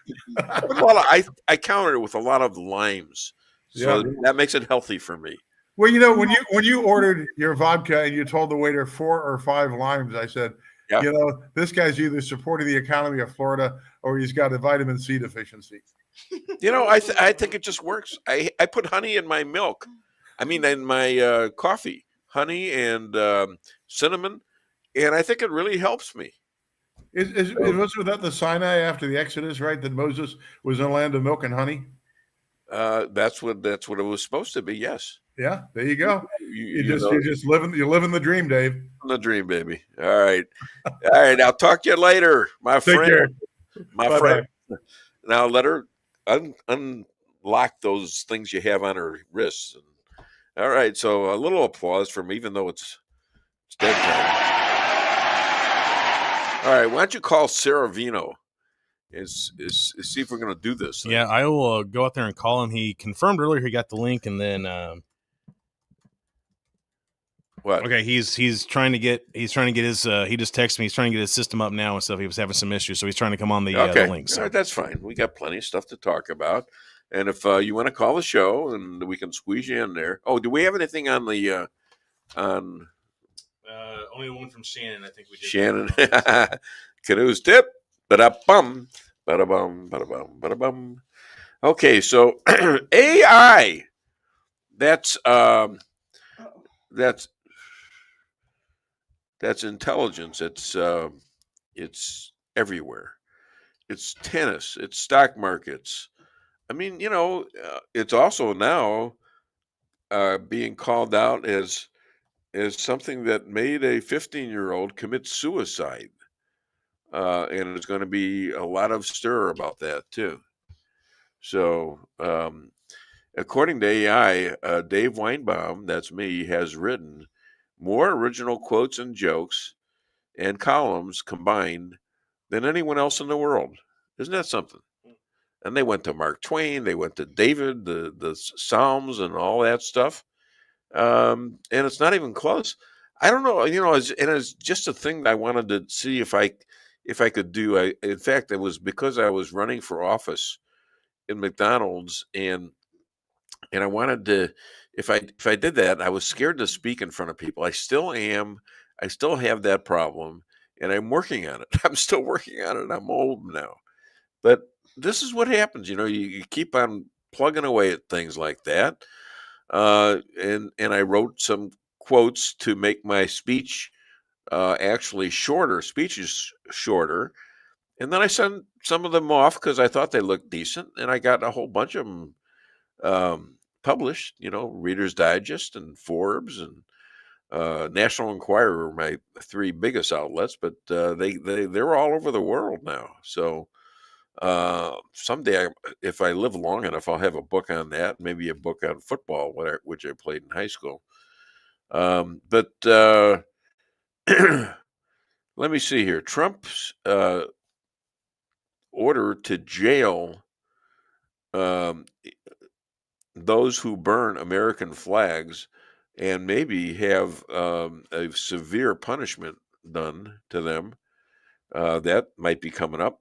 I countered it with a lot of limes, so that makes it healthy for me. Well, when you ordered your vodka and you told the waiter 4 or 5 limes, I said, this guy's either supporting the economy of Florida or he's got a vitamin C deficiency. I think it just works. I put honey in my milk. I mean, in my coffee, honey and cinnamon, and I think it really helps me. It was without the Sinai after the Exodus, right? That Moses was in a land of milk and honey. That's what it was supposed to be. Yes. Yeah. There you go. You're just living the dream, Dave. The dream, baby. All right. I'll talk to you later, my friend. Take care. My friend. Now let her unlock those things you have on her wrists. All right. So a little applause from, even though it's dead time. All right, why don't you call Severino and see if we're going to do this thing. Yeah, I will go out there and call him. He confirmed earlier he got the link, and then what? Okay, he's trying to get his. He just texted me. He's trying to get his system up now and stuff. He was having some issues, so he's trying to come on the link. So. All right, that's fine. We got plenty of stuff to talk about, and if you want to call the show, and we can squeeze you in there. Oh, do we have anything on the on? Only one from Shannon, I think we did. Shannon. Canoe's tip. Ba-da-bum. Ba-da-bum. Ba-da-bum. Ba-da-bum. Okay, so AI. That's intelligence. It's everywhere. It's tennis. It's stock markets. I mean, it's also now being called out as something that made a 15-year-old commit suicide. And there's going to be a lot of stir about that, too. So, according to AI, Dave Weinbaum, that's me, has written more original quotes and jokes and columns combined than anyone else in the world. Isn't that something? And they went to Mark Twain, they went to David, the Psalms, and all that stuff. And it's not even close. I don't know, it's just a thing that I wanted to see if I could do. In fact, it was because I was running for office in McDonald's, and I wanted to. If I did that, I was scared to speak in front of people. I still am. I still have that problem, and I'm working on it. I'm still working on it. I'm old now, but this is what happens. You keep on plugging away at things like that. And I wrote some quotes to make my speech actually shorter, speeches shorter. And then I sent some of them off because I thought they looked decent. And I got a whole bunch of them published, Reader's Digest and Forbes and National Enquirer were my three biggest outlets, but they're all over the world now. So someday, if I live long enough, I'll have a book on that, maybe a book on football, which I played in high school. But let me see here. Trump's order to jail those who burn American flags and maybe have a severe punishment done to them. That might be coming up.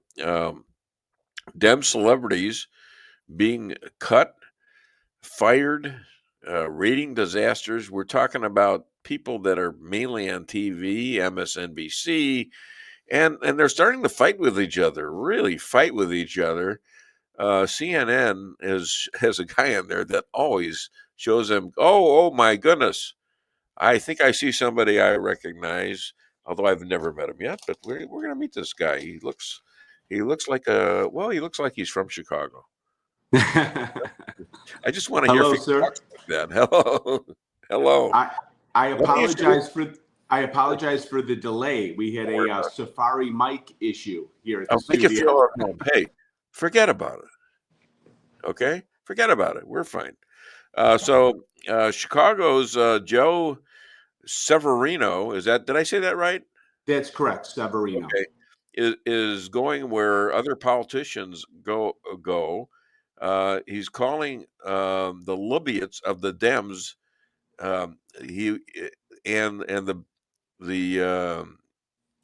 Dem celebrities being cut, fired, rating disasters. We're talking about people that are mainly on TV, MSNBC, and they're starting to fight with each other, really fight with each other. CNN has a guy in there that always shows them, oh my goodness, I think I see somebody I recognize, although I've never met him yet, but we're going to meet this guy. He looks like he looks like he's from Chicago. I just want to hear sir. Like that. Hello. I apologize for the delay. We had a Safari mic issue here at the studio. Hey, forget about it. Okay, forget about it. We're fine. So Chicago's Joe Severino, did I say that right? That's correct, Severino. Okay. Is going where other politicians go. He's calling the Libyans of the Dems. He and the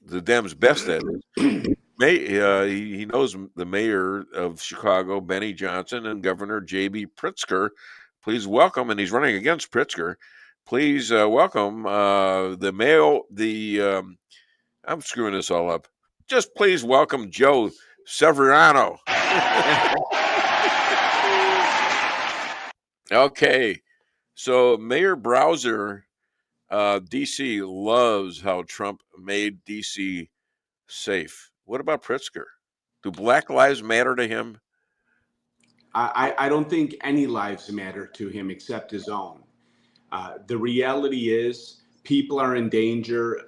Dems best at it. He knows the mayor of Chicago, Benny Johnson, and Governor J.B. Pritzker. Please welcome, and he's running against Pritzker. Please welcome I'm screwing this all up. Just please welcome Joe Severino. Okay, so Mayor Browser, D.C. loves how Trump made D.C. safe. What about Pritzker? Do Black Lives matter to him? I don't think any lives matter to him except his own. The reality is people are in danger.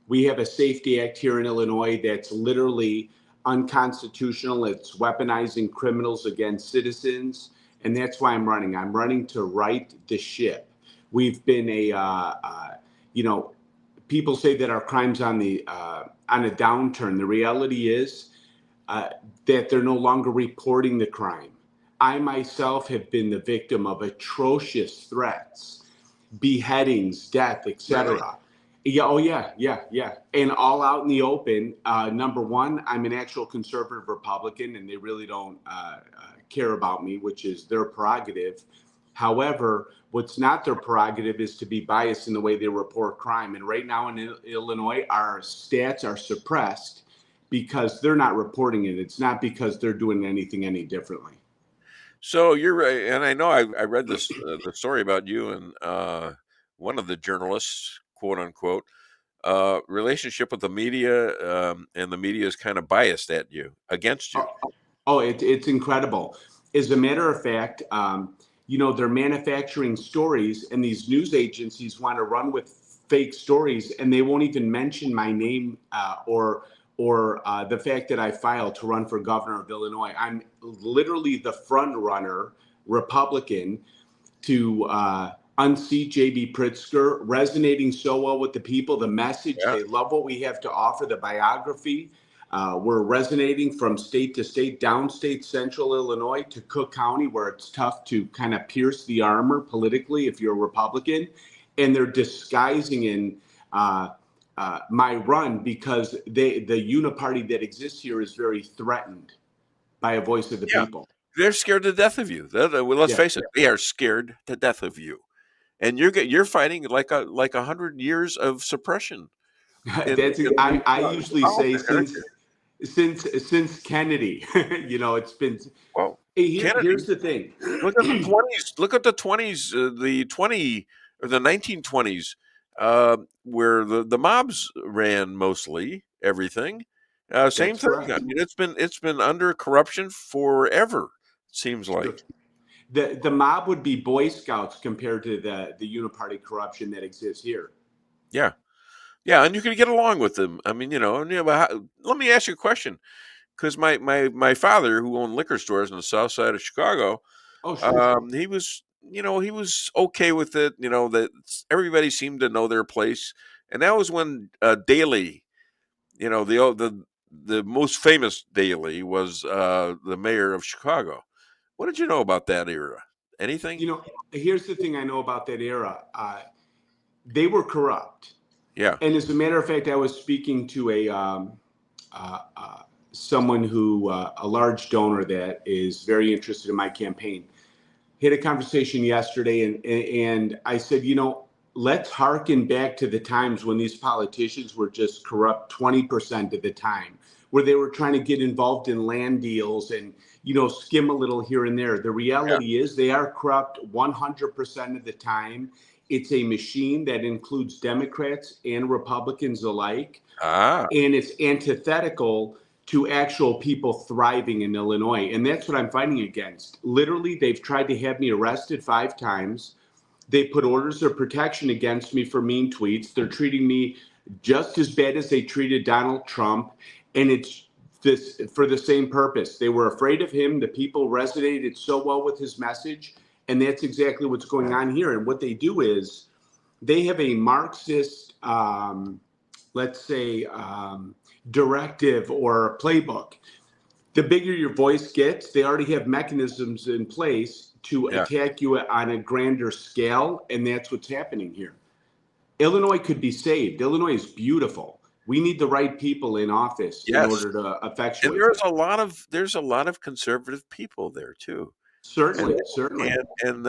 We have a safety act here in Illinois that's literally unconstitutional. It's weaponizing criminals against citizens. And that's why I'm running. I'm running to right the ship. We've been people say that our crime's on a downturn. The reality is that they're no longer reporting the crime. I myself have been the victim of atrocious threats, beheadings, death, etc. Yeah. And all out in the open. Number one, I'm an actual conservative Republican, and they really don't care about me, which is their prerogative. However, what's not their prerogative is to be biased in the way they report crime. And right now in Illinois, our stats are suppressed because they're not reporting it. It's not because they're doing anything any differently. So you're right, and I know I read this the story about you and one of the journalists, quote unquote, relationship with the media, and the media is kind of biased against you. It's incredible. As a matter of fact, they're manufacturing stories, and these news agencies want to run with fake stories, and they won't even mention my name or or the fact that I filed to run for governor of Illinois. I'm literally the front runner Republican to unseat J.B. Pritzker, resonating so well with the people, the message, they love what we have to offer, the biography. We're resonating from state to state, downstate central Illinois to Cook County, where it's tough to kind of pierce the armor politically if you're a Republican. And they're disguising in my run because the uniparty that exists here is very threatened by a voice of the people. They're scared to death of you. Let's face it, they are scared to death of you. And you're fighting like 100 years of suppression. I usually say since Kennedy, it's been. Well, here's the thing. Look at the 20s. Look at the 20s. The 1920s, where the mobs ran mostly everything. Same thing. Right. I mean, it's been under corruption forever. It seems like. The mob would be Boy Scouts compared to the uniparty corruption that exists here. Yeah, and you can get along with them. I mean, let me ask you a question, because my father, who owned liquor stores on the south side of Chicago, he was okay with it. That everybody seemed to know their place, and that was when Daley, the most famous Daley was the mayor of Chicago. What did you know about that era? Anything? Here's the thing I know about that era. They were corrupt. Yeah. And as a matter of fact, I was speaking to someone who, a large donor that is very interested in my campaign. Had a conversation yesterday, and I said, let's harken back to the times when these politicians were just corrupt 20% of the time, where they were trying to get involved in land deals and skim a little here and there. The reality is they are corrupt 100% of the time. It's a machine that includes Democrats and Republicans alike. And it's antithetical to actual people thriving in Illinois. And that's what I'm fighting against. Literally, they've tried to have me arrested 5 times. They put orders of protection against me for mean tweets. They're treating me just as bad as they treated Donald Trump. And it's this for the same purpose. They were afraid of him. The people resonated so well with his message. And that's exactly what's going on here. And what they do is they have a Marxist, directive or playbook. The bigger your voice gets, they already have mechanisms in place to attack you on a grander scale. And that's what's happening here. Illinois could be saved. Illinois is beautiful. We need the right people in office in order to effectuate. And there's a lot of conservative people there too. Certainly. And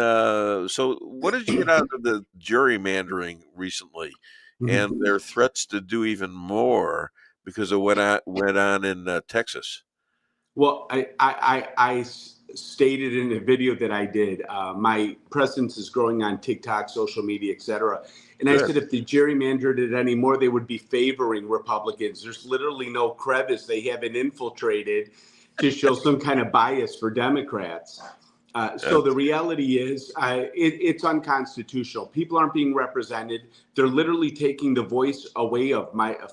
so what did you get out of the gerrymandering recently and their threats to do even more because of what went on in Texas? Well, I stated in a video that I did, my presence is growing on TikTok, social media, etc. And I said if they gerrymandered it anymore, they would be favoring Republicans. There's literally no crevice they haven't infiltrated to show some kind of bias for Democrats. So the reality is it's unconstitutional. People aren't being represented. They're literally taking the voice away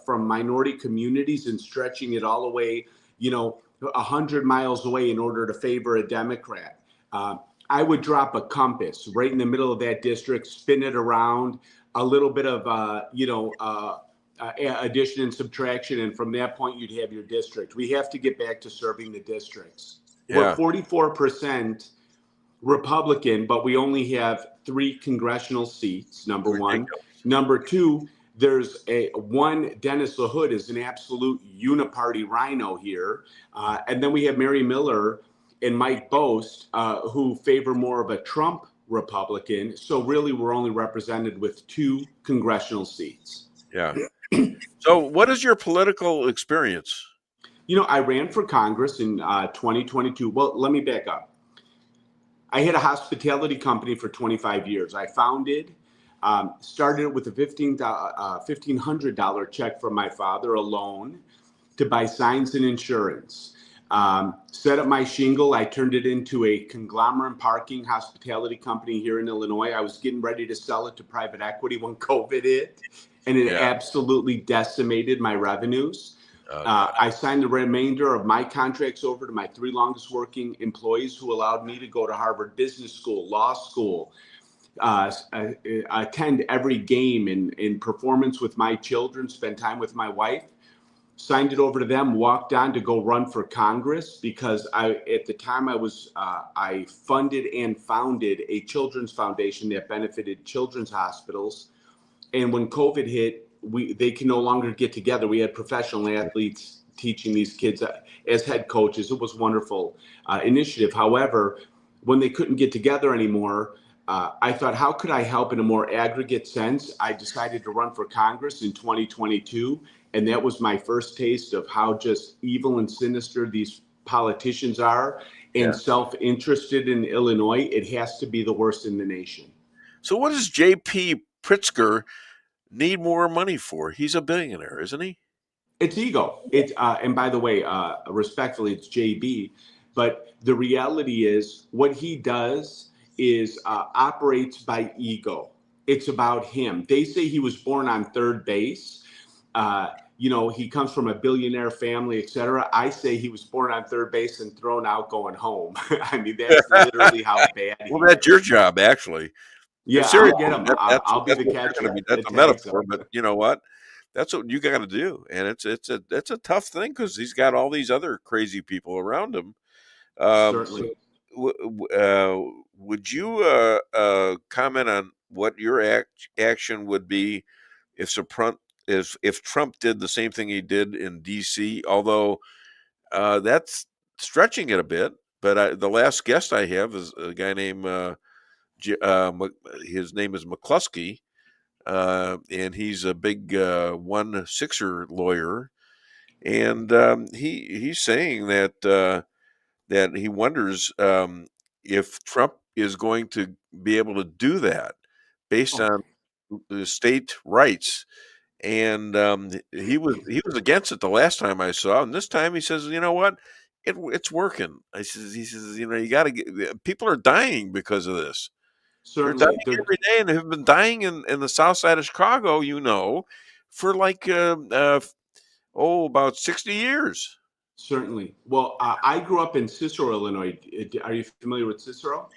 from minority communities and stretching it all away, 100 miles away in order to favor a Democrat. I would drop a compass right in the middle of that district, spin it around, a little bit of, addition and subtraction. And from that point, you'd have your district. We have to get back to serving the districts. We're 44% Republican, but we only have 3 congressional seats, number one. Number two, there's one Dennis LaHood is an absolute uniparty rhino here. And then we have Mary Miller and Mike Bost, who favor more of a Trump Republican. So really, we're only represented with 2 congressional seats. Yeah. So what is your political experience? I ran for Congress in 2022. Well, let me back up. I had a hospitality company for 25 years. I founded, started with a $1,500 check from my father, a loan to buy signs and insurance. Set up my shingle. I turned it into a conglomerate parking hospitality company here in Illinois. I was getting ready to sell it to private equity when COVID hit, and it absolutely decimated my revenues. I signed the remainder of my contracts over to my 3 longest working employees, who allowed me to go to Harvard Business School, law school, attend every game in performance with my children, spend time with my wife. Signed it over to them, walked on to go run for Congress, because at the time I funded and founded a children's foundation that benefited children's hospitals. And when COVID hit, they can no longer get together. We had professional athletes teaching these kids as head coaches. It was a wonderful initiative. However, when they couldn't get together anymore, I thought, how could I help in a more aggregate sense? I decided to run for Congress in 2022. And that was my first taste of how just evil and sinister these politicians are, and self-interested in Illinois. It has to be the worst in the nation. So what does J.P. Pritzker need more money for? He's a billionaire, isn't he? It's ego. And by the way, respectfully, it's JB. But the reality is, what he does is operates by ego. It's about him. They say he was born on third base. He comes from a billionaire family, et cetera. I say he was born on third base and thrown out going home. I mean, that's literally how bad he is. Well, that's your job, actually. Yeah, I'll get him. I'll be the catcher. That's a metaphor, but you know what? That's what you got to do, and it's a tough thing, because he's got all these other crazy people around him. Certainly. Would you comment on what your action would be if Trump did the same thing he did in D.C., although that's stretching it a bit. But the last guest I have is a guy named, his name is McCloskey, and he's a big 1-6er lawyer. And he's saying that he wonders if Trump is going to be able to do that based on the state rights. And he was against it the last time I saw, and this time he says, you know what, it's working. He says, you got to get. People are dying because of this. Certainly, they're dying every day, and have been dying in the south side of Chicago, for like about 60 years. Certainly. Well, I grew up in Cicero, Illinois. Are you familiar with Cicero?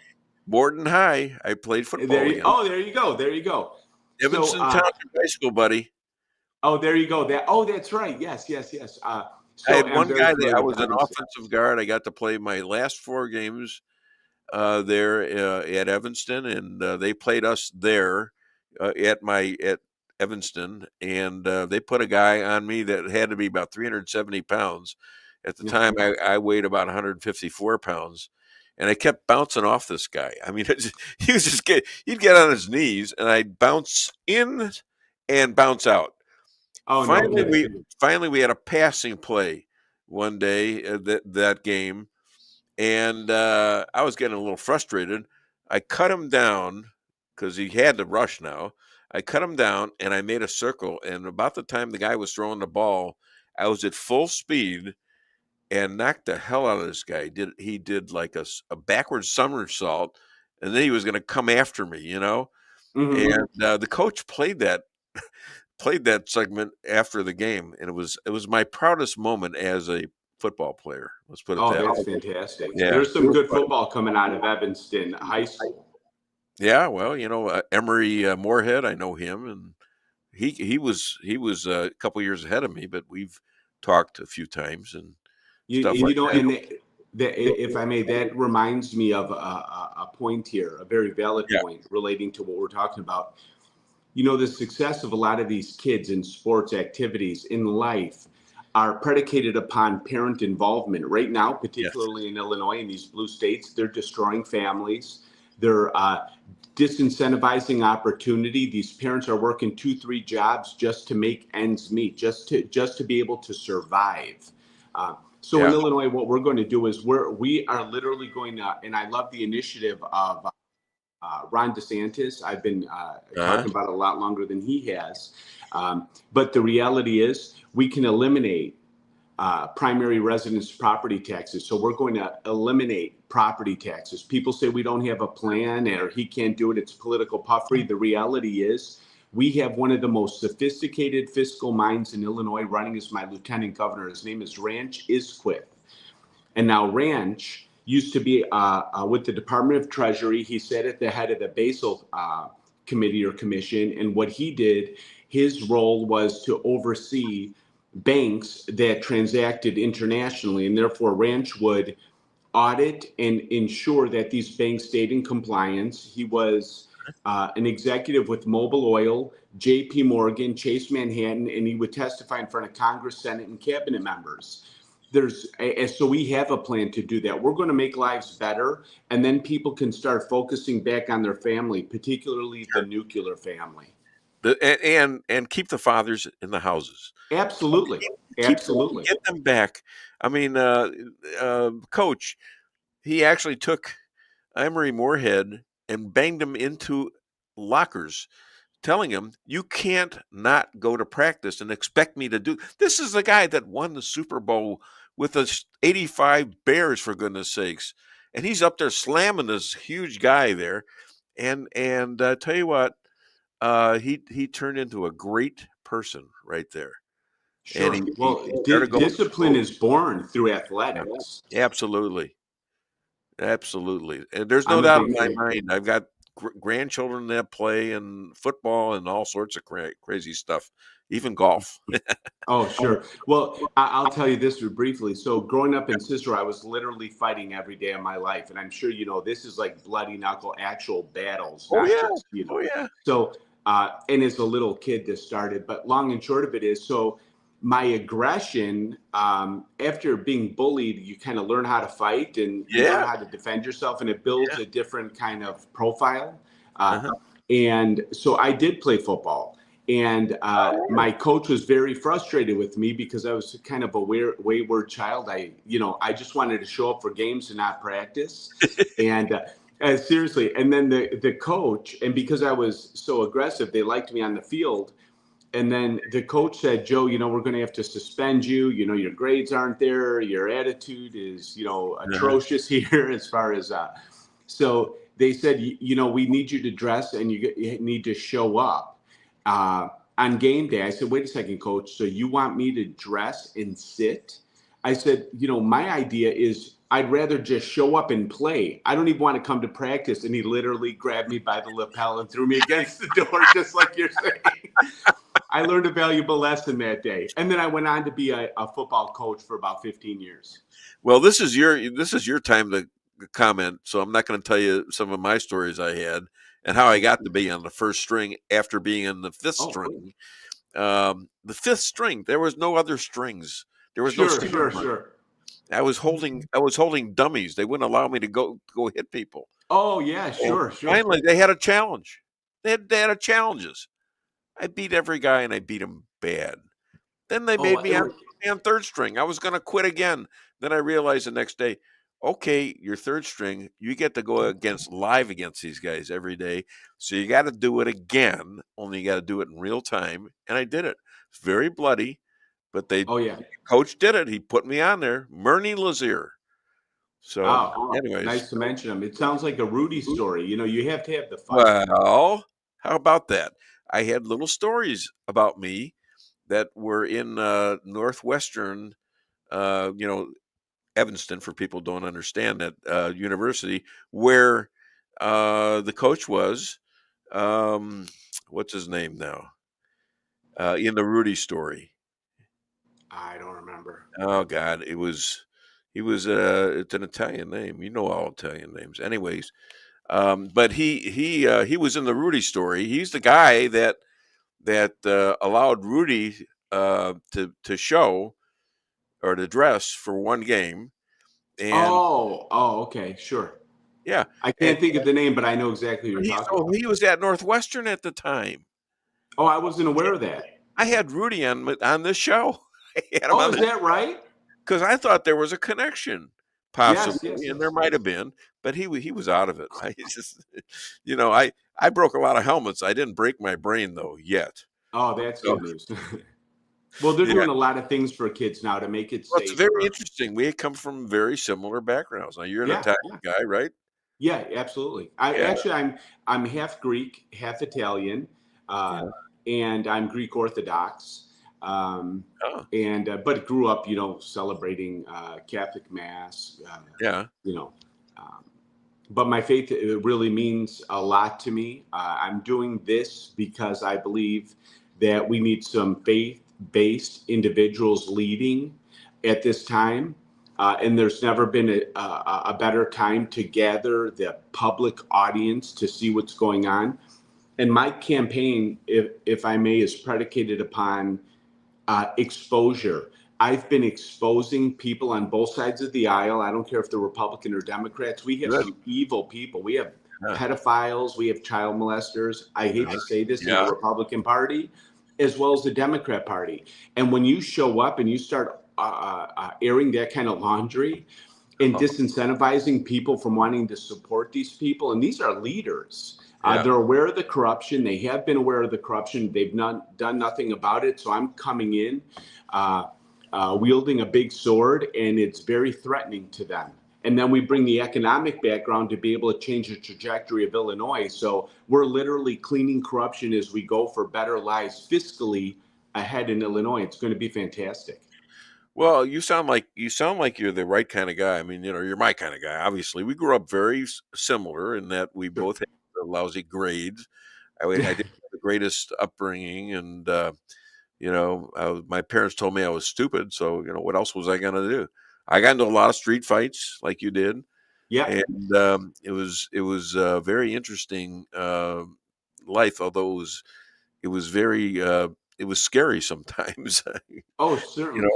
Morton High. I played football. There you go. There you go. Evanston Township High School, buddy. Oh, there you go. That's right. Yes. I had one guy there. I was an offensive guard. I got to play my last 4 games there at Evanston, and they played us there at Evanston, and they put a guy on me that had to be about 370 pounds. At the time, I weighed about 154 pounds, and I kept bouncing off this guy. I mean, he was he'd get on his knees, and I'd bounce in and bounce out. Oh, finally, we had a passing play one day that game, and I was getting a little frustrated. I cut him down because he had to rush now. I cut him down, and I made a circle. And about the time the guy was throwing the ball, I was at full speed and knocked the hell out of this guy. He did like a backwards somersault, and then he was going to come after me, Mm-hmm. And the coach played that segment after the game, and it was my proudest moment as a football player. Let's put it that way. Oh, that's fantastic. Yeah. There's some good football coming out of Evanston High School. Yeah, well, Emery Moorhead, I know him, and he was a couple years ahead of me, but we've talked a few times and stuff like that. And if I may, that reminds me of a point here, a very valid point relating to what we're talking about. The success of a lot of these kids in sports activities in life are predicated upon parent involvement. Right now, particularly in Illinois, in these blue states, they're destroying families. They're disincentivizing opportunity. These parents are working 2-3 jobs just to make ends meet, just to be able to survive. So in Illinois, what we're going to do is we are literally going to, and I love the initiative of Ron DeSantis. I've been talking about it a lot longer than he has. But the reality is we can eliminate primary residence property taxes. So we're going to eliminate property taxes. People say we don't have a plan or he can't do it. It's political puffery. The reality is We have one of the most sophisticated fiscal minds in Illinois running as my lieutenant governor. His name is Ranch Isquith. And now Ranch used to be with the Department of Treasury. He sat at the head of the Basel committee or commission. And what he did, his role was to oversee banks that transacted internationally. And therefore, Ranch would audit and ensure that these banks stayed in compliance. He was an executive with Mobil Oil, JP Morgan, Chase Manhattan, and he would testify in front of Congress, Senate, and cabinet members. So we have a plan to do that. We're going to make lives better, and then people can start focusing back on their family, particularly the nuclear family. And keep the fathers in the houses. Absolutely. Absolutely. Get them back. I mean, Coach, he actually took Emery Moorhead and banged him into lockers, telling him, you can't not go to practice and expect me to do. This is the guy that won the Super Bowl with the 85 Bears, for goodness sakes. And he's up there slamming this huge guy there. And tell you what, he turned into a great person right there. Sure. And discipline is born through athletics. Absolutely. Absolutely. And there's no doubt in my mind. I've got grandchildren that play in football and all sorts of crazy stuff, even golf. Oh, sure. Well, I'll tell you this briefly. So growing up in Cicero, I was literally fighting every day of my life. And I'm sure, this is like bloody knuckle, actual battles. Oh, yeah. Just, Oh, yeah. So, and as a little kid, this started. But long and short of it is, so my aggression, after being bullied, you kind of learn how to fight and you learn how to defend yourself, and it builds a different kind of profile. And so I did play football, and my coach was very frustrated with me because I was kind of a wayward child. I just wanted to show up for games and not practice. And seriously, and then the coach, and because I was so aggressive, they liked me on the field. And then the coach said, Joe, we're going to have to suspend you. Your grades aren't there. Your attitude is, atrocious here as far as. So they said, we need you to dress and you need to show up on game day. I said, wait a second, coach. So you want me to dress and sit? I said, my idea is I'd rather just show up and play. I don't even want to come to practice. And he literally grabbed me by the lapel and threw me against the door, just like you're saying. I learned a valuable lesson that day. And then I went on to be a football coach for about 15 years. Well, this is your time to comment. So I'm not going to tell you some of my stories I had and how I got to be on the first string after being in the fifth string. The fifth string, there was no other strings. There was no Sure. I was holding dummies. They wouldn't allow me to go hit people. Oh yeah, sure. Finally, they had a challenge. They had challenges. I beat every guy, and I beat him bad. Then they made me on third string. I was going to quit again. Then I realized the next day, okay, you're third string. You get to go live against these guys every day. So you got to do it again, only you got to do it in real time. And I did it. It's very bloody, but Coach did it. He put me on there. Murney Lazier. So anyways. Nice to mention him. It sounds like a Rudy story. You have to have the fun. Well, how about that? I had little stories about me that were in Northwestern, Evanston, for people who don't understand that university, where the coach was, what's his name now, in the Rudy story. I don't remember. Oh God, it's an Italian name. You know all Italian names. Anyways. But he was in the Rudy story. He's the guy that allowed Rudy to show or to dress for one game. And okay, sure. Yeah, I can't think of the name, but I know exactly who you're talking about. He was at Northwestern at the time. Oh, I wasn't aware of that. I had Rudy on this show. Is that right? Because I thought there was a connection. Possibly, yes, and there might have been, but he was out of it. I just, I broke a lot of helmets. I didn't break my brain though yet. Oh, that's good news. Well, they're doing a lot of things for kids now to make it safe. It's very interesting. We come from very similar backgrounds. Now you're an Italian guy, right? Yeah, absolutely. I'm half Greek, half Italian. and I'm Greek Orthodox. But grew up, celebrating Catholic Mass. But my faith, it really means a lot to me. I'm doing this because I believe that we need some faith-based individuals leading at this time. And there's never been a better time to gather the public audience to see what's going on. And my campaign, if I may, is predicated upon exposure. I've been exposing people on both sides of the aisle. I don't care if they're Republican or Democrats. We have some evil people. We have pedophiles. We have child molesters. I hate to say this in the Republican Party as well as the Democrat Party. And when you show up and you start airing that kind of laundry and disincentivizing people from wanting to support these people, and these are leaders. They're aware of the corruption. They have been aware of the corruption. They've done nothing about it. So I'm coming in wielding a big sword, and it's very threatening to them. And then we bring the economic background to be able to change the trajectory of Illinois. So we're literally cleaning corruption as we go for better lives fiscally ahead in Illinois. It's going to be fantastic. Well, you sound like you're the right kind of guy. I mean, you're my kind of guy. Obviously, we grew up very similar in that we both had lousy grades. I didn't have the greatest upbringing, and my parents told me I was stupid. So what else was I going to do? I got into a lot of street fights, like you did. Yeah, and it was a very interesting life, although it was very it was scary sometimes. Oh, certainly.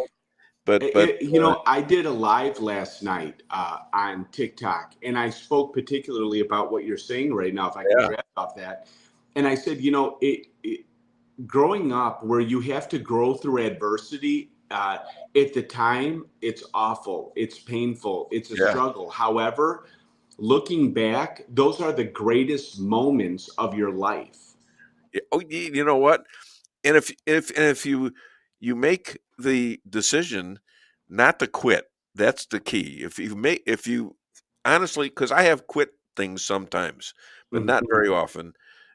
But I did a live last night on TikTok, and I spoke particularly about what you're saying right now, if I can grab off that. And I said, growing up where you have to grow through adversity, at the time, it's awful, it's painful, it's a struggle. However, looking back, those are the greatest moments of your life. Oh, you know what? And if you make the decision not to quit, that's the key. If you honestly, because I have quit things sometimes, but not very often.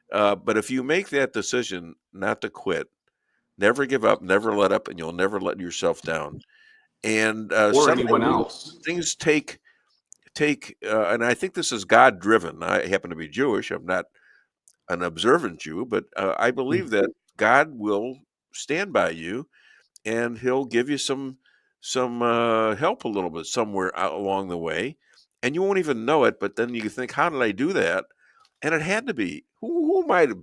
But if you make that decision not to quit, never give up, never let up, and you'll never let yourself down. And or anyone else. Things take, and I think this is God driven. I happen to be Jewish. I'm not an observant Jew, but I believe that God will stand by you, and He'll give you some help a little bit somewhere along the way, and you won't even know it. But then you think, how did I do that? And it had to be who might have.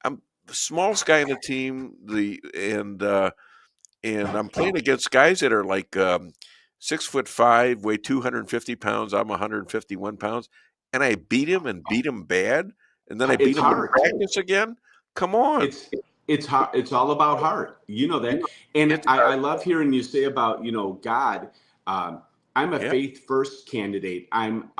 I'm the smallest guy in the team. And I'm playing against guys that are like 6'5", weigh 250 pounds. I'm 151 pounds, and I beat him bad, and then I beat him in practice again. Come on, it's hard. It's all about heart. You know that, and I love hearing you say about God. I'm a faith first candidate. I'm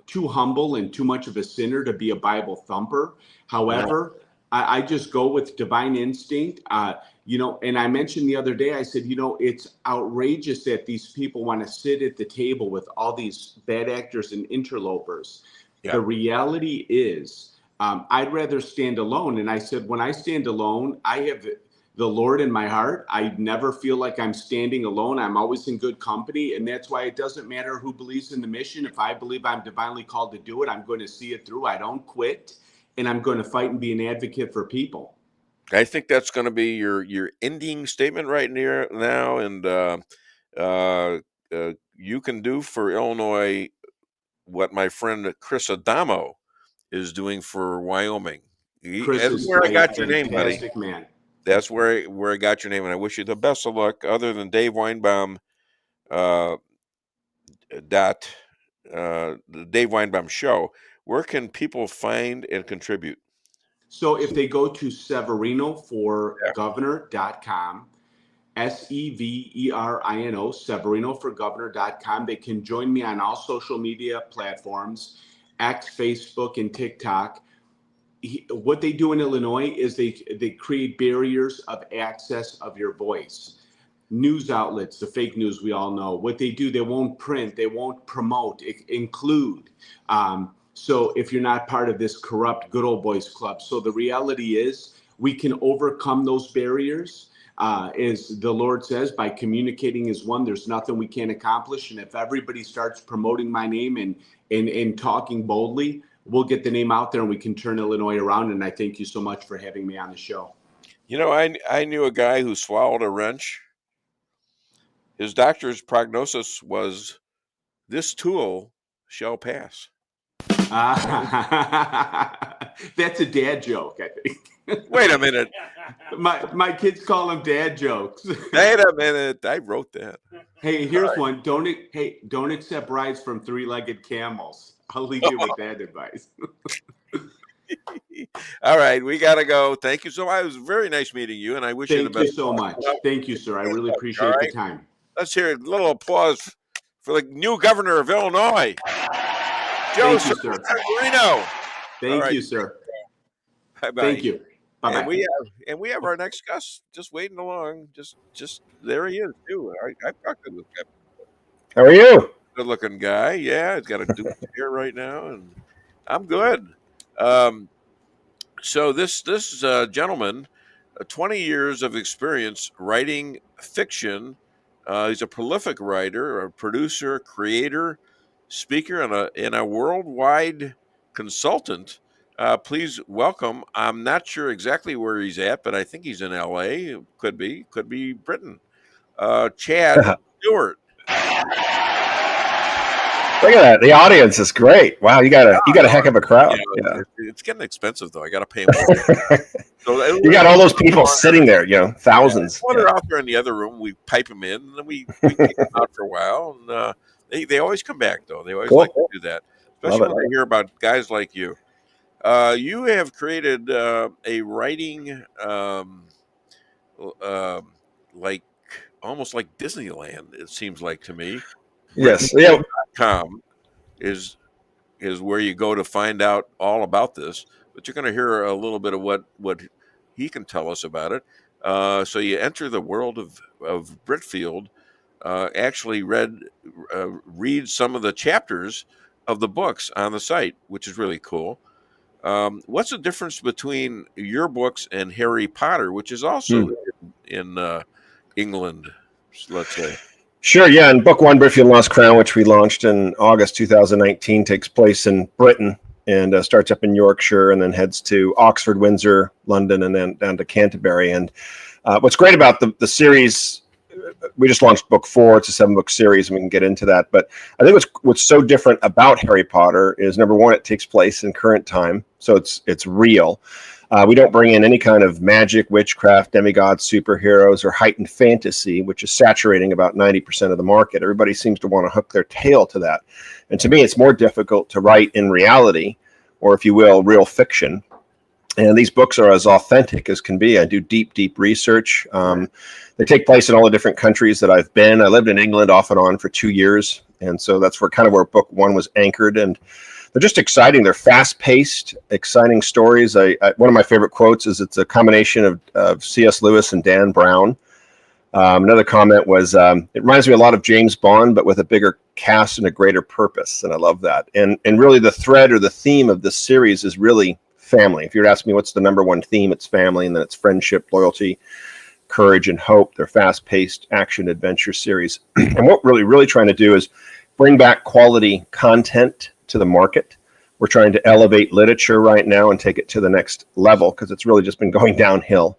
too humble and too much of a sinner to be a Bible thumper. However, I just go with divine instinct. And I mentioned the other day, I said, it's outrageous that these people want to sit at the table with all these bad actors and interlopers. Yeah. The reality is, I'd rather stand alone. And I said, when I stand alone, I have the Lord in my heart. I never feel like I'm standing alone. I'm always in good company. And that's why it doesn't matter who believes in the mission. If I believe I'm divinely called to do it, I'm going to see it through. I don't quit. And I'm going to fight and be an advocate for people. I think that's going to be your ending statement right now. And you can do for Illinois what my friend Chris Adamo is doing for Wyoming. That's where I got your name, buddy. Man. That's where I got your name, and I wish you the best of luck. Other than Dave Weinbaum, the Dave Weinbaum Show, where can people find and contribute? So if they go to severinoforgovernor.com, SEVERINO, severinoforgovernor.com, they can join me on all social media platforms, X, Facebook, and TikTok. What they do in Illinois is they create barriers of access of your voice. News outlets, the fake news we all know, what they do, they won't print, they won't promote, include. So if you're not part of this corrupt good old boys club. So the reality is we can overcome those barriers. As the Lord says, by communicating as one, there's nothing we can't accomplish. And if everybody starts promoting my name and talking boldly, we'll get the name out there and we can turn Illinois around. And I thank you so much for having me on the show. You know, I knew a guy who swallowed a wrench. His doctor's prognosis was, this tool shall pass. That's a dad joke, I think. Wait a minute. My kids call them dad jokes. Wait a minute. I wrote that. Hey, here's one. Don't accept rides from three-legged camels. I'll leave you with that advice. All right, we got to go. Thank you so much. It was very nice meeting you, and I wish you the best. Thank you so much. Thank you, sir. I really appreciate the time. Let's hear a little applause for the new governor of Illinois, Joe Marino. Thank you, sir. Bye-bye. Thank you. Bye-bye. And we have our next guest just waiting along. Just there he is too. I talked to this guy. How are you? Good-looking guy. Yeah, he's got a dude here right now, and I'm good. So this gentleman, 20 years of experience writing fiction. He's a prolific writer, a producer, creator, speaker, and a worldwide consultant. Please welcome. I'm not sure exactly where he's at, but I think he's in L.A. Could be Britain. Chad Stewart. Look at that. The audience is great. Wow, you got a heck of a crowd. Yeah. It's getting expensive though. I got to pay more. So you got all those people sitting there, thousands. When they're out there in the other room, we pipe them in, and then we take them out for a while. And they always come back though. They always like to do that, especially when I hear about guys like you. You have created a writing like almost like Disneyland. It seems like to me. Yes. Yeah. .com is where you go to find out all about this, but you're going to hear a little bit of what he can tell us about it. So you enter the world of Britfield. Actually read some of the chapters of the books on the site, which is really cool. What's the difference between your books and Harry Potter, which is also in England, let's say? Sure, yeah. And book one, Britfield Lost Crown, which we launched in August 2019, takes place in Britain and starts up in Yorkshire and then heads to Oxford, Windsor, London, and then down to Canterbury. And what's great about the series, we just launched book 4. It's a 7-book series, and we can get into that. But I think what's so different about Harry Potter is, number one, it takes place in current time, so it's real. We don't bring in any kind of magic, witchcraft, demigods, superheroes, or heightened fantasy, which is saturating about 90% of the market. Everybody seems to want to hook their tail to that. And to me, it's more difficult to write in reality, or if you will, real fiction. And these books are as authentic as can be. I do deep research. They take place in all the different countries that I've been. I lived in England off and on for 2 years. And so that's where book 1 was anchored. And they're just exciting. They're fast-paced, exciting stories. One of my favorite quotes is it's a combination of C.S. Lewis and Dan Brown. Another comment was, it reminds me a lot of James Bond, but with a bigger cast and a greater purpose. And I love that. And really the thread or the theme of this series is really family. If you were to ask me what's the number one theme, it's family, and then it's friendship, loyalty, courage, and hope. They're fast-paced action adventure series. And what we're really trying to do is bring back quality content to the market. We're trying to elevate literature right now and take it to the next level because it's really just been going downhill.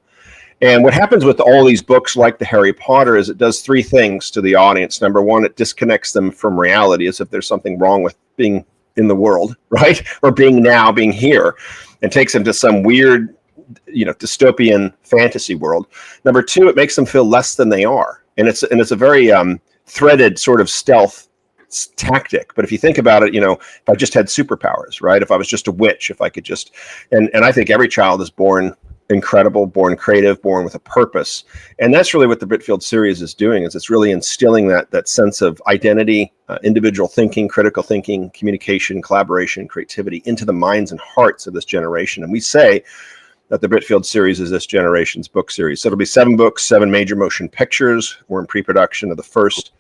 And what happens with all these books like the Harry Potter is it does 3 things to the audience. Number one, it disconnects them from reality, as if there's something wrong with being in the world, right? Or being here, and takes them to some weird, dystopian fantasy world. Number 2, it makes them feel less than they are. And it's a very threaded sort of stealth tactic. But if you think about it, if I just had superpowers, right? If I was just a witch, if I could just, and I think every child is born incredible, born creative, born with a purpose. And that's really what the Britfield series is doing, is it's really instilling that sense of identity, individual thinking, critical thinking, communication, collaboration, creativity into the minds and hearts of this generation. And we say that the Britfield series is this generation's book series. So it'll be 7 books, 7 major motion pictures. We're in pre-production of the first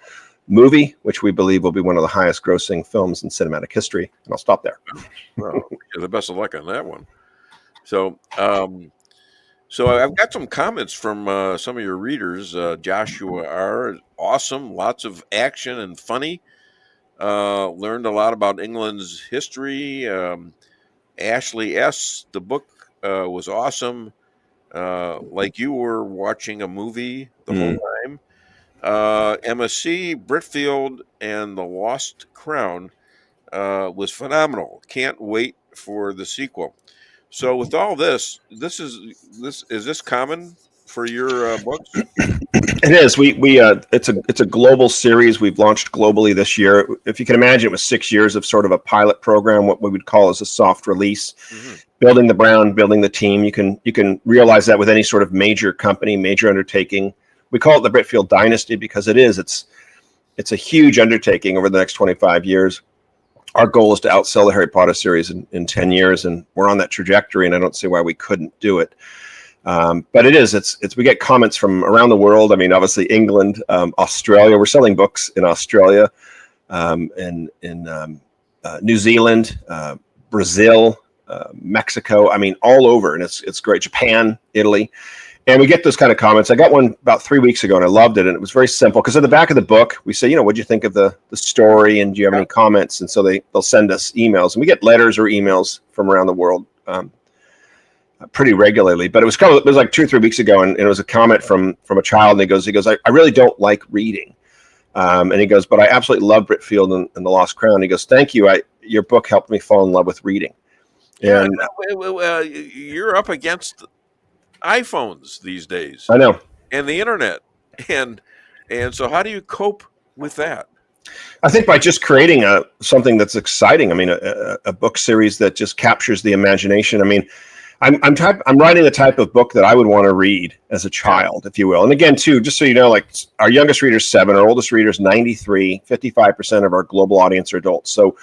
movie, which we believe will be one of the highest grossing films in cinematic history. And I'll stop there. Well, the best of luck on that one. So So I've got some comments from some of your readers. Joshua R. Awesome, lots of action and funny. Learned a lot about England's history. Ashley S. The book was awesome. Like you were watching a movie the whole time. Emma C. Britfield and the Lost Crown was phenomenal. Can't wait for the sequel. So with all this, is this common for your books? It is. It's a global series we've launched globally this year. If you can imagine, it was 6 years of sort of a pilot program, what we would call as a soft release, building the brand, building the team. You can realize that with any sort of major company, major undertaking. We call it the Britfield Dynasty because it is. It's a huge undertaking over the next 25 years. Our goal is to outsell the Harry Potter series in 10 years, and we're on that trajectory, and I don't see why we couldn't do it. But it is. It's. We get comments from around the world. I mean, obviously England, Australia. We're selling books in Australia, in New Zealand, Brazil, Mexico. I mean, all over, and it's great. Japan, Italy. And we get those kind of comments. I got one about 3 weeks ago, and I loved it. And it was very simple because at the back of the book, we say, what'd you think of the story? And do you have any comments? And so they'll send us emails. And we get letters or emails from around the world pretty regularly. But it was like 2 or 3 weeks ago, and it was a comment from a child. And he goes, I really don't like reading. And he goes, but I absolutely love Britfield and the Lost Crown. He goes, thank you. Your book helped me fall in love with reading. And you're up against iPhones these days. I know. And the internet. And so how do you cope with that? I think by just creating something that's exciting. I mean, a book series that just captures the imagination. I mean, I'm writing the type of book that I would want to read as a child, if you will. And again, too, just so you know, like our youngest reader is 7, our oldest reader is 93, 55% of our global audience are adults. So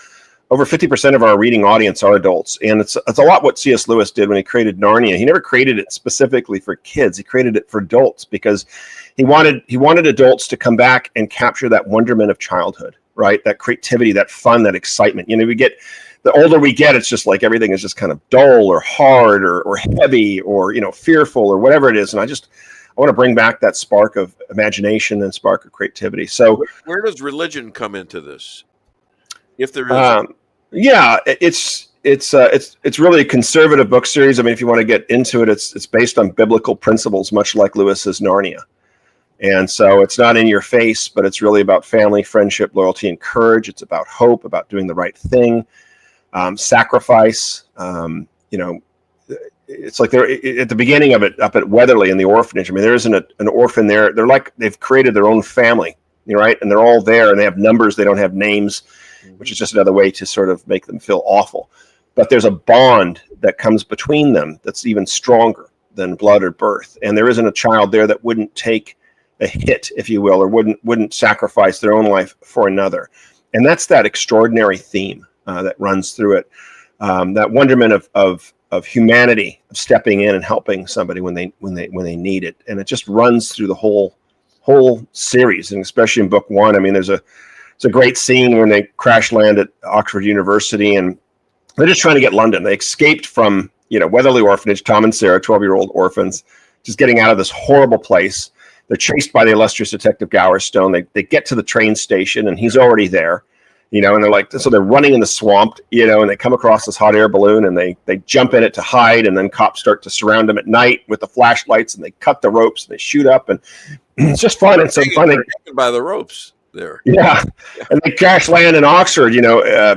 over 50% of our reading audience are adults. And it's a lot what C.S. Lewis did when he created Narnia. He never created it specifically for kids. He created it for adults because he wanted adults to come back and capture that wonderment of childhood, right? That creativity, that fun, that excitement. The older we get, it's just like everything is just kind of dull or hard or heavy or, fearful or whatever it is. And I want to bring back that spark of imagination and spark of creativity. So where does religion come into this? If there is, it's really a conservative book series. I mean, if you want to get into it, it's based on biblical principles, much like Lewis's Narnia. And so it's not in your face, but it's really about family, friendship, loyalty, and courage. It's about hope, about doing the right thing, sacrifice. It's like they're at the beginning of it up at Weatherly in the orphanage. I mean, there isn't an orphan there. They're like they've created their own family, right? And they're all there, and they have numbers. They don't have names, which is just another way to sort of make them feel awful. But there's a bond that comes between them that's even stronger than blood or birth. And there isn't a child there that wouldn't take a hit, if you will, or wouldn't sacrifice their own life for another. And that's that extraordinary theme that runs through it. That wonderment of humanity, of stepping in and helping somebody when they need it. And it just runs through the whole series, and especially in book 1. I mean, it's a great scene when they crash land at Oxford University, and they're just trying to get London. They escaped from, Weatherly Orphanage, Tom and Sarah, 12-year-old orphans, just getting out of this horrible place. They're chased by the illustrious Detective Gowerstone. They get to the train station, and he's already there, and they're like, so they're running in the swamp, and they come across this hot air balloon, and they jump in it to hide, and then cops start to surround them at night with the flashlights, and they cut the ropes, and they shoot up, and it's just fun. And so fun by the ropes there. Yeah. And they crash land in Oxford,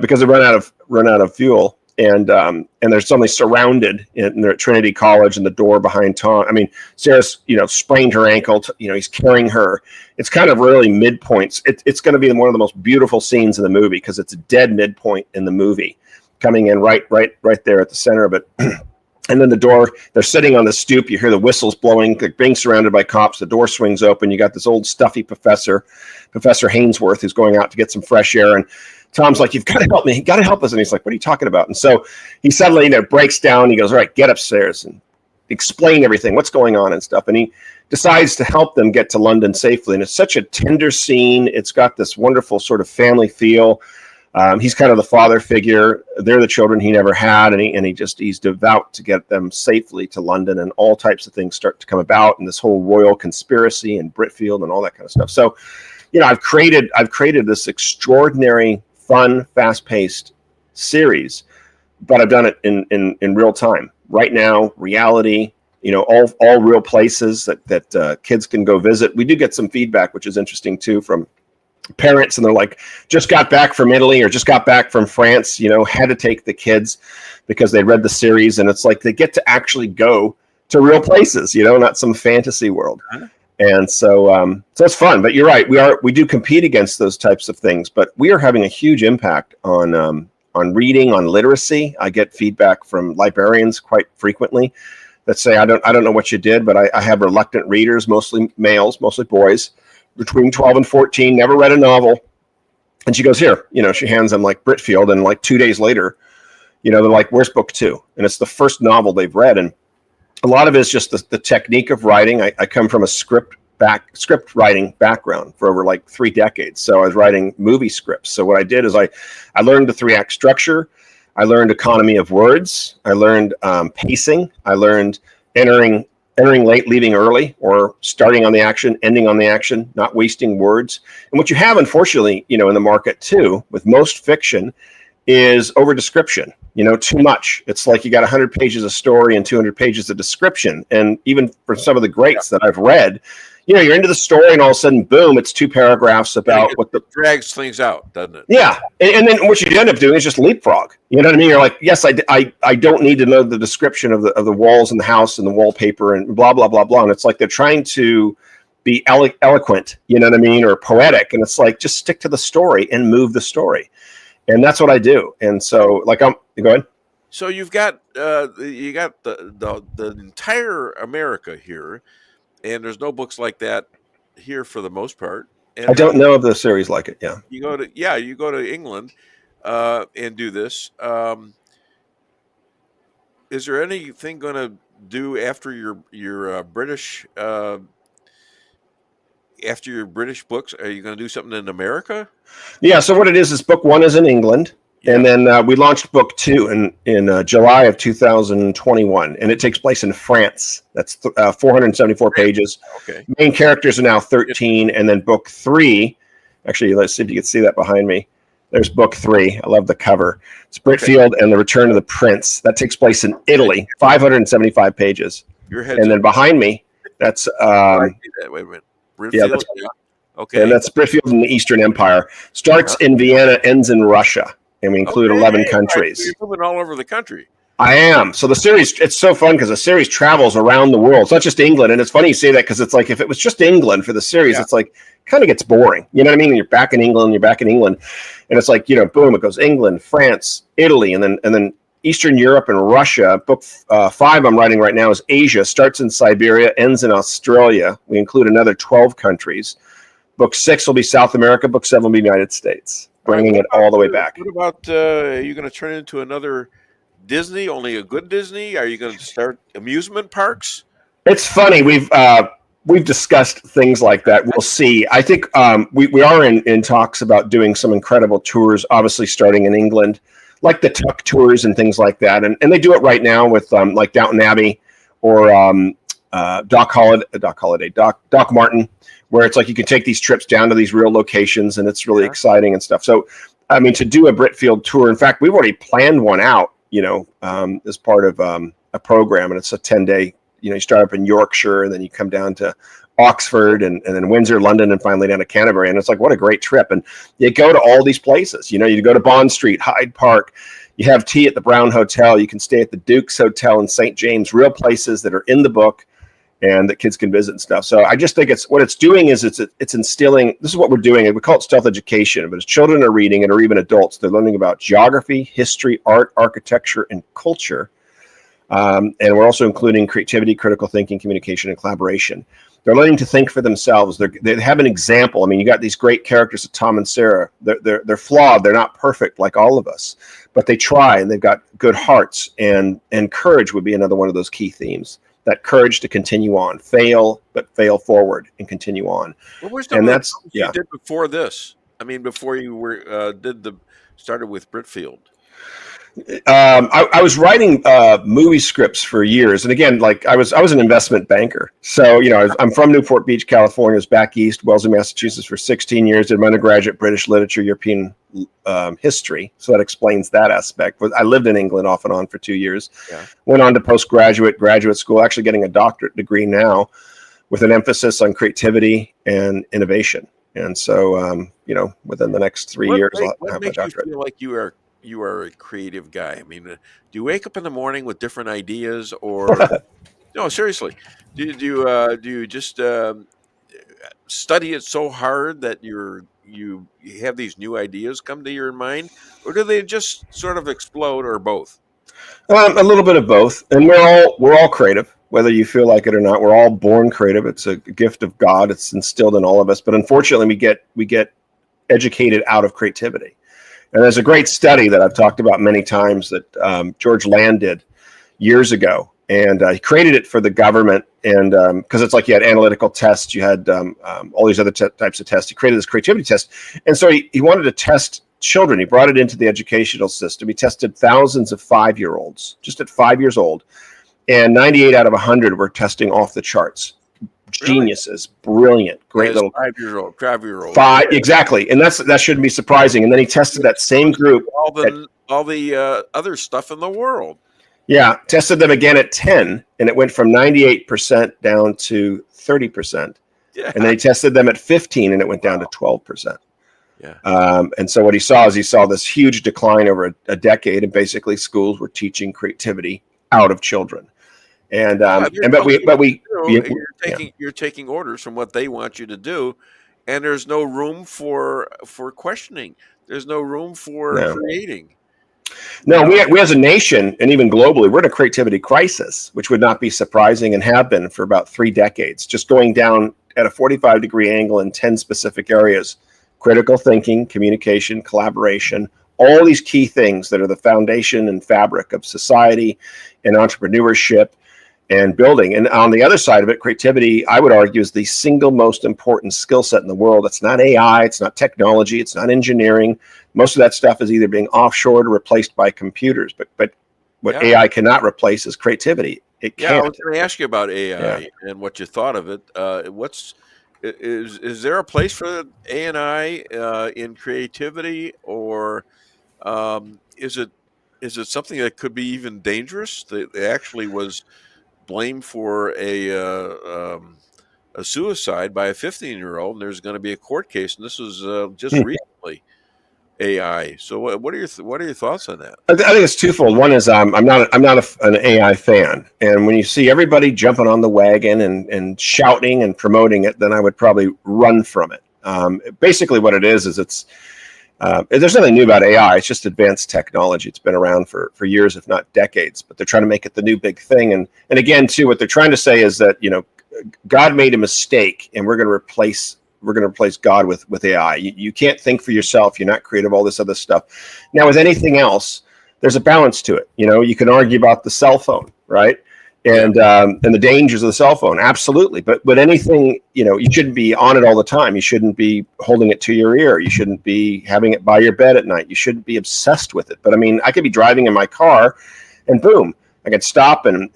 because they run out of fuel, and they're suddenly surrounded, and they're at Trinity College, and the door behind Tom. I mean, Sarah's sprained her ankle. He's carrying her. It's kind of really midpoints. It's going to be one of the most beautiful scenes in the movie because it's a dead midpoint in the movie, coming in right there at the center of it. And then the door, they're sitting on the stoop. You hear the whistles blowing. They're being surrounded by cops. The door swings open. You got this old stuffy Professor Hainsworth, who's going out to get some fresh air. And Tom's like, you've got to help me. You got to help us. And he's like, what are you talking about? And so he suddenly breaks down. He goes, all right, get upstairs and explain everything, what's going on and stuff. And he decides to help them get to London safely. And it's such a tender scene. It's got this wonderful sort of family feel. He's kind of the father figure. They're the children he never had, and he's devout to get them safely to London, and all types of things start to come about, and this whole royal conspiracy and Britfield and all that kind of stuff. So, I've created this extraordinary, fun, fast-paced series, but I've done it in real time. Right now, reality, all real places that kids can go visit. We do get some feedback, which is interesting too, from parents, and they're like, just got back from Italy or just got back from France, had to take the kids because they read the series, and it's like they get to actually go to real places, not some fantasy world. And so it's fun. But you're right, we do compete against those types of things, but we are having a huge impact on reading, on literacy. I get feedback from librarians quite frequently that say, I don't know what you did, but I have reluctant readers, mostly males, mostly boys, between 12 and 14, never read a novel. And she goes, here, she hands them like Britfield, and like 2 days later, they're like, where's book 2? And it's the first novel they've read. And a lot of it is just the technique of writing. I come from a script writing background for over like 3 decades. So I was writing movie scripts. So what I did is I learned the 3-act structure. I learned economy of words. I learned pacing. I learned entering late, leaving early, or starting on the action, ending on the action, not wasting words. And what you have, unfortunately, in the market too, with most fiction, is over description, too much. It's like you got 100 pages of story and 200 pages of description. And even for some of the greats that I've read, you're into the story, and all of a sudden, boom, it's 2 paragraphs about what the drags things out, doesn't it? Yeah. And then what you end up doing is just leapfrog. You know what I mean? You're like, yes, I don't need to know the description of the walls and the house and the wallpaper and blah, blah, blah, blah. And it's like they're trying to be eloquent, you know what I mean, or poetic. And it's like, just stick to the story and move the story. And that's what I do. And so, go ahead. So you've got the entire America here, and there's no books like that here for the most part. And I don't know of the series like it. Yeah. You go to England and do this. Is there anything going to do after your British books? Are you going to do something in America? Yeah. So what it is book 1 is in England. Yeah. And then we launched book 2 in July of 2021, and it takes place in France. That's 474 pages. Okay. Main characters are now 13, and then book 3. Actually, let's see if you can see that behind me. There's book 3. I love the cover. It's Britfield and the Return of the Prince. That takes place in Italy. 575 pages. And then behind me, that's wait a minute. Britfield. Yeah, okay. And that's Britfield in the Eastern Empire. Starts in Vienna, ends in Russia. And we include 11 countries. You're moving all over the country. I am. So the series, it's so fun because the series travels around the world. It's not just England. And it's funny you say that because it's like if it was just England for the series, it's like kind of gets boring. You know what I mean? You're back in England. And it's like, boom, it goes England, France, Italy, and then Eastern Europe and Russia. Book 5 I'm writing right now is Asia. Starts in Siberia, ends in Australia. We include another 12 countries. Book 6 will be South America. Book 7 will be United States. Bringing it all the way back. What about, are you going to turn it into another Disney, only a good Disney? Are you going to start amusement parks? It's funny. We've discussed things like that. We'll see. I think we are in talks about doing some incredible tours, obviously starting in England, like the Tuck tours and things like that. And they do it right now with like Downton Abbey or Doc Martin, where it's like you can take these trips down to these real locations, and it's really exciting and stuff. So, I mean, to do a Britfield tour, in fact, we've already planned one out, as part of a program, and it's a 10-day, you start up in Yorkshire, and then you come down to Oxford and then Windsor, London, and finally down to Canterbury. And it's like, what a great trip. And you go to all these places, you go to Bond Street, Hyde Park, you have tea at the Brown Hotel, you can stay at the Duke's Hotel in St. James, real places that are in the book and that kids can visit and stuff. So I just think it's doing is it's instilling, this is what we're doing. We call it stealth education, but as children are reading it, or even adults, they're learning about geography, history, art, architecture, and culture. And we're also including creativity, critical thinking, communication, and collaboration. They're learning to think for themselves. They have an example. I mean, you got these great characters of Tom and Sarah. They're flawed. They're not perfect like all of us, but they try, and they've got good hearts. And courage would be another one of those key themes. That courage to continue on, fail, but fail forward and continue on. What was the you did before this? I mean, before you were started with Britfield? I was writing movie scripts for years, and again, like I was an investment banker. So I'm from Newport Beach, California. I was back east, Wellesley, Massachusetts, for 16 years. Did my undergraduate British literature, European history. So that explains that aspect. I lived in England off and on for 2 years. Yeah. Went on to graduate school, actually getting a doctorate degree now, with an emphasis on creativity and innovation. And so, within the next 3 years, I'll have my What makes doctorate. you feel like you are a creative guy? I mean, do you wake up in the morning with different ideas, or no? Seriously, do you just study it so hard that you have these new ideas come to your mind, or do they just sort of explode, or both? A little bit of both, and we're all creative, whether you feel like it or not. We're all born creative. It's a gift of God. It's instilled in all of us. But unfortunately, we get educated out of creativity. And there's a great study that I've talked about many times that George Land did years ago, and he created it for the government. And because it's like you had analytical tests, you had all these other types of tests. He created this creativity test, and so he wanted to test children. He brought it into the educational system. He tested thousands of 5-year-olds just at 5 years old, and 98 out of 100 were testing off the charts. Geniuses, brilliant, great little 5-year-old. Exactly, and that shouldn't be surprising. And then he tested that same group, all the other stuff in the world. Yeah, tested them again at 10, and it went from 98% down to 30%. Yeah. And then he tested them at 15, and it went down to 12%. Yeah. And so what he saw this huge decline over a decade, and basically schools were teaching creativity out of children. And you're taking orders from what they want you to do, and there's no room for questioning. There's no room for creating. No, we as a nation, and even globally, we're in a creativity crisis, which would not be surprising, and have been for about 3 decades, just going down at a 45-degree angle in 10 specific areas: critical thinking, communication, collaboration, all these key things that are the foundation and fabric of society and entrepreneurship and building. And on the other side of it, creativity, I would argue, is the single most important skill set in the world. It's not AI, it's not technology, it's not engineering. Most of that stuff is either being offshored or replaced by computers. But what AI cannot replace is creativity. It can't. I was going to ask you about AI and what you thought of it. Is there a place for AI in creativity, or is it something that could be even dangerous? That actually was blamed for a suicide by a 15-year-old, and there's going to be a court case, and this was just recently. AI. So what are your thoughts on that? I think it's twofold. One is I'm not an AI fan, and when you see everybody jumping on the wagon and shouting and promoting it, then I would probably run from it. Basically, what it is it's there's nothing new about AI. It's just advanced technology. It's been around for years, if not decades. But they're trying to make it the new big thing. And again, too, what they're trying to say is that God made a mistake, and we're going to replace God with AI. You can't think for yourself. You're not creative, all this other stuff. Now, with anything else, there's a balance to it. You can argue about the cell phone, right? And the dangers of the cell phone. Absolutely. But anything, you shouldn't be on it all the time. You shouldn't be holding it to your ear. You shouldn't be having it by your bed at night. You shouldn't be obsessed with it. But I mean, I could be driving in my car and boom, I can stop and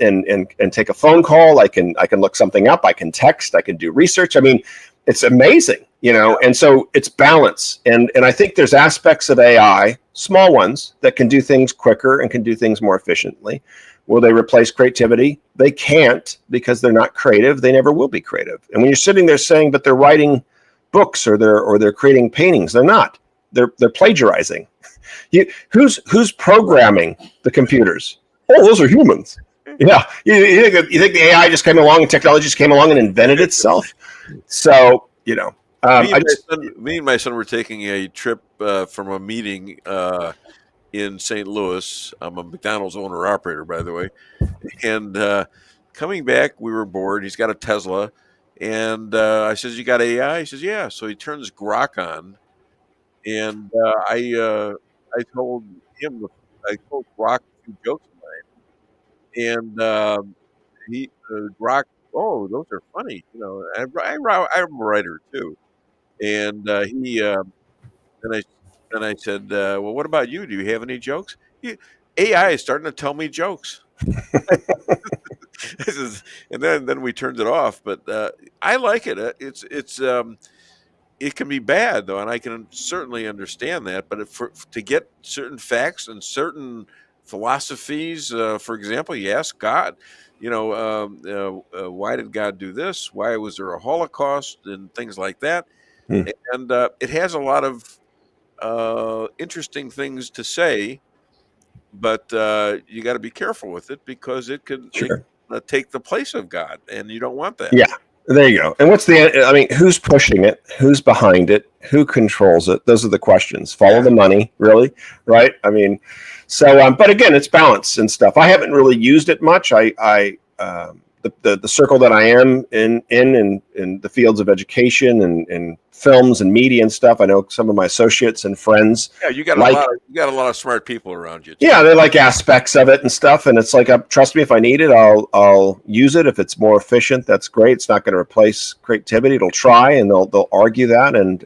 take a phone call. I can look something up. I can text. I can do research. I mean, it's amazing, and so it's balance. And I think there's aspects of AI, small ones, that can do things quicker and can do things more efficiently. Will they replace creativity? They can't, because they're not creative. They never will be creative. And when you're sitting there saying, but they're writing books or they're creating paintings, they're not. They're plagiarizing. Who's programming the computers? Oh, those are humans. Yeah. You think the AI just came along and technology just came along and invented itself? So, me and my son were taking a trip from a meeting in St. Louis. I'm a McDonald's owner-operator, by the way. And coming back, we were bored. He's got a Tesla. And I says, "You got AI?" He says, "Yeah." So he turns Grok on. And I told Grok a few jokes of mine. And Grok, "Oh, those are funny." I'm a writer too. And And I said, well, what about you? Do you have any jokes? AI is starting to tell me jokes. And then we turned it off. But I like it. It can be bad though, and I can certainly understand that. But to get certain facts and certain philosophies, for example, you ask God, why did God do this? Why was there a Holocaust and things like that? And it has a lot of interesting things to say, but you got to be careful with it because it could take the place of God, and you don't want that. Yeah, there you go. And who's pushing it? Who's behind it? Who controls it? Those are the questions. Follow the money, really, right? I mean, so, but again, it's balance and stuff. I haven't really used it much. The circle that I am in the fields of education and films and media and stuff, I know some of my associates and friends. Yeah, you got a lot of smart people around you too. Yeah, they like aspects of it and stuff, and it's like, trust me, if I need it, I'll use it. If it's more efficient, that's great. It's not going to replace creativity. It'll try, and they'll argue that, and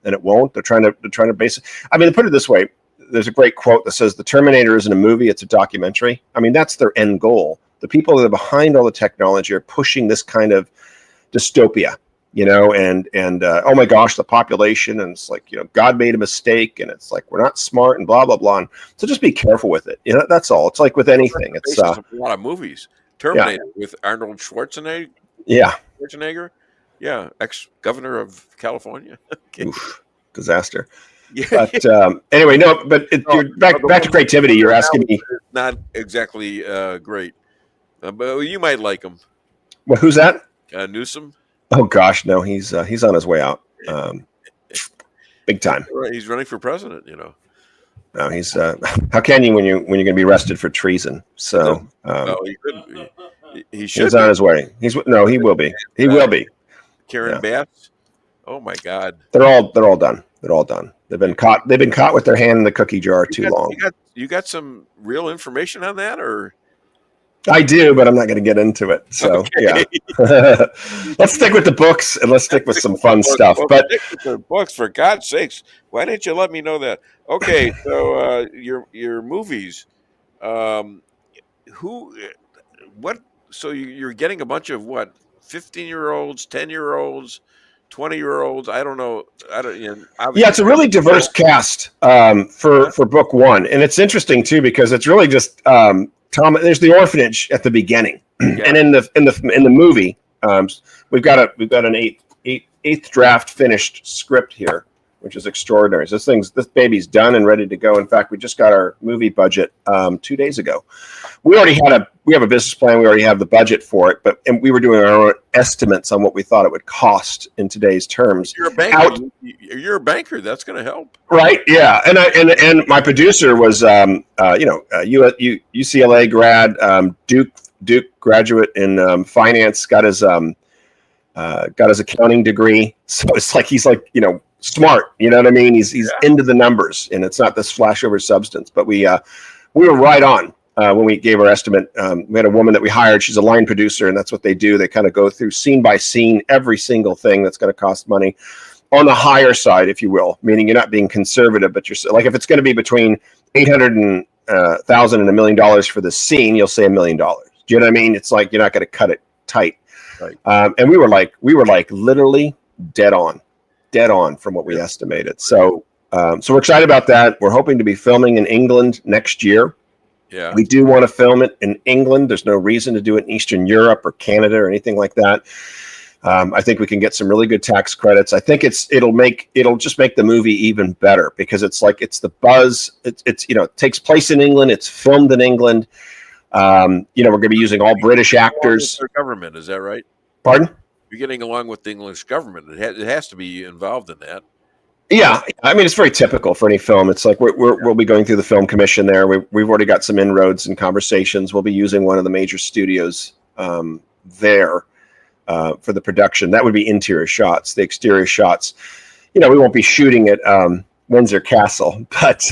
it won't. They're trying to base it. I mean, to put it this way, there's a great quote that says, "The Terminator isn't a movie; it's a documentary." I mean, that's their end goal. The people that are behind all the technology are pushing this kind of dystopia, and oh my gosh, the population, and it's like, God made a mistake, and it's like, we're not smart, and blah, blah, blah. And so just be careful with it. That's all. It's like with anything. It's a lot of movies. Terminator with Arnold Schwarzenegger. Yeah. Schwarzenegger. Yeah. Ex-governor of California. Oof, disaster. Yeah. But anyway, no, but you're back to creativity. You're asking me. Not exactly great. But you might like him. Well, who's that? Newsom. Oh gosh, no, he's on his way out, big time. He's running for president, No, he's. How can you when you're going to be arrested for treason? So he could. He should. He's on his way. He will be. He will be. Karen Bass. Oh my God. They're all done. They're all done. They've been caught with their hand in the cookie jar too long. You got some real information on that, or? I do, but I'm not going to get into it. So yeah, let's stick with the books and let's stick with some fun stuff. But stick with the books, for God's sakes, why didn't you let me know that? Okay, so your movies, what? So you're getting a bunch of what? 15-year-olds, 10-year-olds, 20-year-olds. I don't know. Yeah, it's a really diverse cast for book one, and it's interesting too because it's really just. Tom, there's the orphanage at the beginning, and in the movie, we've got an eighth draft finished script here, which is extraordinary. So this baby's done and ready to go. In fact, we just got our movie budget 2 days ago. We have a business plan. We already have the budget for it, and we were doing our own estimates on what we thought it would cost in today's terms. You're a banker. You're a banker. That's going to help, right? Yeah, and my producer was UCLA grad, Duke graduate in finance, got his accounting degree. So it's like he's like smart. You know what I mean? He's into the numbers, and it's not this flashover substance. But we were right on. When we gave our estimate, we had a woman that we hired. She's a line producer, and that's what they do. They kind of go through scene by scene every single thing that's going to cost money on the higher side, if you will, meaning you're not being conservative, but you're like, if it's going to be between $800,000 and $1 million for the scene, you'll say $1 million. Do you know what I mean? It's like, you're not going to cut it tight. Right. And we were like literally dead on from what we estimated. So we're excited about that. We're hoping to be filming in England next year. Yeah. We do want to film it in England. There's no reason to do it in Eastern Europe or Canada or anything like that. I think we can get some really good tax credits. I think it'll just make the movie even better because it's the buzz. It takes place in England. It's filmed in England. We're going to be using all British actors. Their government, is that right? Pardon? You're getting along with the English government. It has to be involved in that. Yeah, I mean, it's very typical for any film. It's like we'll be going through the film commission there. We've already got some inroads and conversations. We'll be using one of the major studios there for the production. That would be interior shots. The exterior shots, we won't be shooting at Windsor Castle, but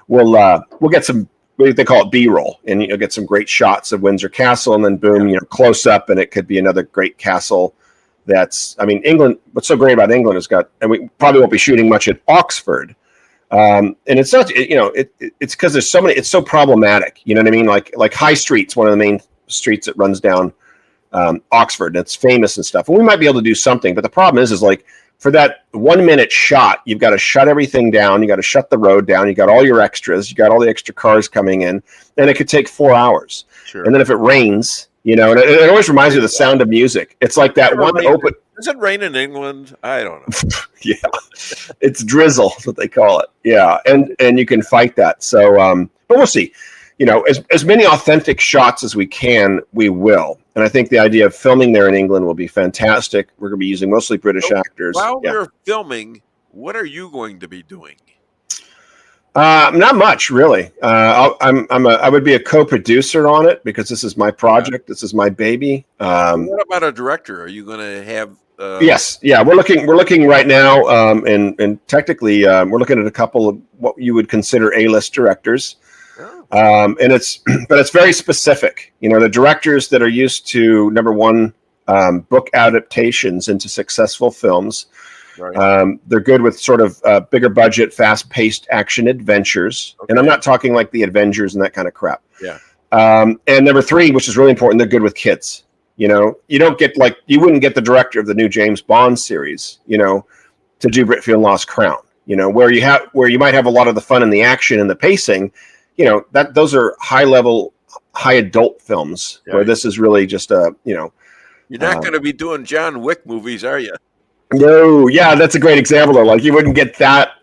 we'll get some. They call it B-roll, and you'll get some great shots of Windsor Castle, and then boom, close up, and it could be another great castle. England, what's so great about England and we probably won't be shooting much at Oxford, And it's not, it's because there's so many. It's so problematic. You know what I mean? Like High Street's one of the main streets that runs down Oxford, and it's famous and stuff. And we might be able to do something, but the problem is like for that 1 minute shot, you've got to shut everything down. You got to shut the road down. You got all your extras. You got all the extra cars coming in, and it could take 4 hours. Sure. And then if it rains, and it always reminds me of The Sound of Music. It's like that one open. Does it rain in England? I don't know. Yeah, it's drizzle. That's what they call it. Yeah, and you can fight that. So, but we'll see. As many authentic shots as we can, we will. And I think the idea of filming there in England will be fantastic. We're going to be using mostly British actors. While we're filming, what are you going to be doing? Not much, really. I would be a co-producer on it because this is my project. This is my baby. What about a director? Are you going to have? Yes, yeah. We're looking right now, and technically, we're looking at a couple of what you would consider A-list directors. And it's very specific. The directors that are used to number one, book adaptations into successful films. Right. They're good with sort of bigger budget, fast-paced action adventures. Okay. And I'm not talking like the Avengers and that kind of crap. Yeah. And number three, which is really important, they're good with kids. You wouldn't get the director of the new James Bond series, to do Britfield Lost Crown. Where you might have a lot of the fun and the action and the pacing. Those are high level, high adult films where this is really just you're not going to be doing John Wick movies, are you? No, yeah, that's a great example though. Like you wouldn't get that,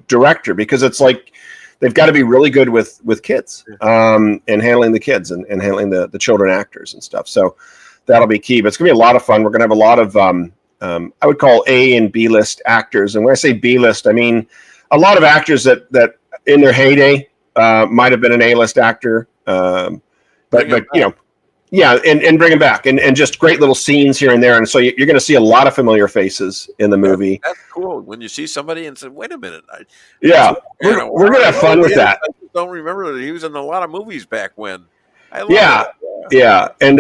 director because it's like they've got to be really good with kids, and handling the kids and handling the children actors and stuff. So that'll be key. But it's gonna be a lot of fun. We're gonna have a lot of I would call A and B list actors. And when I say B list, I mean a lot of actors that in their heyday might have been an A-list actor, but yeah, and bring them back, and just great little scenes here and there, and so you're going to see a lot of familiar faces in the movie. That's cool when you see somebody and say, "Wait a minute!" We're going to have fun with that. I don't remember that he was in a lot of movies back when. Yeah, and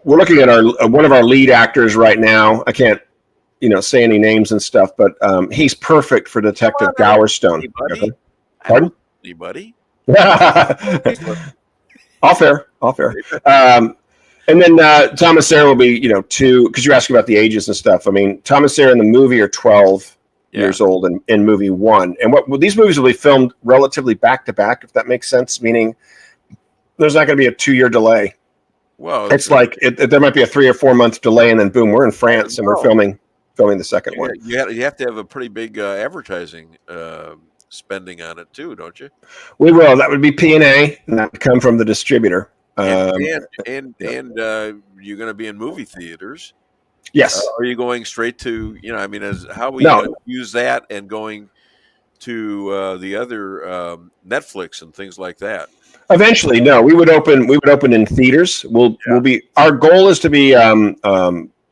we're looking at one of our lead actors right now. I can't say any names and stuff, but he's perfect for Detective Gowerstone. Pardon? Anybody? All fair. And then Thomas Sayre will be, two, because you're asking about the ages and stuff. I mean, Thomas Sayre in the movie are 12 years old in movie one. And these movies will be filmed relatively back to back, if that makes sense, meaning there's not going to be a 2-year delay. Well, it's like there might be a 3 or 4 month delay, and then boom, we're in France and we're filming the second one. You have to have a pretty big advertising spending on it too, don't you? We will. That would be P&A, and that would come from the distributor. And you're going to be in movie theaters. Yes. Are you going straight to how we use that and going to the other Netflix and things like that? Eventually, no. We would open in theaters. We'll be. Our goal is to be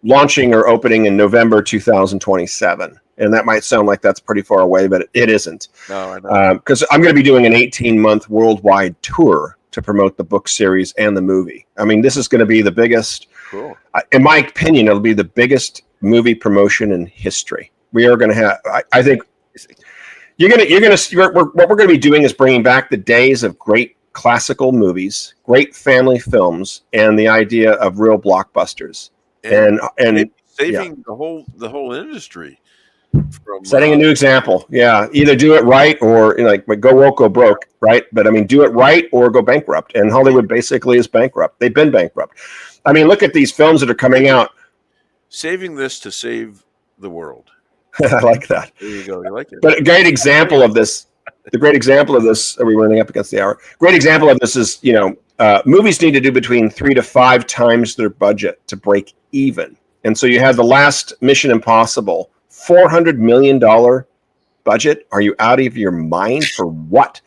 launching or opening in November 2027. And that might sound like that's pretty far away, but it isn't. No, I know. Because I'm going to be doing an 18-month worldwide tour to promote the book series and the movie. I mean, this is going to be the biggest. Cool. In my opinion, it'll be the biggest movie promotion in history. We are going to have. I think what we're going to be doing is bringing back the days of great classical movies, great family films, and the idea of real blockbusters, and saving the whole industry. Setting a new example. Yeah. Either do it right or go woke, go broke. Right. But I mean, do it right or go bankrupt. And Hollywood basically is bankrupt. They've been bankrupt. I mean, look at these films that are coming out. Saving this to save the world. I like that. There you go. You like it. But a great example of this, are we running up against the hour? Great example of this is, movies need to do between 3 to 5 times their budget to break even. And so you had the last Mission Impossible, $400 million budget. Are you out of your mind? For what?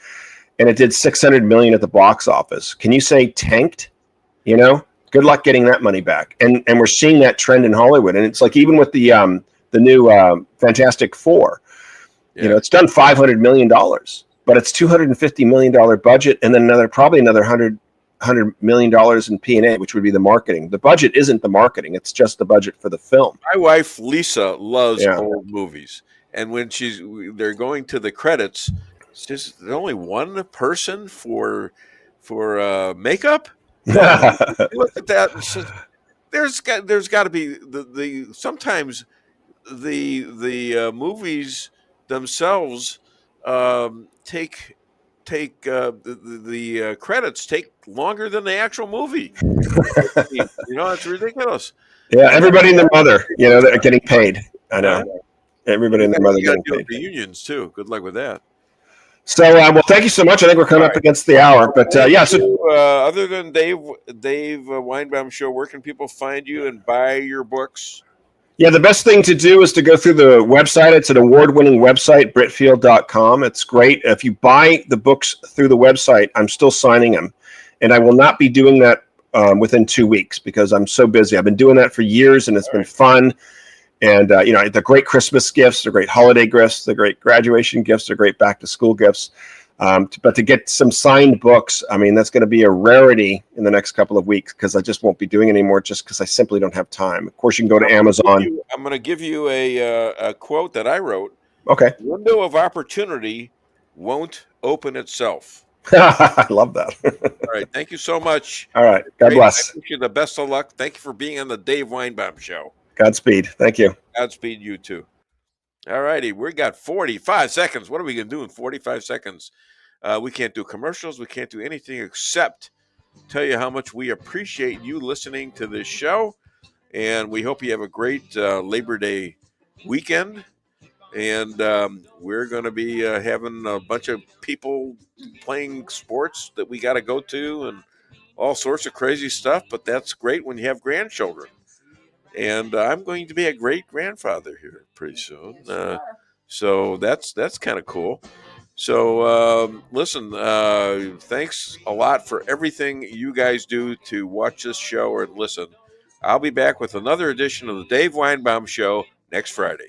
And it did $600 million at the box office. Can you say tanked? Good luck getting that money back. And we're seeing that trend in Hollywood. And it's like even with the new Fantastic Four, it's done $500 million, but it's $250 million budget, and then probably another $100 million in P&A, which would be the marketing. The budget isn't the marketing; it's just the budget for the film. My wife Lisa loves old movies, and when they're going to the credits, it's just there's only one person for makeup. Look at that. So there's got to be the sometimes the movies themselves take the credits take longer than the actual movie. It's ridiculous. Yeah, everybody and their mother, they're getting paid. I know. Everybody and their mother getting paid. The unions too. Good luck with that. So, well, thank you so much. I think we're coming up against the hour, but yeah. So, other than Dave Weinbaum Show, where can people find you and buy your books? Yeah, the best thing to do is to go through the website. It's an award-winning website, Britfield.com. It's great. If you buy the books through the website, I'm still signing them, and I will not be doing that within 2 weeks because I'm so busy. I've been doing that for years, and it's been fun. And, they're great Christmas gifts, they're great holiday gifts, they're great graduation gifts, they're great back-to-school gifts. But to get some signed books, I mean, that's going to be a rarity in the next couple of weeks because I just won't be doing it anymore just because I simply don't have time. Of course, you can go to Amazon. I'm going to give you a quote that I wrote. Okay. The window of opportunity won't open itself. I love that. All right. Thank you so much. All right. God bless. I wish you the best of luck. Thank you for being on the Dave Weinbaum Show. Godspeed. Thank you. Godspeed, you too. All righty. We got 45 seconds. What are we going to do in 45 seconds? We can't do commercials. We can't do anything except tell you how much we appreciate you listening to this show. And we hope you have a great Labor Day weekend. And we're going to be having a bunch of people playing sports that we got to go to and all sorts of crazy stuff. But that's great when you have grandchildren. And I'm going to be a great-grandfather here pretty soon. So that's kind of cool. So listen, thanks a lot for everything you guys do to watch this show or listen. I'll be back with another edition of the Dave Weinbaum Show next Friday.